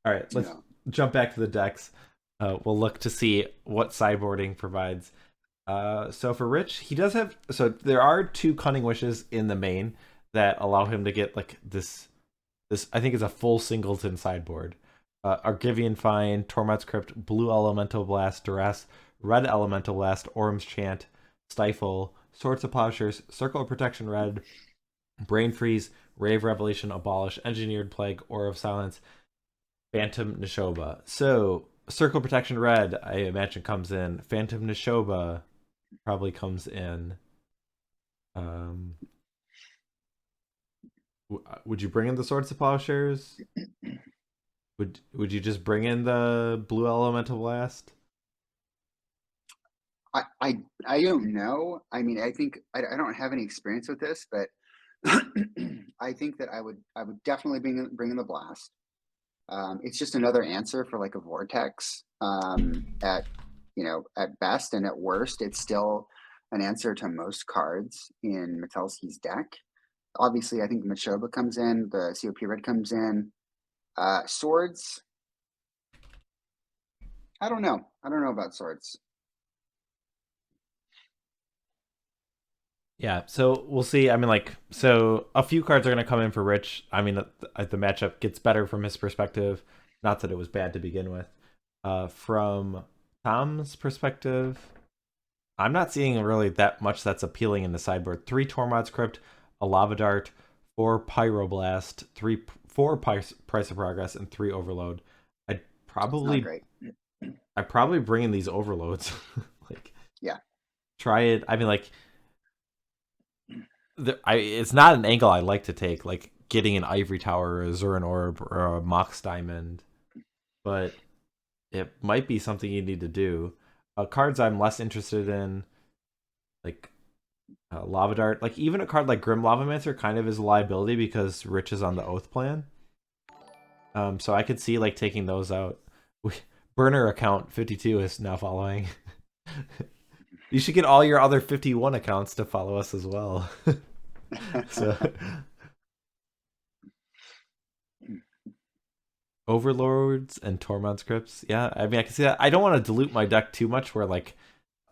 all right, let's jump back to the decks. We'll look to see what sideboarding provides. So for Rich, he does have. So there are 2 Cunning Wishes in the main that allow him to get like this. I think it's a full singleton sideboard. Argivian Find, Tormod's Crypt, Blue Elemental Blast, Duress, Red Elemental Blast, Orm's Chant, Stifle, Swords of Plowshares, Circle of Protection Red, Brain Freeze, Rave Revelation, Abolish, Engineered Plague, Aura of Silence, Phantom Nishoba. So, Circle of Protection Red, I imagine, comes in. Phantom Nishoba probably comes in. Would you bring in the Swords of Plowshares? Would you just bring in the Blue Elemental Blast? I don't know. I mean, I think I don't have any experience with this, but I think that I would definitely bring in the blast. It's just another answer for like a vortex at at best and at worst, it's still an answer to most cards in Metelsky's deck. Obviously, I think the Machoba comes in, the COP Red comes in. Swords, I don't know. I don't know about swords. Yeah, so we'll see. I mean, so a few cards are going to come in for Rich. I mean, the matchup gets better from his perspective. Not that it was bad to begin with. From Tom's perspective, I'm not seeing really that much that's appealing in the sideboard. 3 Tormod's Crypt, a Lava Dart, 4 Pyroblast, 4 Price of Progress, and 3 Overload. I'd probably bring in these overloads. Yeah. Try it. I mean, it's not an angle I like to take, like getting an Ivory Tower or a Zurin Orb or a Mox Diamond, but it might be something you need to do. Cards I'm less interested in, like Lava Dart, like even a card like Grim Lavamancer kind of is a liability because Rich is on the Oath plan. So I could see taking those out. Burner account 52 is now following. You should get all your other 51 accounts to follow us as well. So Overlords and Tormod's Crypts. Yeah, I mean, I can see that. I don't want to dilute my deck too much where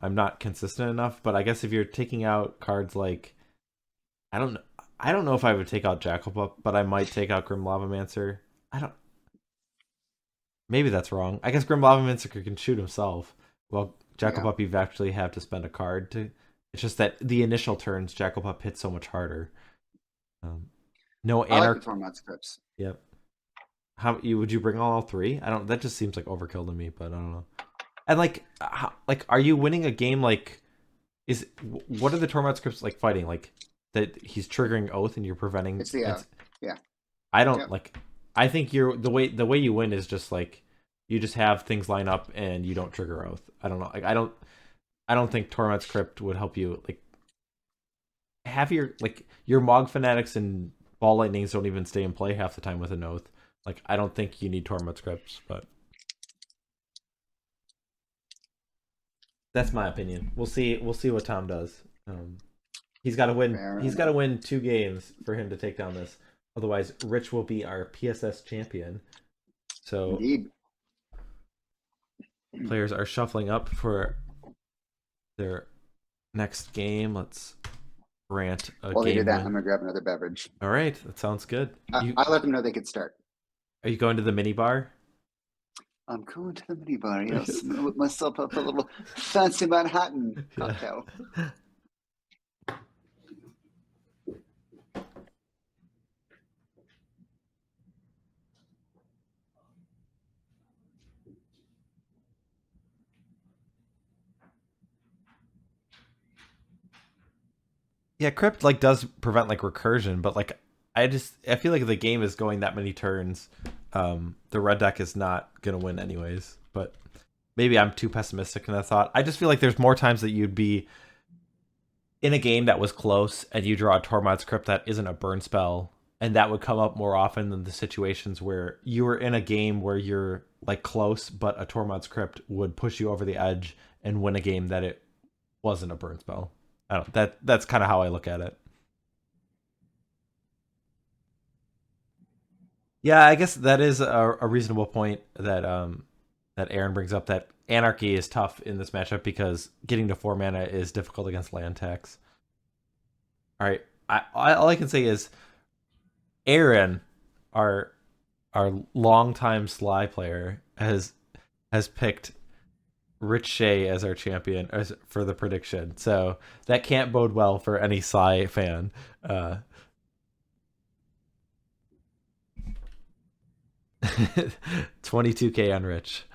I'm not consistent enough, but I guess if you're taking out cards I don't know if I would take out Jackal, but I might take out Grim Lavamancer. Maybe that's wrong. I guess Grim Lavamancer can shoot himself. Well, Jackal you actually have to spend a card to. It's just that the initial turns Jackal hits so much harder. No Anarch. I like the Tormod's Crypts. Yep. Would you bring all 3? I don't. That just seems like overkill to me, but I don't know. And are you winning a game? What are the Tormod's Crypts fighting? That he's triggering Oath and you're preventing. It's the yeah. I don't I think the way you win is just you just have things line up and you don't trigger Oath. I don't know. I don't think Tormod's Crypt would help you have your Mog Fanatics and Ball Lightnings don't even stay in play half the time with an Oath. I don't think you need Tormod's Crypts, but that's my opinion. We'll see what Tom does. He's got to win. He's got to win 2 games for him to take down this. Otherwise, Rich will be our PSS champion. So Indeed. Players are shuffling up for their next game. Let's rant a While they game do that, win. I'm gonna grab another beverage. All right, that sounds good. I let them know they could start. Are you going to the mini bar? I'm going to the mini bar. Yes, whip myself up a little fancy Manhattan cocktail. Yeah. Yeah, Crypt does prevent recursion, but I feel like if the game is going that many turns, the red deck is not gonna win anyways. But maybe I'm too pessimistic in that thought. I just feel like there's more times that you'd be in a game that was close and you draw a Tormod's Crypt that isn't a burn spell, and that would come up more often than the situations where you were in a game where you're close, but a Tormod's Crypt would push you over the edge and win a game that it wasn't a burn spell. I don't. That's kind of how I look at it. Yeah, I guess that is a reasonable point that that Aaron brings up. That Anarchy is tough in this matchup because getting to 4 mana is difficult against land tax. All right, all I can say is Aaron, our longtime Sly player, has picked Rich Shay as our champion for the prediction, so that can't bode well for any Sly fan. 22K on Rich.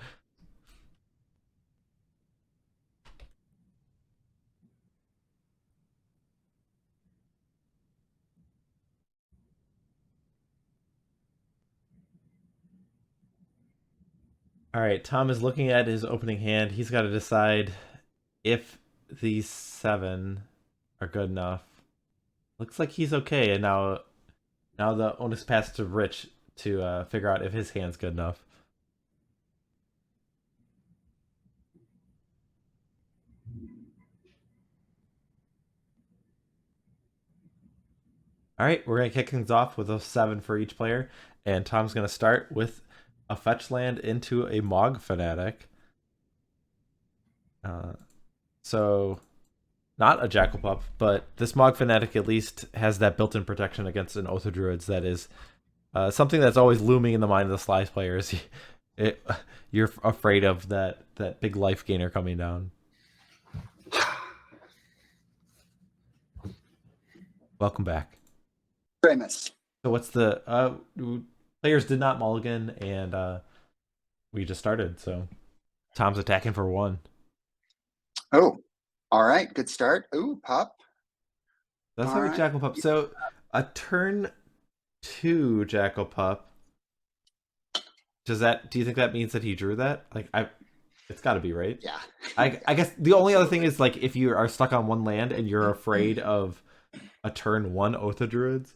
All right, Tom is looking at his opening hand. He's got to decide if these 7 are good enough. Looks like he's okay, and now the onus passes to Rich to figure out if his hand's good enough. All right, we're going to kick things off with a 7 for each player, and Tom's going to start with a fetch land into a Mog Fanatic. So, not a Jackal-Pup, but this Mog Fanatic at least has that built-in protection against an Oath of Druids that is something that's always looming in the mind of the Slice players. You're afraid of that big life gainer coming down. Welcome back. Famous. So what's the players did not mulligan, and we just started. So Tom's attacking for 1. Oh, all right. Good start. Ooh, pup. That's All like right. a Jackal Pup. So a turn 2 Jackal Pup. Do you think that means that he drew that? It's got to be, right? Yeah. I guess the only other thing is, like, if you are stuck on 1 land and you're afraid of a turn 1 Oath of Druids,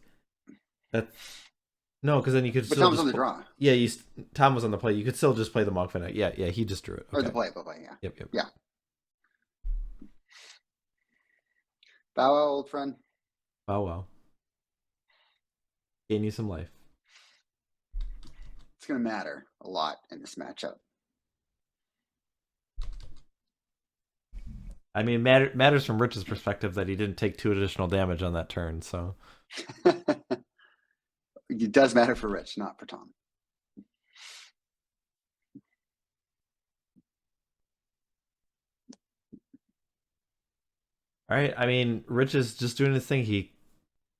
no, because then you could But still Tom's on the draw. Yeah, Tom was on the play. You could still just play the Mog Fanatic. Yeah, he just drew it. Or Okay. the play, yeah. Yep. Yeah. Bow wow, old friend. Oh, well. Gain you some life. It's going to matter a lot in this matchup. I mean, matters from Rich's perspective that he didn't take 2 additional damage on that turn, so. It does matter for Rich, not for Tom. All right, I mean, Rich is just doing his thing. He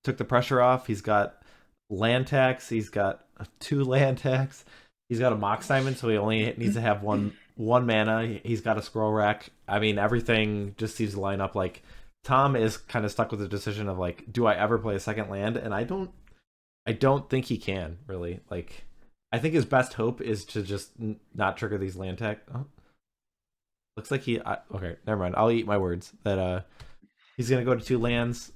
took the pressure off. He's got land tax. He's got 2 land tax. He's got a Mox Diamond, so he only needs to have one mana. He's got a Scroll Rack. I mean, everything just seems to line up. Like, Tom is kind of stuck with the decision of, like, do I ever play a second land? And I don't think he can, really. Like, I think his best hope is to just not trigger these land tax. Oh. Looks like okay, never mind. I'll eat my words. That he's gonna go to 2 lands.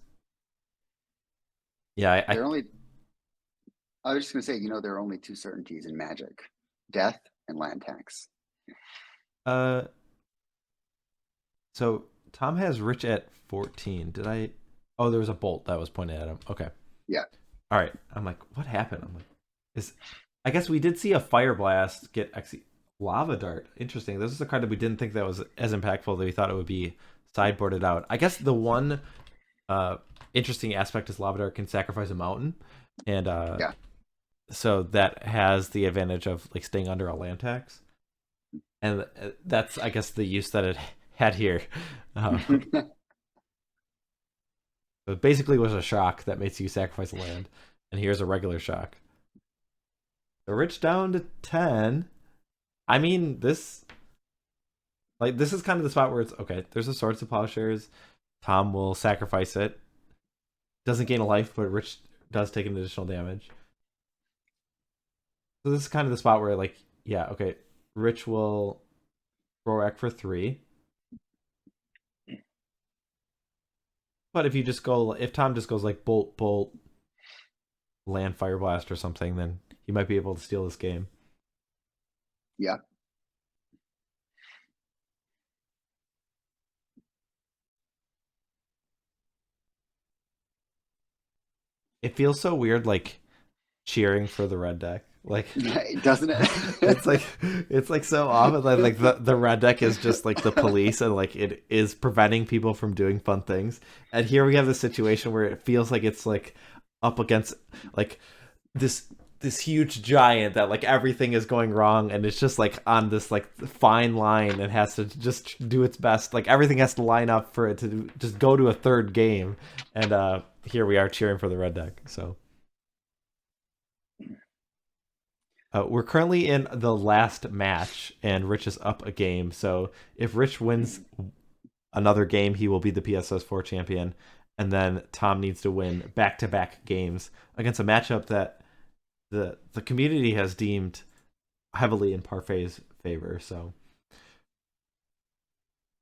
Yeah, I was just going to say, there are only 2 certainties in Magic: death and land tax. So Tom has Rich at 14. Did I? Oh, there was a bolt that was pointed at him. Okay. Yeah. All right. I'm like, what happened? I'm like, I guess we did see a Fire Blast get Lava Dart. Interesting. This is a card that we didn't think that was as impactful that we thought it would be sideboarded out. I guess the one interesting aspect is Lava Dart can sacrifice a mountain, and yeah. So that has the advantage of, like, staying under a land tax, and that's, I guess, the use that it had here. It basically was a shock that makes you sacrifice a land, and here's a regular shock. So Rich down to 10. I mean, this is kind of the spot where it's okay. There's a Swords to Plowshares. Tom will sacrifice it. Doesn't gain a life, but Rich does take an additional damage. So this is kind of the spot where, like, yeah, okay, Rich will roll back for 3. But if Tom just goes like bolt, land, Fire Blast or something, then he might be able to steal this game. Yeah. It feels so weird, like, cheering for the red deck. Like, doesn't it? it's like so often like the red deck is just like the police, and like it is preventing people from doing fun things. And here we have this situation where it feels like it's like up against like this huge giant that, like, everything is going wrong, and it's just like on this like fine line and has to just do its best. Like, everything has to line up for it to just go to a 3rd game. And here we are cheering for the red deck. So we're currently in the last match, and Rich is up a game. So if Rich wins another game, he will be the PSS4 champion. And then Tom needs to win back-to-back games against a matchup that the community has deemed heavily in Parfai's favor. So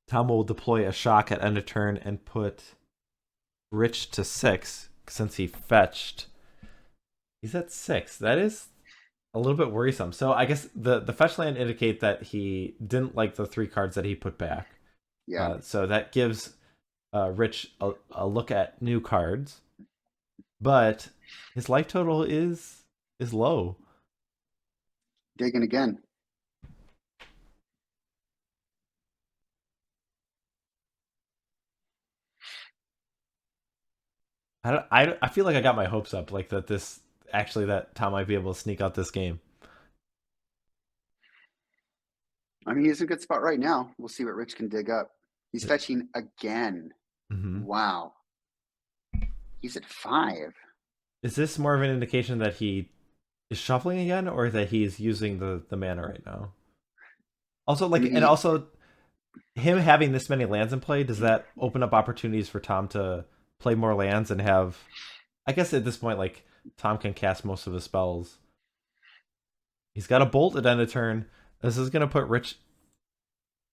Tom will deploy a shock at end of turn and put Rich to 6 since he fetched. He's at 6. That is a little bit worrisome. So I guess the fetch land indicate that he didn't like the 3 cards that he put back. Yeah. So that gives Rich a look at new cards. but his life total is low. Digging again. I feel like I got my hopes up, like that Tom might be able to sneak out this game. I mean, he's in a good spot right now. We'll see what Rich can dig up. He's fetching again. Mm-hmm. Wow. He's at 5. Is this more of an indication that he is shuffling again, or that he's using the mana right now? Also, like, and also him having this many lands in play, does that open up opportunities for Tom to play more lands and have? I guess at this point, like, Tom can cast most of his spells. He's got a bolt at end of turn. This is gonna put Rich,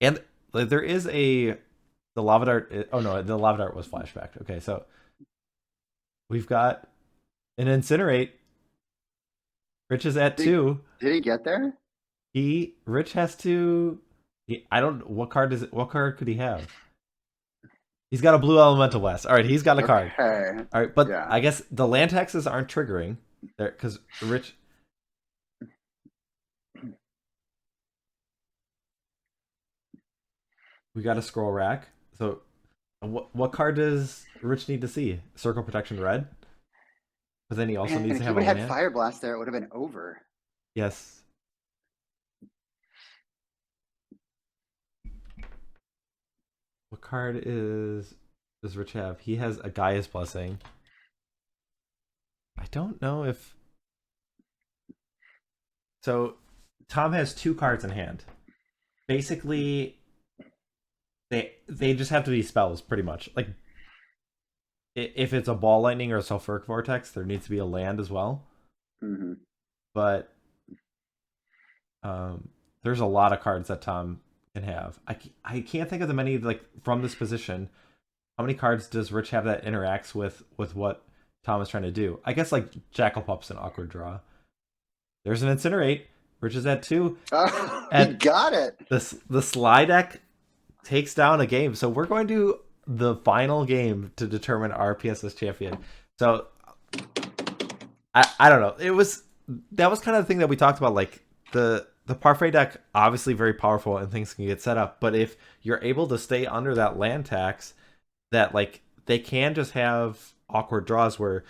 and like, there is the lava dart. Oh no, the lava dart was flashbacked. Okay, so we've got an incinerate. Rich is at 2. Did he get there? Rich has to. I don't. What card is it? What card could he have? He's got a blue elemental blast. All right, he's got a card. All right, but yeah. I guess the land taxes aren't triggering there because Rich. We got a scroll rack. So, what card does Rich need to see? Circle protection red. But then he also needs to have a land. If he would have had Fire Blast there, it would have been over. Yes. What card does Rich have? He has a Gaia's Blessing. I don't know if. So, Tom has 2 cards in hand. Basically, they just have to be spells, pretty much. Like, if it's a Ball Lightning or a Sulfuric Vortex, there needs to be a land as well. Mm-hmm. But there's a lot of cards that Tom can have. I can't think of the many, like, from this position. How many cards does Rich have that interacts with what Tom is trying to do? I guess, like, Jackal Pup's an awkward draw. There's an Incinerate. Rich is at 2. He got it. The Sly deck takes down a game. So we're going to the final game to determine our PSS champion. So I don't know. That was kind of the thing that we talked about. Like, the Parfait deck, obviously very powerful and things can get set up. But if you're able to stay under that land tax, that, like, they can just have awkward draws where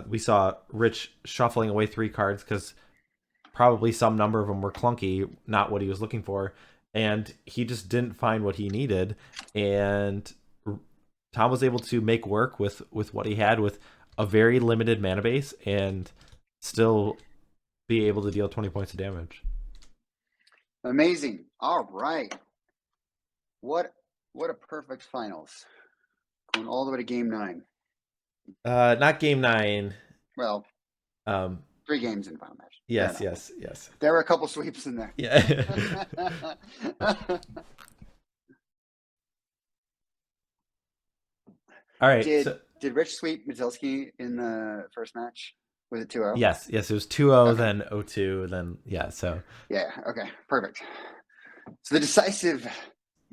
we saw Rich shuffling away 3 cards because probably some number of them were clunky, not what he was looking for. And he just didn't find what he needed. And Tom was able to make work with what he had with a very limited mana base and still be able to deal 20 points of damage. Amazing. All right. What a perfect finals. Going all the way to game 9. Not game 9. Well, 3 games in the final match. Yes. There were a couple sweeps in there. Yeah. All right. Did Rich sweep Metelsky in the first match? Was it 2-0? Yes. It was 2-0, then 0-2, then so. Yeah. Okay. Perfect. So the decisive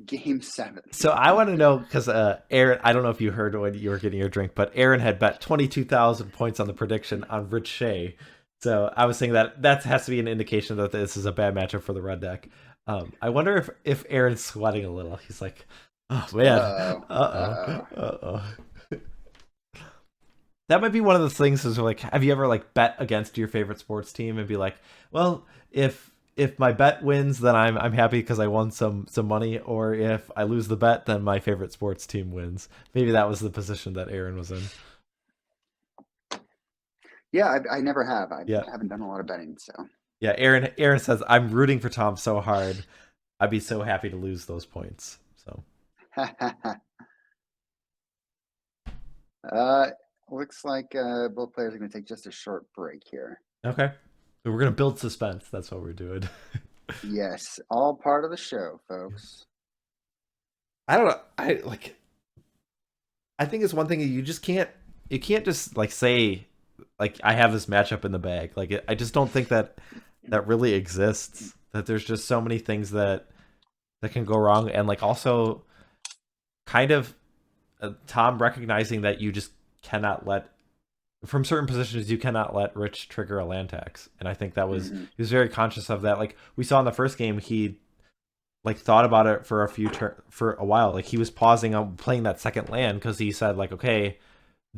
game 7. So I want to know, because Aaron, I don't know if you heard when you were getting your drink, but Aaron had bet 22,000 points on the prediction on Rich Shay. So I was saying that has to be an indication that this is a bad matchup for the red deck. I wonder if Aaron's sweating a little. He's like, oh man, uh-oh. That might be one of the things is, like, have you ever, like, bet against your favorite sports team and be like, well, if my bet wins, then I'm happy because I won some money, or if I lose the bet, then my favorite sports team wins. Maybe that was the position that Aaron was in. Yeah, I never have. I haven't done a lot of betting, so. Yeah, Aaron says, I'm rooting for Tom so hard. I'd be so happy to lose those points. So. Looks like both players are going to take just a short break here. Okay. We're going to build suspense. That's what we're doing. Yes, all part of the show, folks. I don't know. I think it's one thing you can't just, like, say, like, I have this matchup in the bag. Like, I just don't think that really exists. That there's just so many things that can go wrong, and, like, also kind of Tom recognizing that you just cannot let from certain positions you cannot let Rich trigger a land tax, and I think that was Mm-hmm. he was very conscious of that. Like we saw in the first game, he like thought about it for for a while. Like he was pausing on playing that second land because he said like, okay,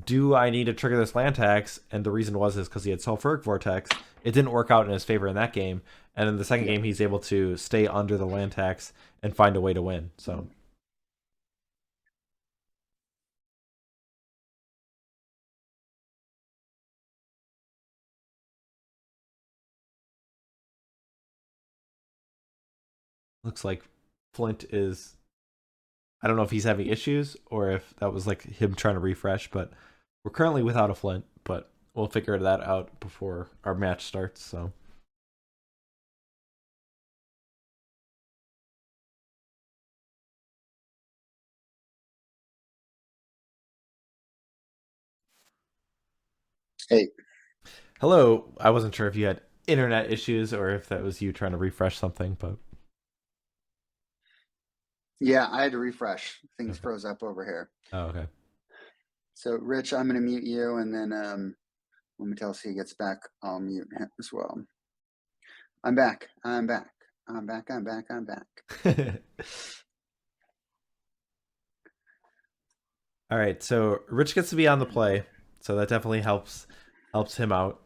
do I need to trigger this land tax? And the reason is because he had sulfuric vortex. It didn't work out in his favor in that game, and in the second game he's able to stay under the land tax and find a way to win. So. Looks like Flint is. I don't know if he's having issues or if that was like him trying to refresh, but we're currently without a Flint, but we'll figure that out before our match starts. So. Hey. Hello. I wasn't sure if you had internet issues or if that was you trying to refresh something, but. Yeah, I had to refresh. Things Okay. froze up over here. Oh, okay. So, Rich, I'm going to mute you, and then when Metelsky gets back, I'll mute him as well. I'm back. I'm back. I'm back. I'm back. I'm back. All right. So Rich gets to be on the play, so that definitely helps him out.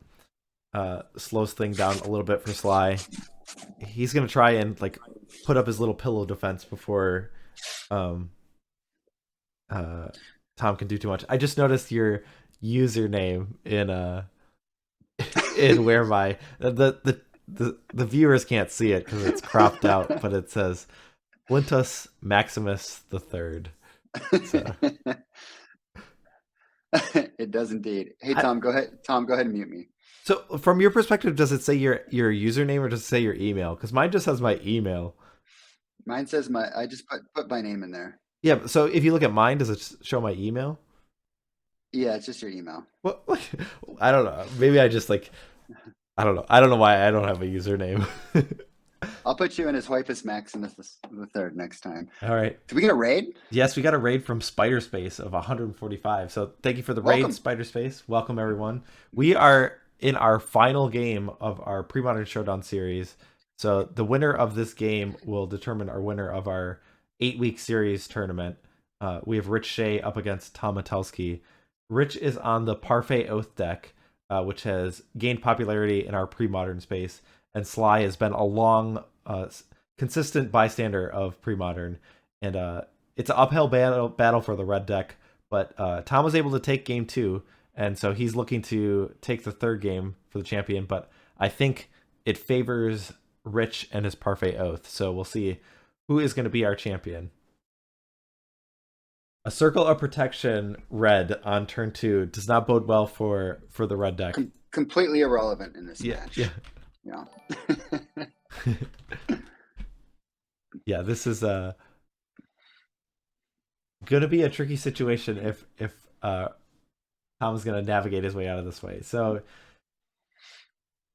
Slows things down a little bit for Sly. He's gonna try and like put up his little pillow defense before Tom can do too much. I just noticed your username in in whereby the viewers can't see it because it's cropped out, but it says Flintus Maximus the Third. So. It does indeed. Hey, Tom, go ahead. Tom, go ahead and mute me. So, from your perspective, does it say your username or does it say your email? Because mine just has my email. Mine says I just put my name in there. Yeah. So if you look at mine, does it show my email? Yeah, it's just your email. Well, I don't know. Maybe I just like. I don't know. I don't know why I don't have a username. I'll put you in as Huipus Maximus the Third next time. All right. Did we get a raid? Yes, we got a raid from Spider Space of 145. So thank you for the Welcome. raid, Spider Space. Welcome everyone. We are in our final game of our Premodern Showdown series. So the winner of this game will determine our winner of our 8-week series tournament. We have Rich Shay up against Tom Metelsky. Rich is on the Parfait Oath deck, which has gained popularity in our pre-modern space, and Sly has been a long, consistent bystander of pre-modern, and it's an uphill battle for the red deck, but Tom was able to take game 2, and so he's looking to take the third game for the champion, but I think it favors Rich and his Parfait Oath, so we'll see who is going to be our champion. A Circle of Protection red on turn 2 does not bode well for the red deck. Completely irrelevant in this match. Yeah. Yeah, this is going to be a tricky situation if Tom's going to navigate his way out of this way. So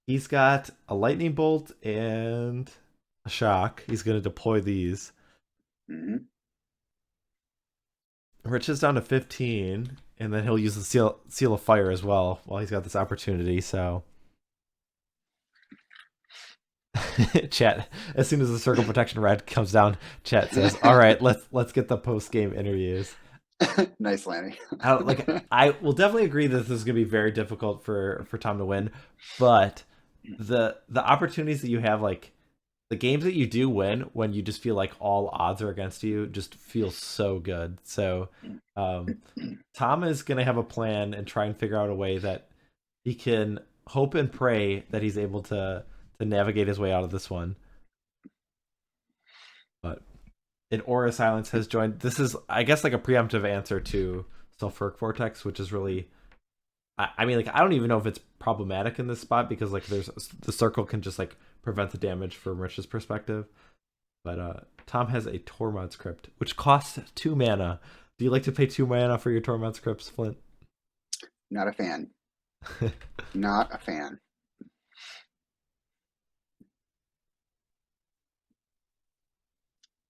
he's got a lightning bolt and a shock. He's going to deploy these. Mm-hmm. Rich is down to 15, and then he'll use the seal of fire as well while he's got this opportunity. So chat, as soon as the circle protection red comes down, chat says, all right, let's get the post-game interviews. Nice, Lanny. I will definitely agree that this is going to be very difficult for Tom to win, but the opportunities that you have, like the games that you do win when you just feel like all odds are against you, just feel so good. So Tom is going to have a plan and try and figure out a way that he can hope and pray that he's able to navigate his way out of this one. But an Aura Silence has joined. This is, I guess, like a preemptive answer to Sulfuric Vortex, which is really, I mean, like, I don't even know if it's problematic in this spot because like the circle can just like prevent the damage from Rich's perspective. But Tom has a Tormod's Crypt, which costs 2 mana. Do you like to pay 2 mana for your Tormod's Crypts, Flint? Not a fan. Not a fan.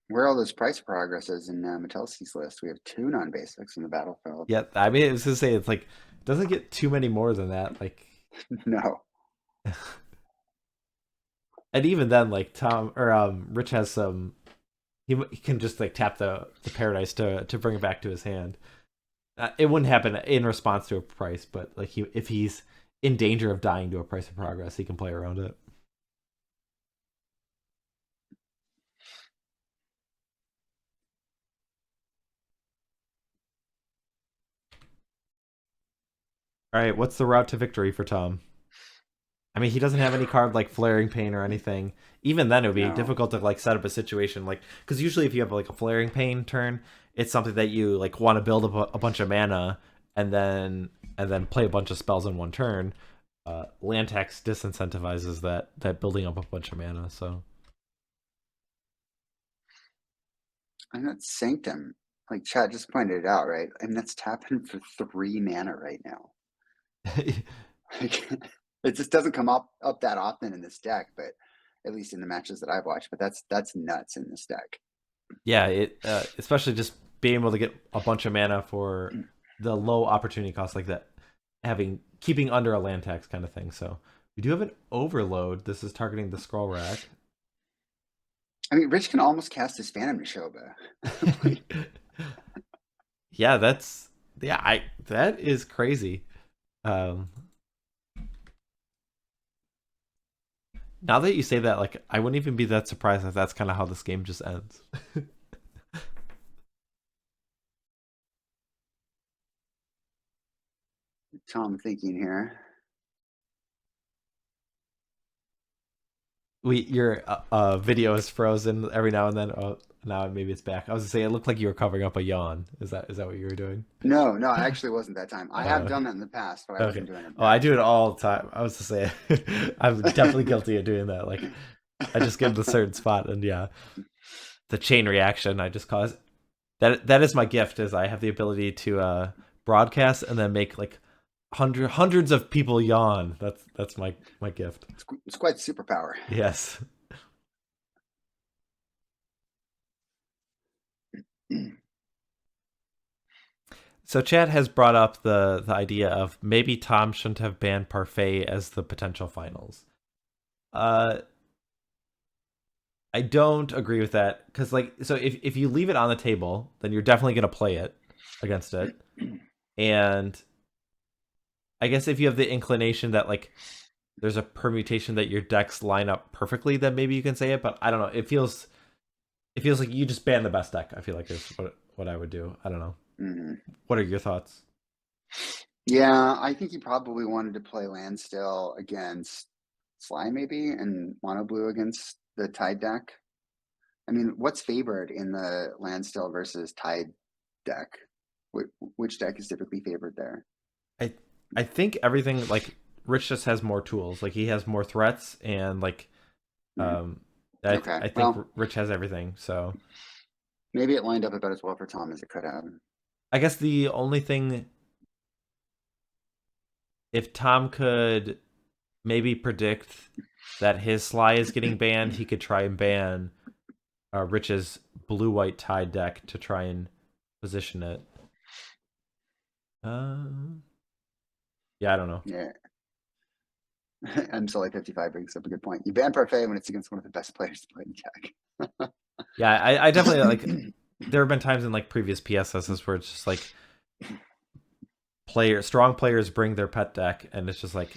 Where are all those price progresses in Metelsky's list? We have 2 non-basics in the battlefield. Yeah, I mean, I was gonna say it's like Doesn't get too many more than that. Like, No. and even then, like Rich has some. He can just like tap the paradise to bring it back to his hand. It wouldn't happen in response to a price, but like if he's in danger of dying to a price of progress, he can play around it. All right, what's the route to victory for Tom? I mean, he doesn't have any card like Flaring Pain or anything. Even then, it would be difficult to like set up a situation like because usually if you have like a Flaring Pain turn, it's something that you like want to build up a bunch of mana and then play a bunch of spells in one turn. Land tax disincentivizes that building up a bunch of mana. So, And that's Sanctum. Like Chad just pointed it out, right? And that's tapping for 3 mana right now. It just doesn't come up that often in this deck, but at least in the matches that I've watched. But that's nuts in this deck. Yeah, it especially just being able to get a bunch of mana for the low opportunity cost like that, keeping under a land tax kind of thing. So we do have an overload. This is targeting the scroll rack. I mean, Rich can almost cast his Phantom Nishoba. Yeah, that is crazy. Now that you say that, like, I wouldn't even be that surprised if that's kind of how this game just ends. Tom thinking here. Your video is frozen every now and then. Oh, now maybe it's back. I was gonna say it looked like you were covering up a yawn. Is that what you were doing? No, I actually wasn't that time. I have done that in the past, but I wasn't doing it. Oh, I do it all the time. I was to say I'm definitely guilty of doing that. Like I just get to a certain spot and yeah, the chain reaction I just cause. That is my gift. Is I have the ability to broadcast and then make like hundreds of people yawn. That's my gift. It's quite the superpower. Yes. So Chad has brought up the idea of maybe Tom shouldn't have banned Parfait as the potential finals. I don't agree with that because like so if you leave it on the table, then you're definitely going to play it against it. And I guess if you have the inclination that like there's a permutation that your decks line up perfectly, then maybe you can say it. But I don't know. It feels like you just ban the best deck. I feel like is what I would do. I don't know. Mm-hmm. What are your thoughts? Yeah, I think he probably wanted to play Landstill against Sly maybe, and Mono Blue against the Tide deck. I mean, what's favored in the Landstill versus Tide deck? Which deck is typically favored there? I think everything like Rich just has more tools. Like he has more threats and like I think Rich has everything. So maybe it lined up about as well for Tom as it could have. I guess the only thing, if Tom could maybe predict that his Sly is getting banned, he could try and ban Rich's blue-white Tide deck to try and position it. Yeah, I don't know. Yeah. MSLA 55 brings up a good point. You ban Parfait when it's against one of the best players to play the deck. Yeah, I definitely like. There have been times in like previous PSSs where it's just like strong players bring their pet deck, and it's just like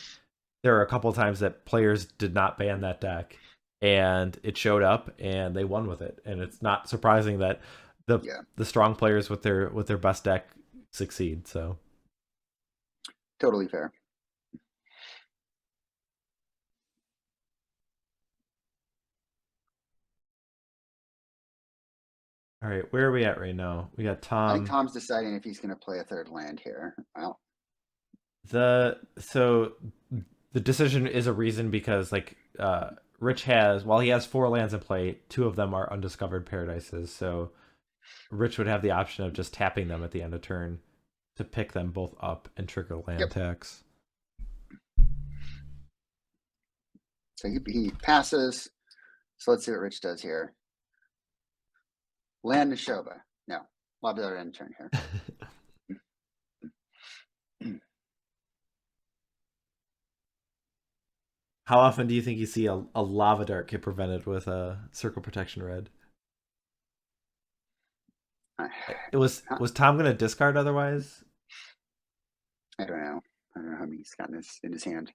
there are a couple of times that players did not ban that deck, and it showed up, and they won with it. And it's not surprising that the strong players with their best deck succeed. So totally fair. All right, where are we at right now? We got Tom. I think Tom's deciding if he's going to play a third land here. Well, the decision is a reason because like Rich has, while he has 4 lands in play, 2 of them are undiscovered paradises. So Rich would have the option of just tapping them at the end of turn to pick them both up and trigger land tax. So he passes. So let's see what Rich does here. Land Nishoba. No. Lob that end turn here. How often do you think you see a lava dart get prevented with a circle protection red? Was Tom gonna discard otherwise? I don't know. I don't know how many he's got in his hand.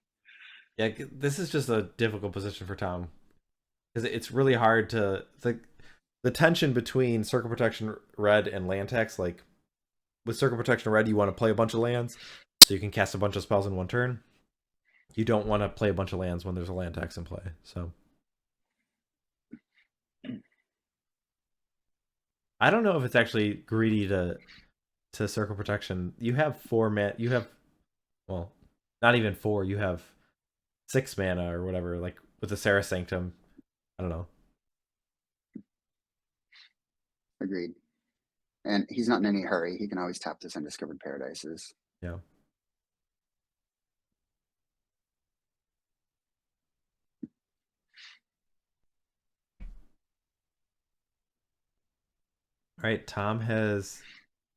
Yeah, this is just a difficult position for Tom because it's really hard to the tension between circle protection red and land tax. Like with circle protection red, you want to play a bunch of lands so you can cast a bunch of spells in one turn. You don't want to play a bunch of lands when there's a land tax in play. So I don't know if it's actually greedy to circle protection. You have 4 mana. You have, well, not even 4. You have 6 mana or whatever. Like with the Sarah Sanctum, I don't know. Agreed. And he's not in any hurry. He can always tap this Undiscovered Paradises. Yeah. All right, Tom has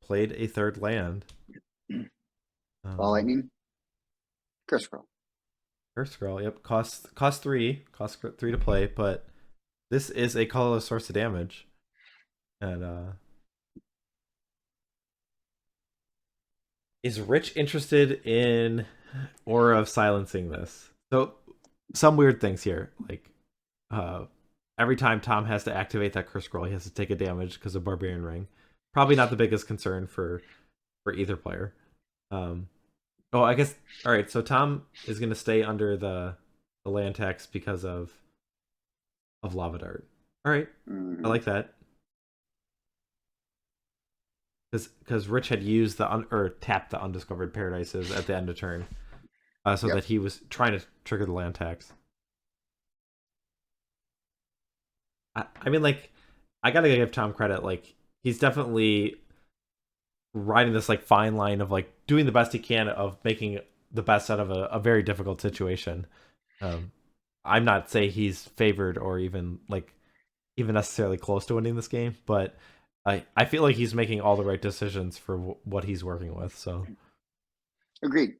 played a 3rd land. Ball Lightning. Curse Scroll. Curse Scroll, yep. Cost 3. Cost 3 to play, but this is a colorless source of damage. And is Rich interested in Aura of Silencing this? So some weird things here. Like every time Tom has to activate that Curse Scroll, he has to take a damage because of Barbarian Ring. Probably not the biggest concern for either player. Oh, I guess. All right, so Tom is going to stay under the land tax because of Lava Dart. All right, I like that. Because Rich had used or tapped the Undiscovered Paradises at the end of turn, so that he was trying to trigger the land tax. I mean, like, I gotta give Tom credit. Like, he's definitely riding this like fine line of like doing the best he can of making the best out of a very difficult situation. I'm not saying he's favored or even necessarily close to winning this game, but I feel like he's making all the right decisions for what he's working with. So agreed.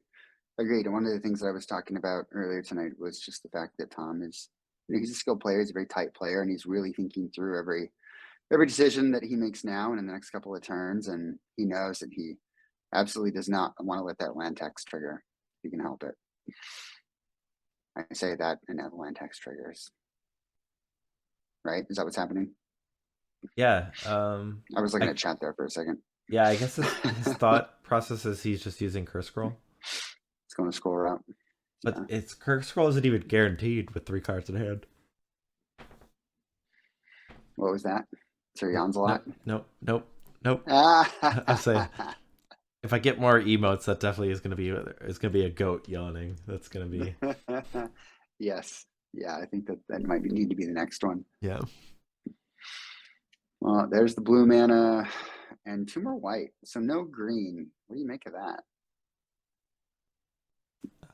And one of the things that I was talking about earlier tonight was just the fact that Tom is, he's a skilled player, he's a very tight player, and he's really thinking through every decision that he makes now and in the next couple of turns, and he knows that he absolutely does not want to let that land tax trigger if he can help it. I say that, and now the land tax triggers. Right? Is that what's happening? Yeah. I was looking at chat there for a second. Yeah, I guess his thought process is he's just using Curse Scroll. It's going to score out. But it's Curse Scroll isn't even guaranteed with 3 cards in hand. What was that? Sir Yawns a lot? Nope. I'm saying if I get more emotes, that definitely is going to be a goat yawning. That's going to be. Yes. Yeah, I think that might need to be the next one. Yeah. Well, there's the blue mana and 2 more white. So no green. What do you make of that?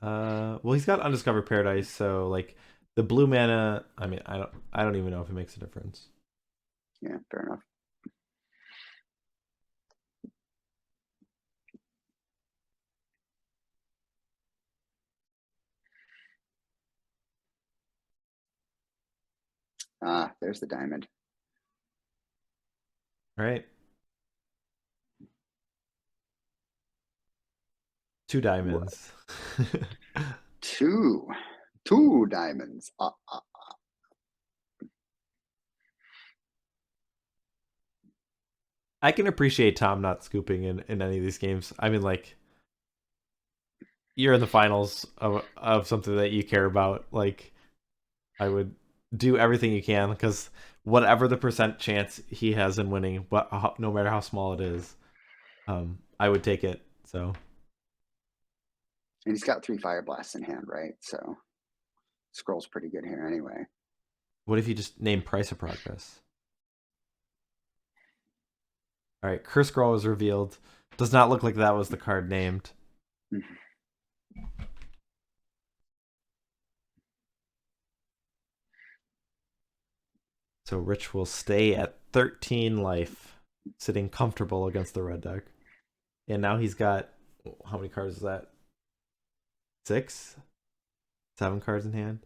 Well, he's got Undiscovered Paradise, so like the blue mana, I mean, I don't even know if it makes a difference. Yeah, fair enough. There's the diamond. All right. 2 diamonds. 2 diamonds. I can appreciate Tom not scooping in any of these games. I mean, like, you're in the finals of something that you care about. Like, I would do everything you can because whatever the % chance he has in winning, but no matter how small it is, I would take it. So, and he's got 3 Fire Blasts in hand, right? So scroll's pretty good here anyway. What if you just name Price of Progress? All right, Curse Scroll was revealed. Does not look like that was the card named. So Rich will stay at 13 life, sitting comfortable against the red deck. And now he's got, how many cards is that? 6? 7 cards in hand?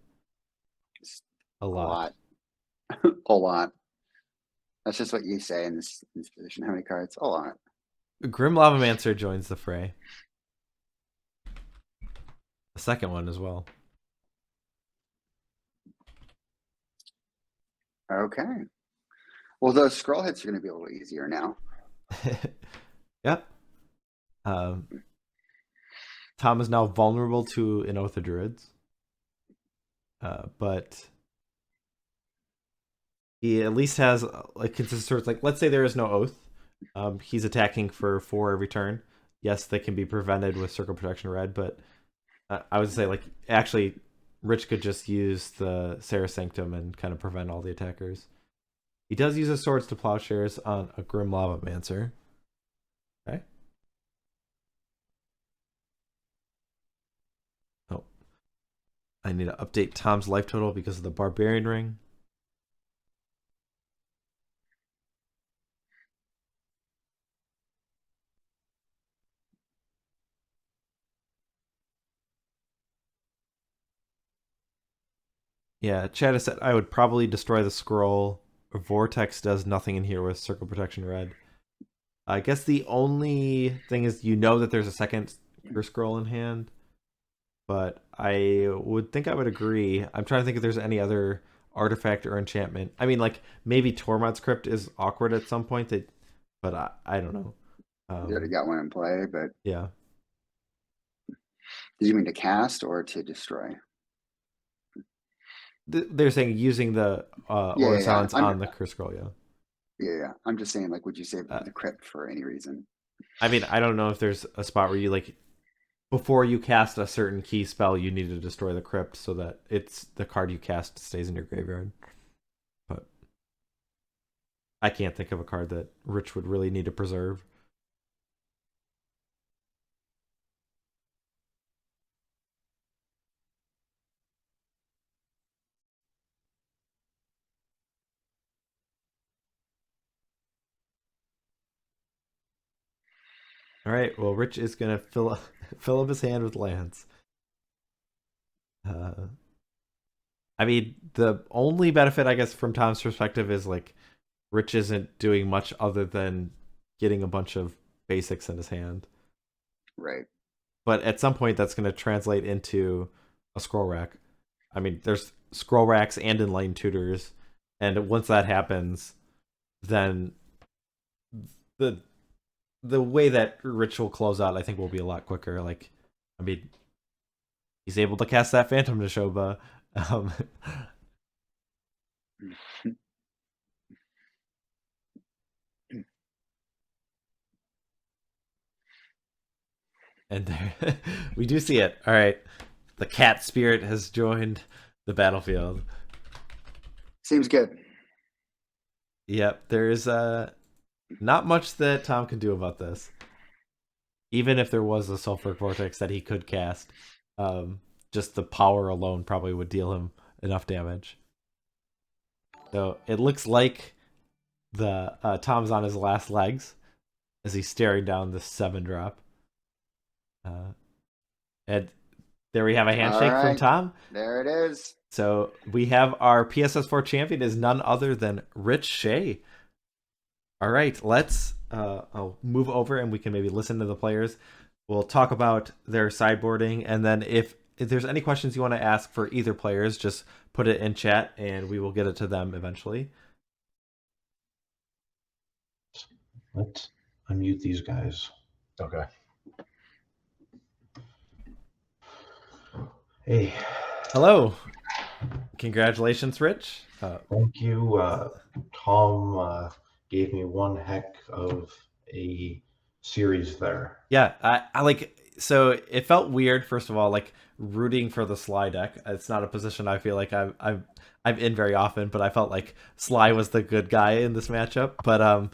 Just A a lot. lot. A lot. That's just what you say in this position. How many cards? A lot. Grim Lavamancer joins the fray. The second one as well. Okay. Well, those scroll hits are going to be a little easier now. Yep. Tom is now vulnerable to an Oath of Druids. But he at least has like consistent swords. Like, let's say there is no Oath. He's attacking for 4 every turn. Yes, they can be prevented with Circle Protection Red, but I would say, like, actually, Rich could just use the Sarah Sanctum and kind of prevent all the attackers. He does use his swords to plowshares on a Grim Lavamancer. Okay. Oh. I need to update Tom's life total because of the Barbarian Ring. Yeah, Chad has said I would probably destroy the scroll. Vortex does nothing in here with Circle Protection Red. I guess the only thing is that there's a second scroll in hand, but I would think I would agree. I'm trying to think if there's any other artifact or enchantment. I mean, like, maybe Tormod's Crypt is awkward at some point, but I don't know. You already got one in play, but Yeah. did you mean to cast or to destroy? They're saying using the Aura Silence on the Curse Scroll, yeah. Yeah. I'm just saying, like, would you save the crypt for any reason? I mean, I don't know if there's a spot where you, like, before you cast a certain key spell, you need to destroy the crypt so that it's the card you cast stays in your graveyard. But I can't think of a card that Rich would really need to preserve. All right. Well, Rich is gonna fill up his hand with lands. I mean, the only benefit, I guess, from Tom's perspective is, like, Rich isn't doing much other than getting a bunch of basics in his hand. Right. But at some point, that's going to translate into a scroll rack. I mean, there's scroll racks and inline tutors, and once that happens, then the way that Rich will close out, I think, will be a lot quicker. Like, I mean, he's able to cast that Phantom Neshoba. And there, we do see it. All right, the cat spirit has joined the battlefield. Seems good. Yep, there's not much that Tom can do about this. Even if there was a Sulfuric Vortex that he could cast, just the power alone probably would deal him enough damage. So it looks like the Tom's on his last legs as he's staring down the 7-drop. And there we have a handshake from Tom. There it is. So we have our PSS4 champion is none other than Rich Shay. All right, let's I'll move over and we can maybe listen to the players. We'll talk about their sideboarding, and then if there's any questions you want to ask for either players, just put it in chat and we will get it to them eventually. Let's unmute these guys. Okay. Hey. Hello. Congratulations, Rich. Thank you. Tom gave me one heck of a series there. Yeah, I like, so it felt weird, first of all, like rooting for the Sly deck. It's not a position I feel like I'm in very often, but I felt like Sly was the good guy in this matchup. But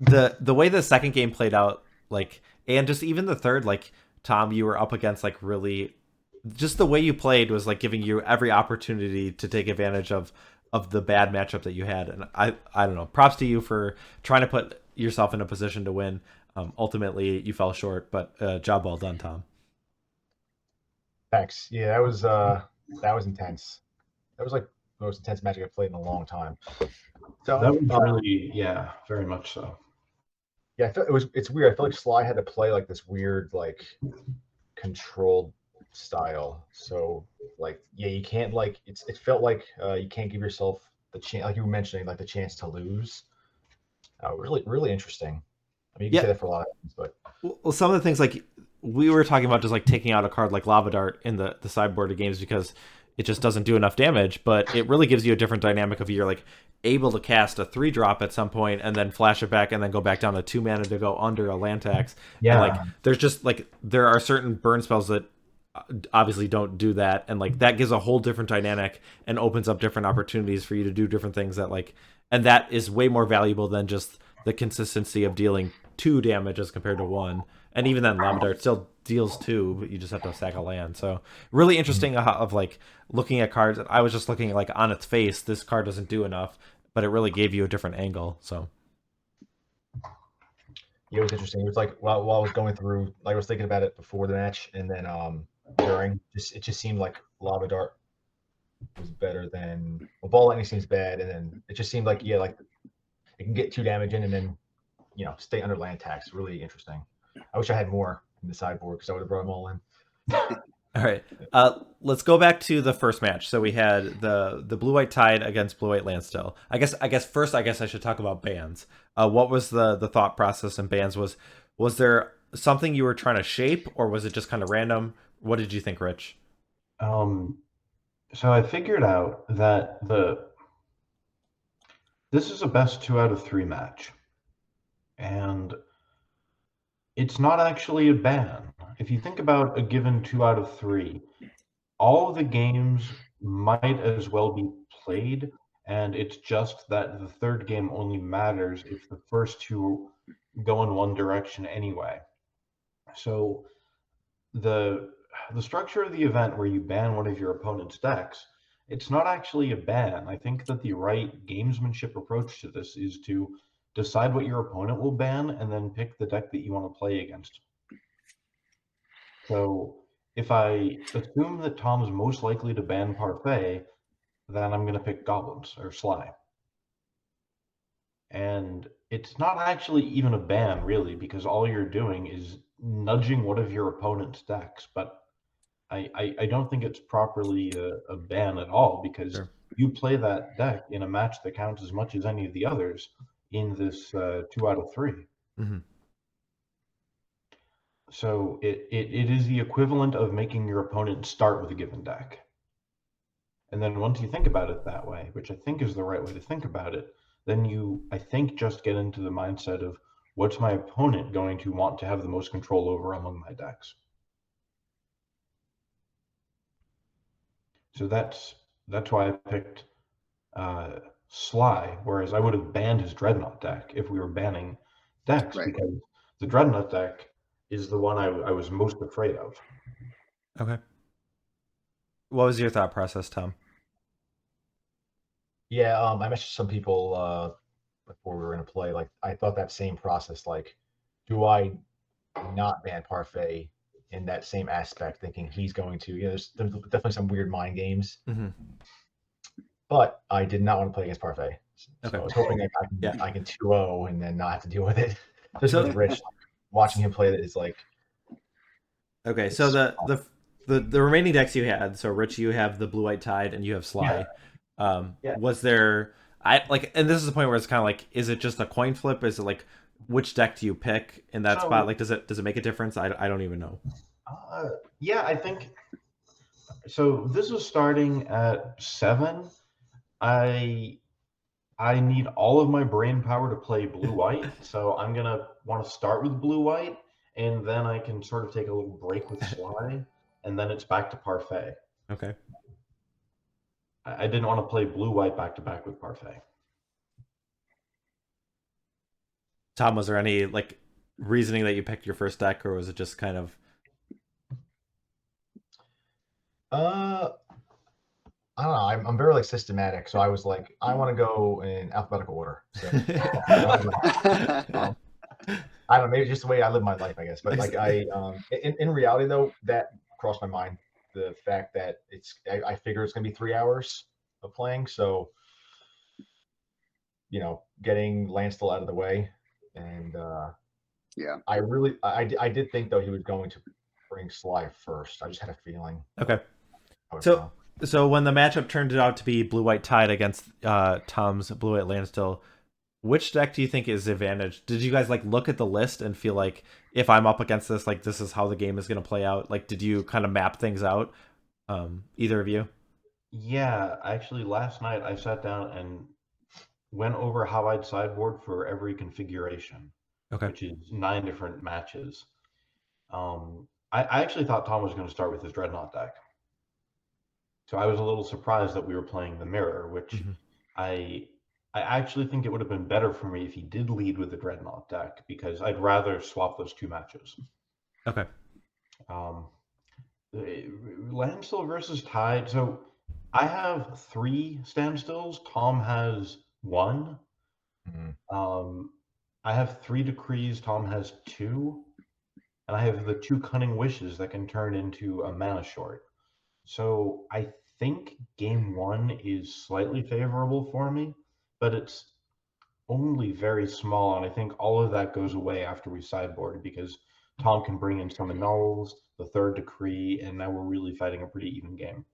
the way the second game played out, like, and just even the third, like, Tom, you were up against, like, really, just the way you played was like giving you every opportunity to take advantage of the bad matchup that you had. And I don't know, props to you for trying to put yourself in a position to win. Ultimately you fell short, but job well done, Tom. Thanks. Yeah, that was intense. That was like most intense Magic I've played in a long time. So That was really, yeah, very much so. yeah, I felt it's weird. I feel like Sly had to play like this weird like controlled style. So like yeah, you can't like it felt like you can't give yourself the chance, like you were mentioning, like the chance to lose. Really interesting. I mean, you can say that for a lot of things, but Well, some of the things like we were talking about, just like taking out a card like Lava Dart in the sideboarded games because it just doesn't do enough damage, but it really gives you a different dynamic of you're like able to cast a 3-drop at some point and then flash it back and then go back down to 2 mana to go under a land tax. Yeah. And like there's just like there are certain burn spells that obviously don't do that, and like that gives a whole different dynamic and opens up different opportunities for you to do different things that like, and that is way more valuable than just the consistency of dealing 2 damage as compared to 1. And even then, Lava Dart still deals 2, but you just have to sack a land. So really interesting of like looking at cards. I was just looking like on its face, this card doesn't do enough, but it really gave you a different angle. So yeah, it was interesting. It was like while I was going through, like I was thinking about it before the match, and then during, it just seemed like Lava Dart was better than Ball Lightning seems bad, and then it just seemed like like it can get 2 damage in and then stay under land tax. Really interesting. I wish I had more in the sideboard because I would have brought them all in. all right, let's go back to the first match. So we had the Blue-White Tide against Blue-White Landstill. I guess first I should talk about bans. What was the thought process in bans? Was there something you were trying to shape, or was it just kind of random? What did you think, Rich? So I figured out that this is a best 2 out of 3 match, and it's not actually a ban. If you think about a given 2 out of 3, all of the games might as well be played, and it's just that the third game only matters if the first 2 go in one direction anyway. So the structure of the event where you ban one of your opponent's decks, it's not actually a ban. I think that the right gamesmanship approach to this is to decide what your opponent will ban and then pick the deck that you want to play against. So if I assume that Tom's most likely to ban Parfait, then I'm going to pick Goblins or Sly. And it's not actually even a ban, really, because all you're doing is nudging one of your opponent's decks. But I don't think it's properly a ban at all, because you play that deck in a match that counts as much as any of the others in this 2 out of 3. Mm-hmm. So it is the equivalent of making your opponent start with a given deck. And then once you think about it that way, which I think is the right way to think about it, then you, I think, just get into the mindset of what's my opponent going to want to have the most control over among my decks. So that's why I picked Sly, whereas I would have banned his Dreadnought deck if we were banning decks, Right. because the Dreadnought deck is the one I was most afraid of. Okay. What was your thought process, Tom? Yeah, I messaged some people before we were going to play. Like, I thought that same process. Like, do I not ban Parfait in that same aspect, thinking he's going to? There's definitely some weird mind games. Mm-hmm. But I did not want to play against Parfait. So Okay. I was hoping I can 2-0 and then not have to deal with it. Just with Rich, watching him play it is like. Okay, so the remaining decks you had. So Rich, you have the Blue-White Tide and you have Sly. Yeah. Was there and this is the point where it's kind of like, is it just a coin flip? Is it like which deck do you pick in that spot? Like, does it make a difference? I don't even know. Yeah, I think so. This is starting at 7. I need all of my brain power to play Blue-White, so I'm gonna want to start with Blue-White, and then I can sort of take a little break with Sly, and then it's back to Parfait. Okay. I didn't want to play Blue-White back to back with Parfait. Tom, was there any like reasoning that you picked your first deck, or was it just kind of? I don't know. I'm very like systematic, so I was like, I want to go in alphabetical order. So, I don't know, maybe just the way I live my life, I guess. But like in reality though, that crossed my mind. The fact that I figure it's gonna be 3 hours, of playing. So, getting Landstill out of the way, and Yeah. I did think though he was going to bring Sly first. I just had a feeling. Okay. I would So know. so when the matchup turned out to be blue-white tide against Tom's blue-white Landstill, which deck do you think is advantage? Did you guys like look at the list and feel like if I'm up against this, like this is how the game is going to play out? Like, did you kind of map things out? Either of you? Yeah, actually, last night I sat down and went over how I'd sideboard for every configuration, Okay. which is 9 different matches. I actually thought Tom was going to start with his Dreadnought deck. So I was a little surprised that we were playing the Mirror, which Mhm. I actually think it would have been better for me if he did lead with the Dreadnought deck, because I'd rather swap those 2 matches. Okay. Landstill versus Tide. So I have 3 standstills. Tom has 1. Mhm. I have 3 decrees. Tom has 2. And I have the 2 cunning wishes that can turn into a mana short. So I think game 1 is slightly favorable for me, but it's only very small, and I think all of that goes away after we sideboard, because Tom can bring in some annuls, the 3rd decree, and now we're really fighting a pretty even game.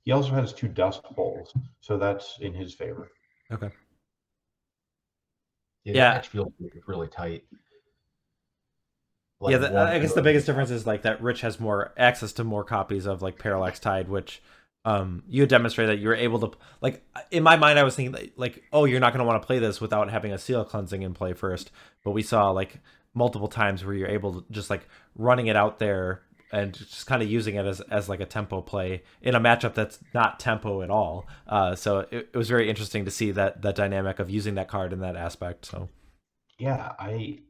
He also has 2 dust bowls, so that's in his favor. Okay. Yeah, Yeah. that match feels really tight. Yeah, I guess the biggest difference is like that Rich has more access to more copies of like Parallax Tide, which you had demonstrated that you were able to, like, in my mind I was thinking like, oh, you're not going to want to play this without having a Seal Cleansing in play first, but we saw like multiple times where you're able to just like running it out there and just kind of using it as like a tempo play in a matchup that's not tempo at all. So it was very interesting to see that dynamic of using that card in that aspect. So Yeah, I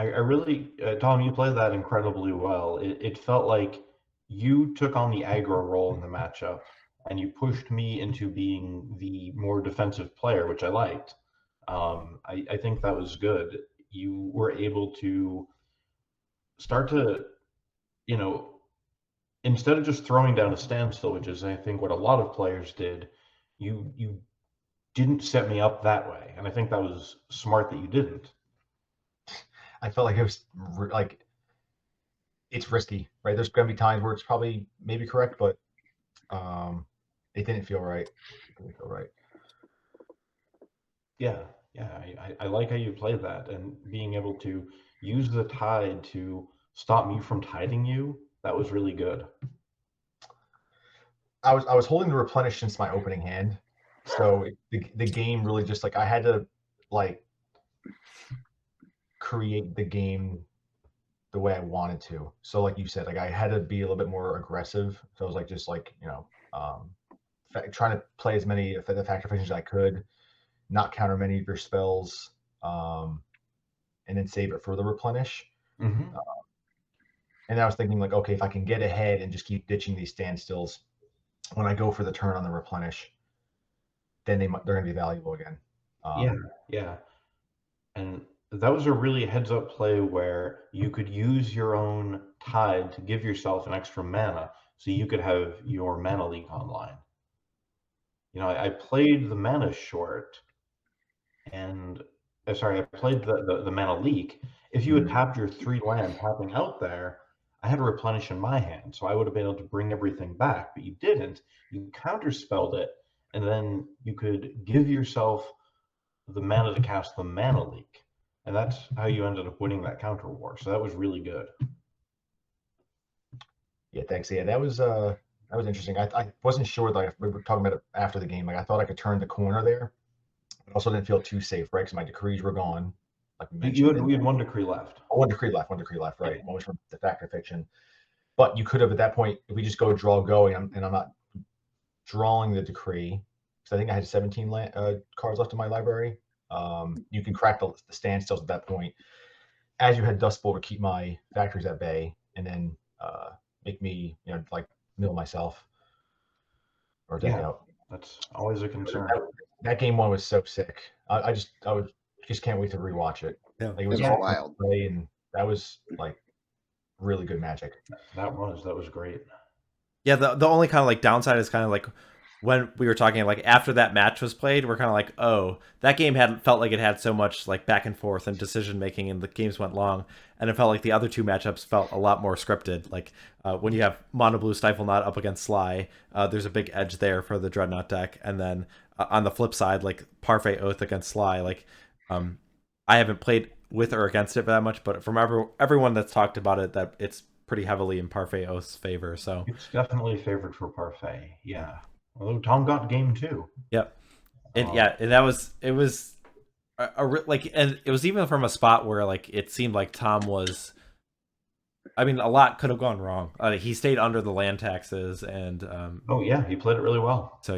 really, Tom, you played that incredibly well. It felt like you took on the aggro role in the matchup, and you pushed me into being the more defensive player, which I liked. I think that was good. You were able to start to, you know, instead of just throwing down a standstill, which is I think what a lot of players did, you didn't set me up that way, and I think that was smart that you didn't. I felt like it was like it's risky, right? There's going to be times where it's probably maybe correct, but it didn't feel right. It didn't feel right. Yeah, I like how you played that, and being able to use the tide to stop me from tiding you. That was really good. I was holding the replenish since my opening hand, so the game really just like I had to like create the game the way I wanted to. So like you said, like I had to be a little bit more aggressive. So I was like just like trying to play as many of the factor efficiency as I could, not counter many of your spells, and then save it for the replenish. Mm-hmm. And I was thinking like, okay, if I can get ahead and just keep ditching these standstills when I go for the turn on the replenish, then they're going to be valuable again. Yeah. And that was a really heads up play where you could use your own tide to give yourself an extra mana so you could have your mana leak online. I played the mana short and I played the mana leak. If you had tapped your 3 land tapping out there, I had a replenish in my hand, so I would have been able to bring everything back, but you didn't. You counterspelled it, and then you could give yourself the mana to cast the mana leak. And that's how you ended up winning that counter war. So that was really good. Yeah, thanks. Yeah, that was interesting. I wasn't sure, like we were talking about it after the game. Like I thought I could turn the corner there, but also didn't feel too safe, right? Because my decrees were gone, like we mentioned. We had 1 decree left. Oh, 1 decree left, right? Yeah. One was from the factor fiction. But you could have at that point, if we just go draw going, and I'm not drawing the decree, because I think I had 17 cards left in my library. You can crack the standstills at that point, as you had Dust Bowl to keep my factories at bay, and then make me, like mill myself or deck out. That's always a concern. That game 1 was so sick. I just can't wait to rewatch it. Yeah, like, it was wild. Play, and that was like really good magic. That was great. Yeah, the only kind of like downside is kind of like when we were talking, like after that match was played, we're kind of like, oh, that game hadn't felt like it had so much like back and forth and decision making, and the games went long, and it felt like the other two matchups felt a lot more scripted. Like when you have Mono Blue Stifle Knot up against Sly, there's a big edge there for the Dreadnought deck, and then on the flip side, like Parfait Oath against Sly, like I haven't played with or against it that much, but from everyone that's talked about it, that it's pretty heavily in Parfait Oath's favor. So It's definitely favored for Parfait. Yeah. Although Tom got game 2. yep. And yeah, and it was like, and it was even from a spot where like it seemed like Tom was. I mean, a lot could have gone wrong. He stayed under the land taxes, and Oh yeah, he played it really well. so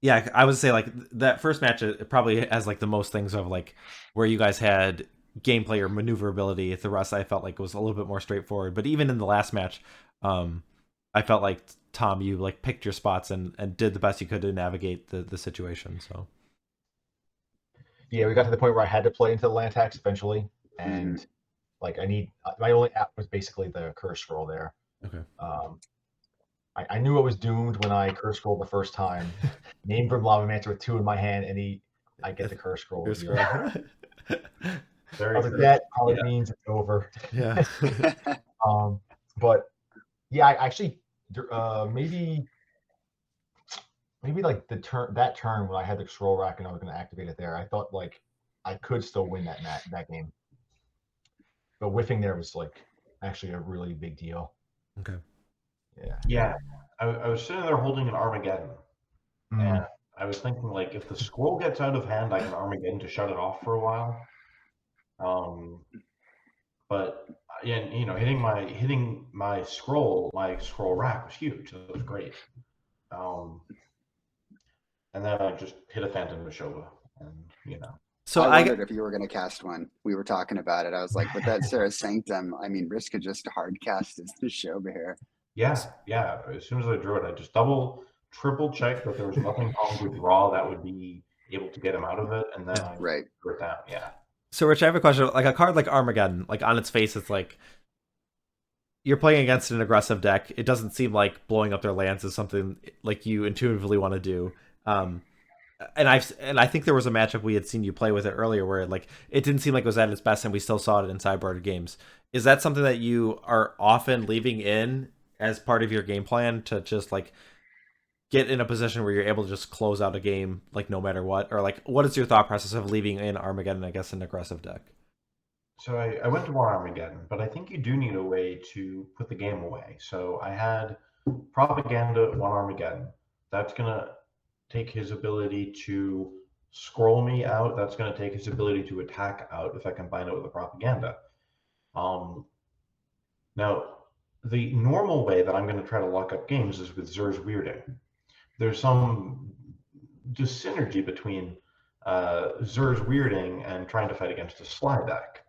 yeah, I would say like that first match, it probably has like the most things of like where you guys had gameplay or maneuverability. The rest I felt like was a little bit more straightforward. But even in the last match, I felt like Tom, you like picked your spots and did the best you could to navigate the situation. So Yeah, we got to the point where I had to play into the land tax eventually, and like my only app was basically the curse scroll there. okay. I knew I was doomed when I curse scrolled the first time. Named from Lava Mancer with 2 in my hand, and I get the curse scroll. Here's I Very was like, good. that probably means it's over. yeah. But yeah, I actually maybe like that turn when I had the scroll rack and I was going to activate it there, I thought like I could still win that game. But whiffing there was like actually a really big deal. Okay. Yeah. Yeah. I was sitting there holding an Armageddon. And I was thinking, like, if the scroll gets out of hand, I can Armageddon to shut it off for a while. But yeah, you know, hitting my scroll rack was huge. That was great. And then I just hit a Phantom Neshoba, and you know. So I wondered if you were going to cast one. We were talking about it. I was like, with that Sarah Sanctum, I mean, Risk could just hard cast his Neshoba here. Yeah. As soon as I drew it, I just triple checked that there was nothing wrong with draw that would be able to get him out of it, and then I drew it down. Yeah. So Rich, I have a question. Like a card like Armageddon, like on its face, it's like you're playing against an aggressive deck. It doesn't seem like blowing up their lands is something like you intuitively want to do. And I think there was a matchup we had seen you play with it earlier where like it didn't seem like it was at its best, and we still saw it in sideboarded games. Is that something that you are often leaving in as part of your game plan to just like get in a position where you're able to just close out a game like no matter what? Or like what is your thought process of leaving in Armageddon, I guess, an aggressive deck? So I went to more Armageddon, but I think you do need a way to put the game away. So I had Propaganda, 1 Armageddon. That's gonna take his ability to scroll me out. That's going to take his ability to attack out if I combine it with a Propaganda. Now, the normal way that I'm going to try to lock up games is with Zur's Weirding. There's some dyssynergy between Zur's Weirding and trying to fight against a Sly deck.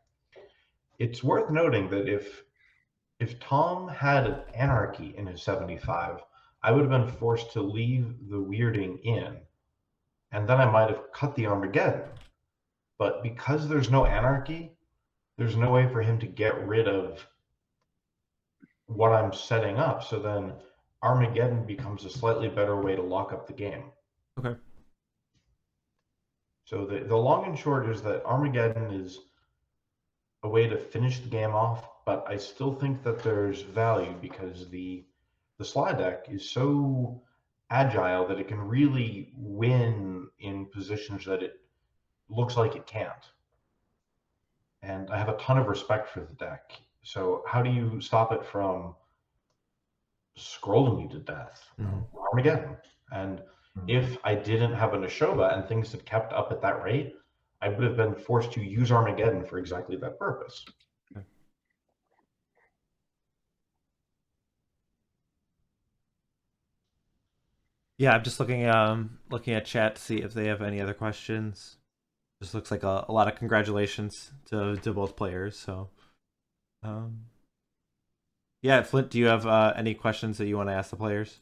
It's worth noting that if Tom had an Anarchy in his 75, I would have been forced to leave the Weirding in, and then I might have cut the Armageddon. But because there's no Anarchy, there's no way for him to get rid of what I'm setting up. So then Armageddon becomes a slightly better way to lock up the game. Okay. So the long and short is that Armageddon is a way to finish the game off, but I still think that there's value because the Sly deck is so agile that it can really win in positions that it looks like it can't. And I have a ton of respect for the deck. So how do you stop it from scrolling you to death? Armageddon. And if I didn't have a Neshoba and things had kept up at that rate, I would have been forced to use Armageddon for exactly that purpose. Yeah, I'm just looking at chat to see if they have any other questions. Just looks like a lot of congratulations to both players. So, yeah, Flint, do you have any questions that you want to ask the players?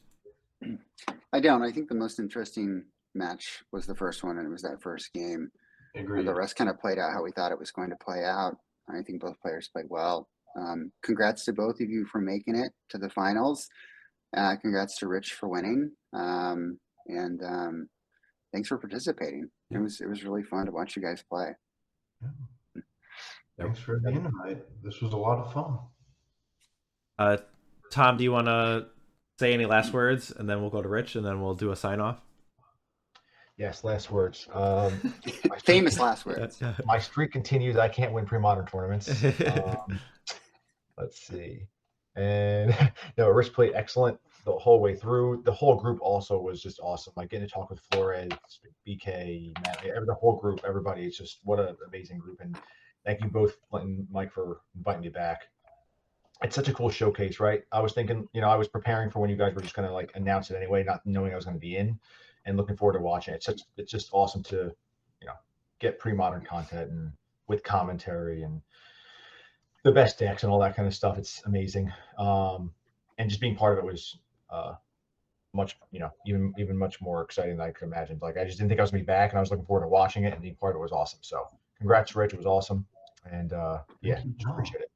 I don't. I think the most interesting match was the first one, and it was that first game. Agreed. The rest kind of played out how we thought it was going to play out. I think both players played well. Congrats to both of you for making it to the finals. Congrats to Rich for winning. And thanks for participating. It was really fun to watch you guys play. Thanks for the invite. This was a lot of fun. Tom, do you want to say any last words, and then we'll go to Rich, and then we'll do a sign off? Yes, last words. Famous last words. My streak continues. I can't win pre-modern tournaments. Let's see. And no, Rich played excellent the whole way through. The whole group also was just awesome. Like getting to talk with Flores, BK, Matt, the whole group, everybody. It's just what an amazing group. And thank you both, Flint and Mike, for inviting me back. It's such a cool showcase, right? I was thinking, I was preparing for when you guys were just going to like announce it anyway, not knowing I was going to be in, and looking forward to watching it. It's just awesome to, get pre-modern content and with commentary and the best decks and all that kind of stuff. It's amazing. And just being part of it was much, even much more exciting than I could imagine. Like, I just didn't think I was going to be back, and I was looking forward to watching it, and being part of it was awesome. So congrats, Rich. It was awesome. And yeah, just appreciate it.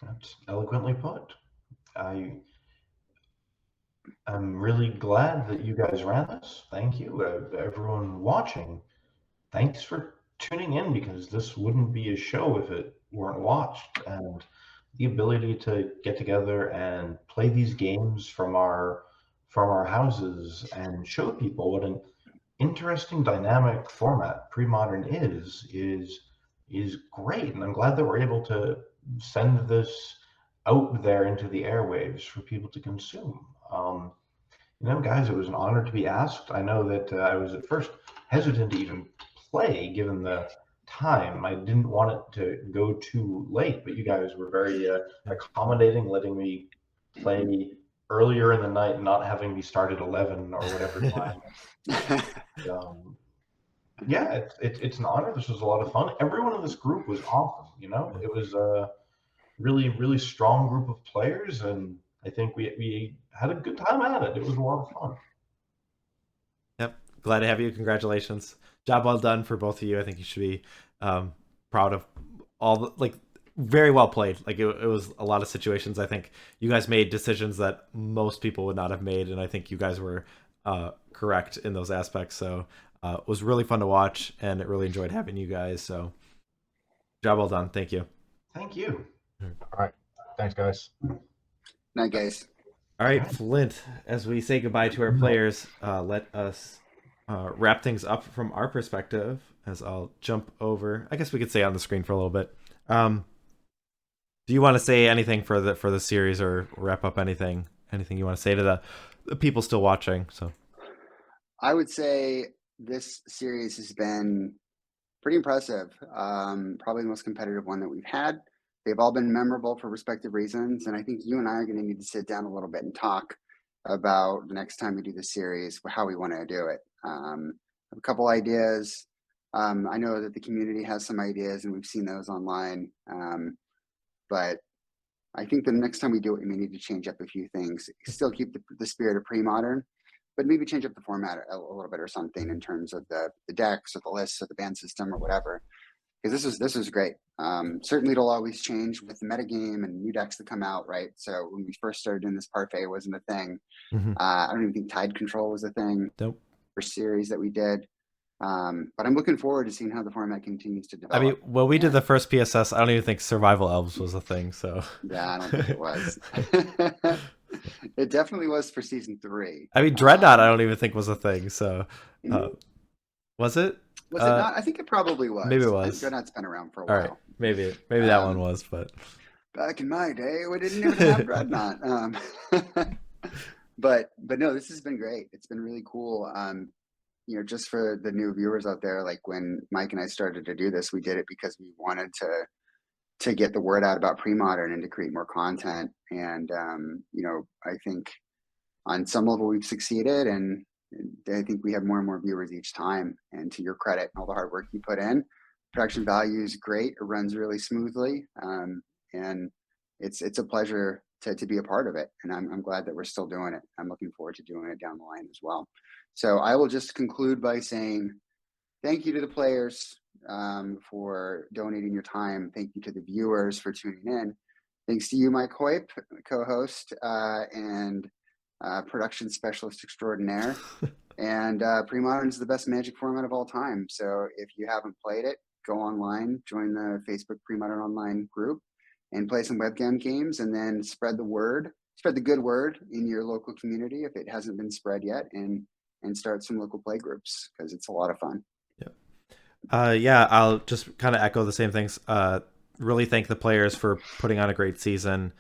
That's eloquently put. I'm really glad that you guys ran this. Thank you, everyone watching. Thanks for tuning in, because this wouldn't be a show if it weren't watched. And the ability to get together and play these games from our houses and show people what an interesting dynamic format pre-modern is great. And I'm glad that we're able to send this out there into the airwaves for people to consume. Guys, it was an honor to be asked. I know that I was at first hesitant to even play given the time. I didn't want it to go too late, but you guys were very accommodating, letting me play earlier in the night, not having me start at 11 or whatever time. Yeah, it's an honor. This was a lot of fun. Everyone in this group was awesome. It was a really, really strong group of players, and I think we had a good time at it. It was a lot of fun. Yep, glad to have you. Congratulations, job well done for both of you. I think you should be proud of all very well played. Like it was a lot of situations. I think you guys made decisions that most people would not have made, and I think you guys were correct in those aspects. So it was really fun to watch, and I really enjoyed having you guys. So job well done. Thank you. Thank you. All right. Thanks, guys. Night, guys. All right, Flint, as we say goodbye to our players, let us wrap things up from our perspective, as I'll jump over. I guess we could stay on the screen for a little bit. Do you want to say anything for the series, or wrap up anything you want to say to the people still watching? So I would say this series has been pretty impressive. Probably the most competitive one that we've had. They've all been memorable for respective reasons, and I think you and I are going to need to sit down a little bit and talk about the next time we do the series, how we want to do it. I have a couple ideas. I know that the community has some ideas, and we've seen those online. But I think the next time we do it, we may need to change up a few things. Still keep the spirit of pre-modern, but maybe change up the format a little bit or something in terms of the decks or the lists or the ban system or whatever. Because this is great. Certainly it'll always change with the metagame and new decks that come out, right? So when we first started doing this, Parfait wasn't a thing. Mm-hmm. I don't even think Tide Control was a thing. Nope. For series that we did. But I'm looking forward to seeing how the format continues to develop. I mean, when we did the first PSS, I don't even think Survival Elves was a thing. So yeah, I don't think it was. It definitely was for season 3. I mean, Dreadnought, I don't even think was a thing. So was it? Was it not? I think it probably was. Maybe it was. Dreadnought's been around for a while. All right, maybe that one was, but back in my day, we didn't even have Dreadnought. But no, this has been great. It's been really cool. Just for the new viewers out there, like when Mike and I started to do this, we did it because we wanted to get the word out about pre-modern and to create more content. And I think on some level we've succeeded, and I think we have more and more viewers each time. And to your credit, all the hard work you put in, production value is great. It runs really smoothly, and it's a pleasure to be a part of it. And I'm glad that we're still doing it. I'm looking forward to doing it down the line as well. So I will just conclude by saying thank you to the players for donating your time. Thank you to the viewers for tuning in. Thanks to you, Mike Hoyp, co-host and production specialist extraordinaire. And Premodern is the best Magic format of all time. So if you haven't played it, go online, join the Facebook Premodern Online group, and play some webcam games, and then spread the good word in your local community if it hasn't been spread yet, and start some local play groups because it's a lot of fun. Yeah, I'll just kind of echo the same things. Really thank the players for putting on a great season.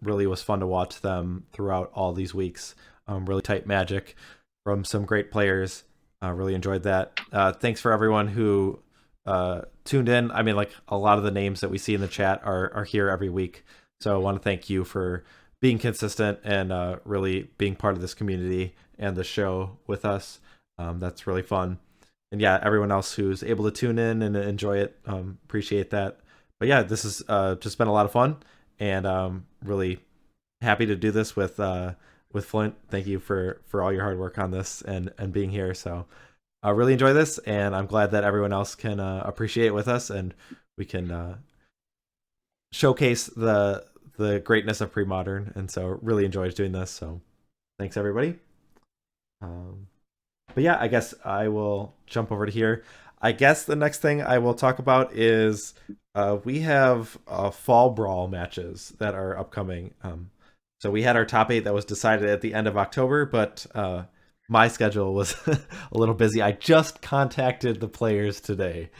Really was fun to watch them throughout all these weeks. Really tight Magic from some great players. Really enjoyed that. Thanks for everyone who tuned in. I mean, like, a lot of the names that we see in the chat are here every week. So I want to thank you for being consistent and really being part of this community and the show with us. That's really fun. And yeah, everyone else who's able to tune in and enjoy it, appreciate that. But yeah, this has just been a lot of fun, and really happy to do this with Flint. Thank you for all your hard work on this and being here. So I really enjoy this, and I'm glad that everyone else can appreciate it with us, and we can showcase the greatness of Premodern. And so really enjoyed doing this. So thanks, everybody. But yeah, I guess I will jump over to here. I guess the next thing I will talk about is we have fall brawl matches that are upcoming. So we had our top 8 that was decided at the end of October, but my schedule was a little busy. I just contacted the players today.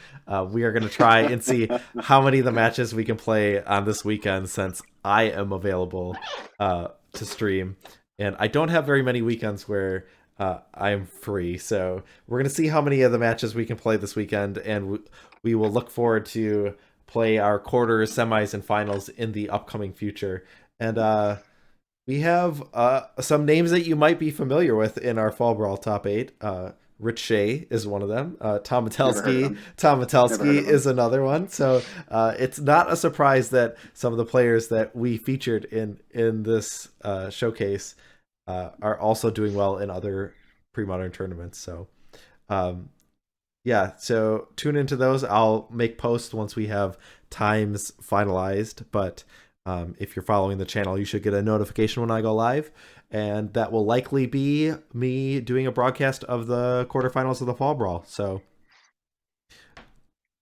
We are going to try and see how many of the matches we can play on this weekend, since I am available to stream. And I don't have very many weekends where I'm free. So we're going to see how many of the matches we can play this weekend, and we will look forward to play our quarters, semis, and finals in the upcoming future. And we have some names that you might be familiar with in our Fall Brawl top 8. Rich Shay is one of them. Tom Metelsky is another one. So it's not a surprise that some of the players that we featured in this showcase are also doing well in other Premodern tournaments. So yeah, so tune into those. I'll make posts once we have times finalized, but if you're following the channel, you should get a notification when I go live, and that will likely be me doing a broadcast of the quarterfinals of the Fall Brawl. So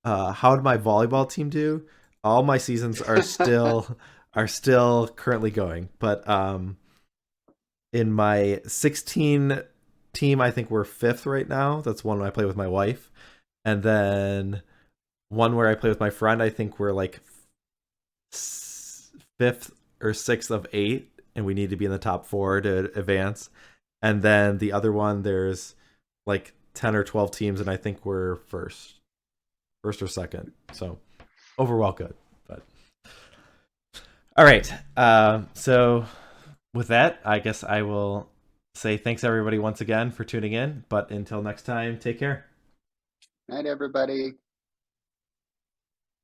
how did my volleyball team do? All my seasons are still currently going, but in my 16 team, I think we're 5th right now. That's one I play with my wife. And then one where I play with my friend, I think we're like 5th or 6th of 8, and we need to be in the top 4 to advance. And then the other one, there's like 10 or 12 teams, and I think we're first or second. So overall good. But all right. So with that, I guess I will say thanks, everybody, once again for tuning in. But until next time, take care. Night, everybody.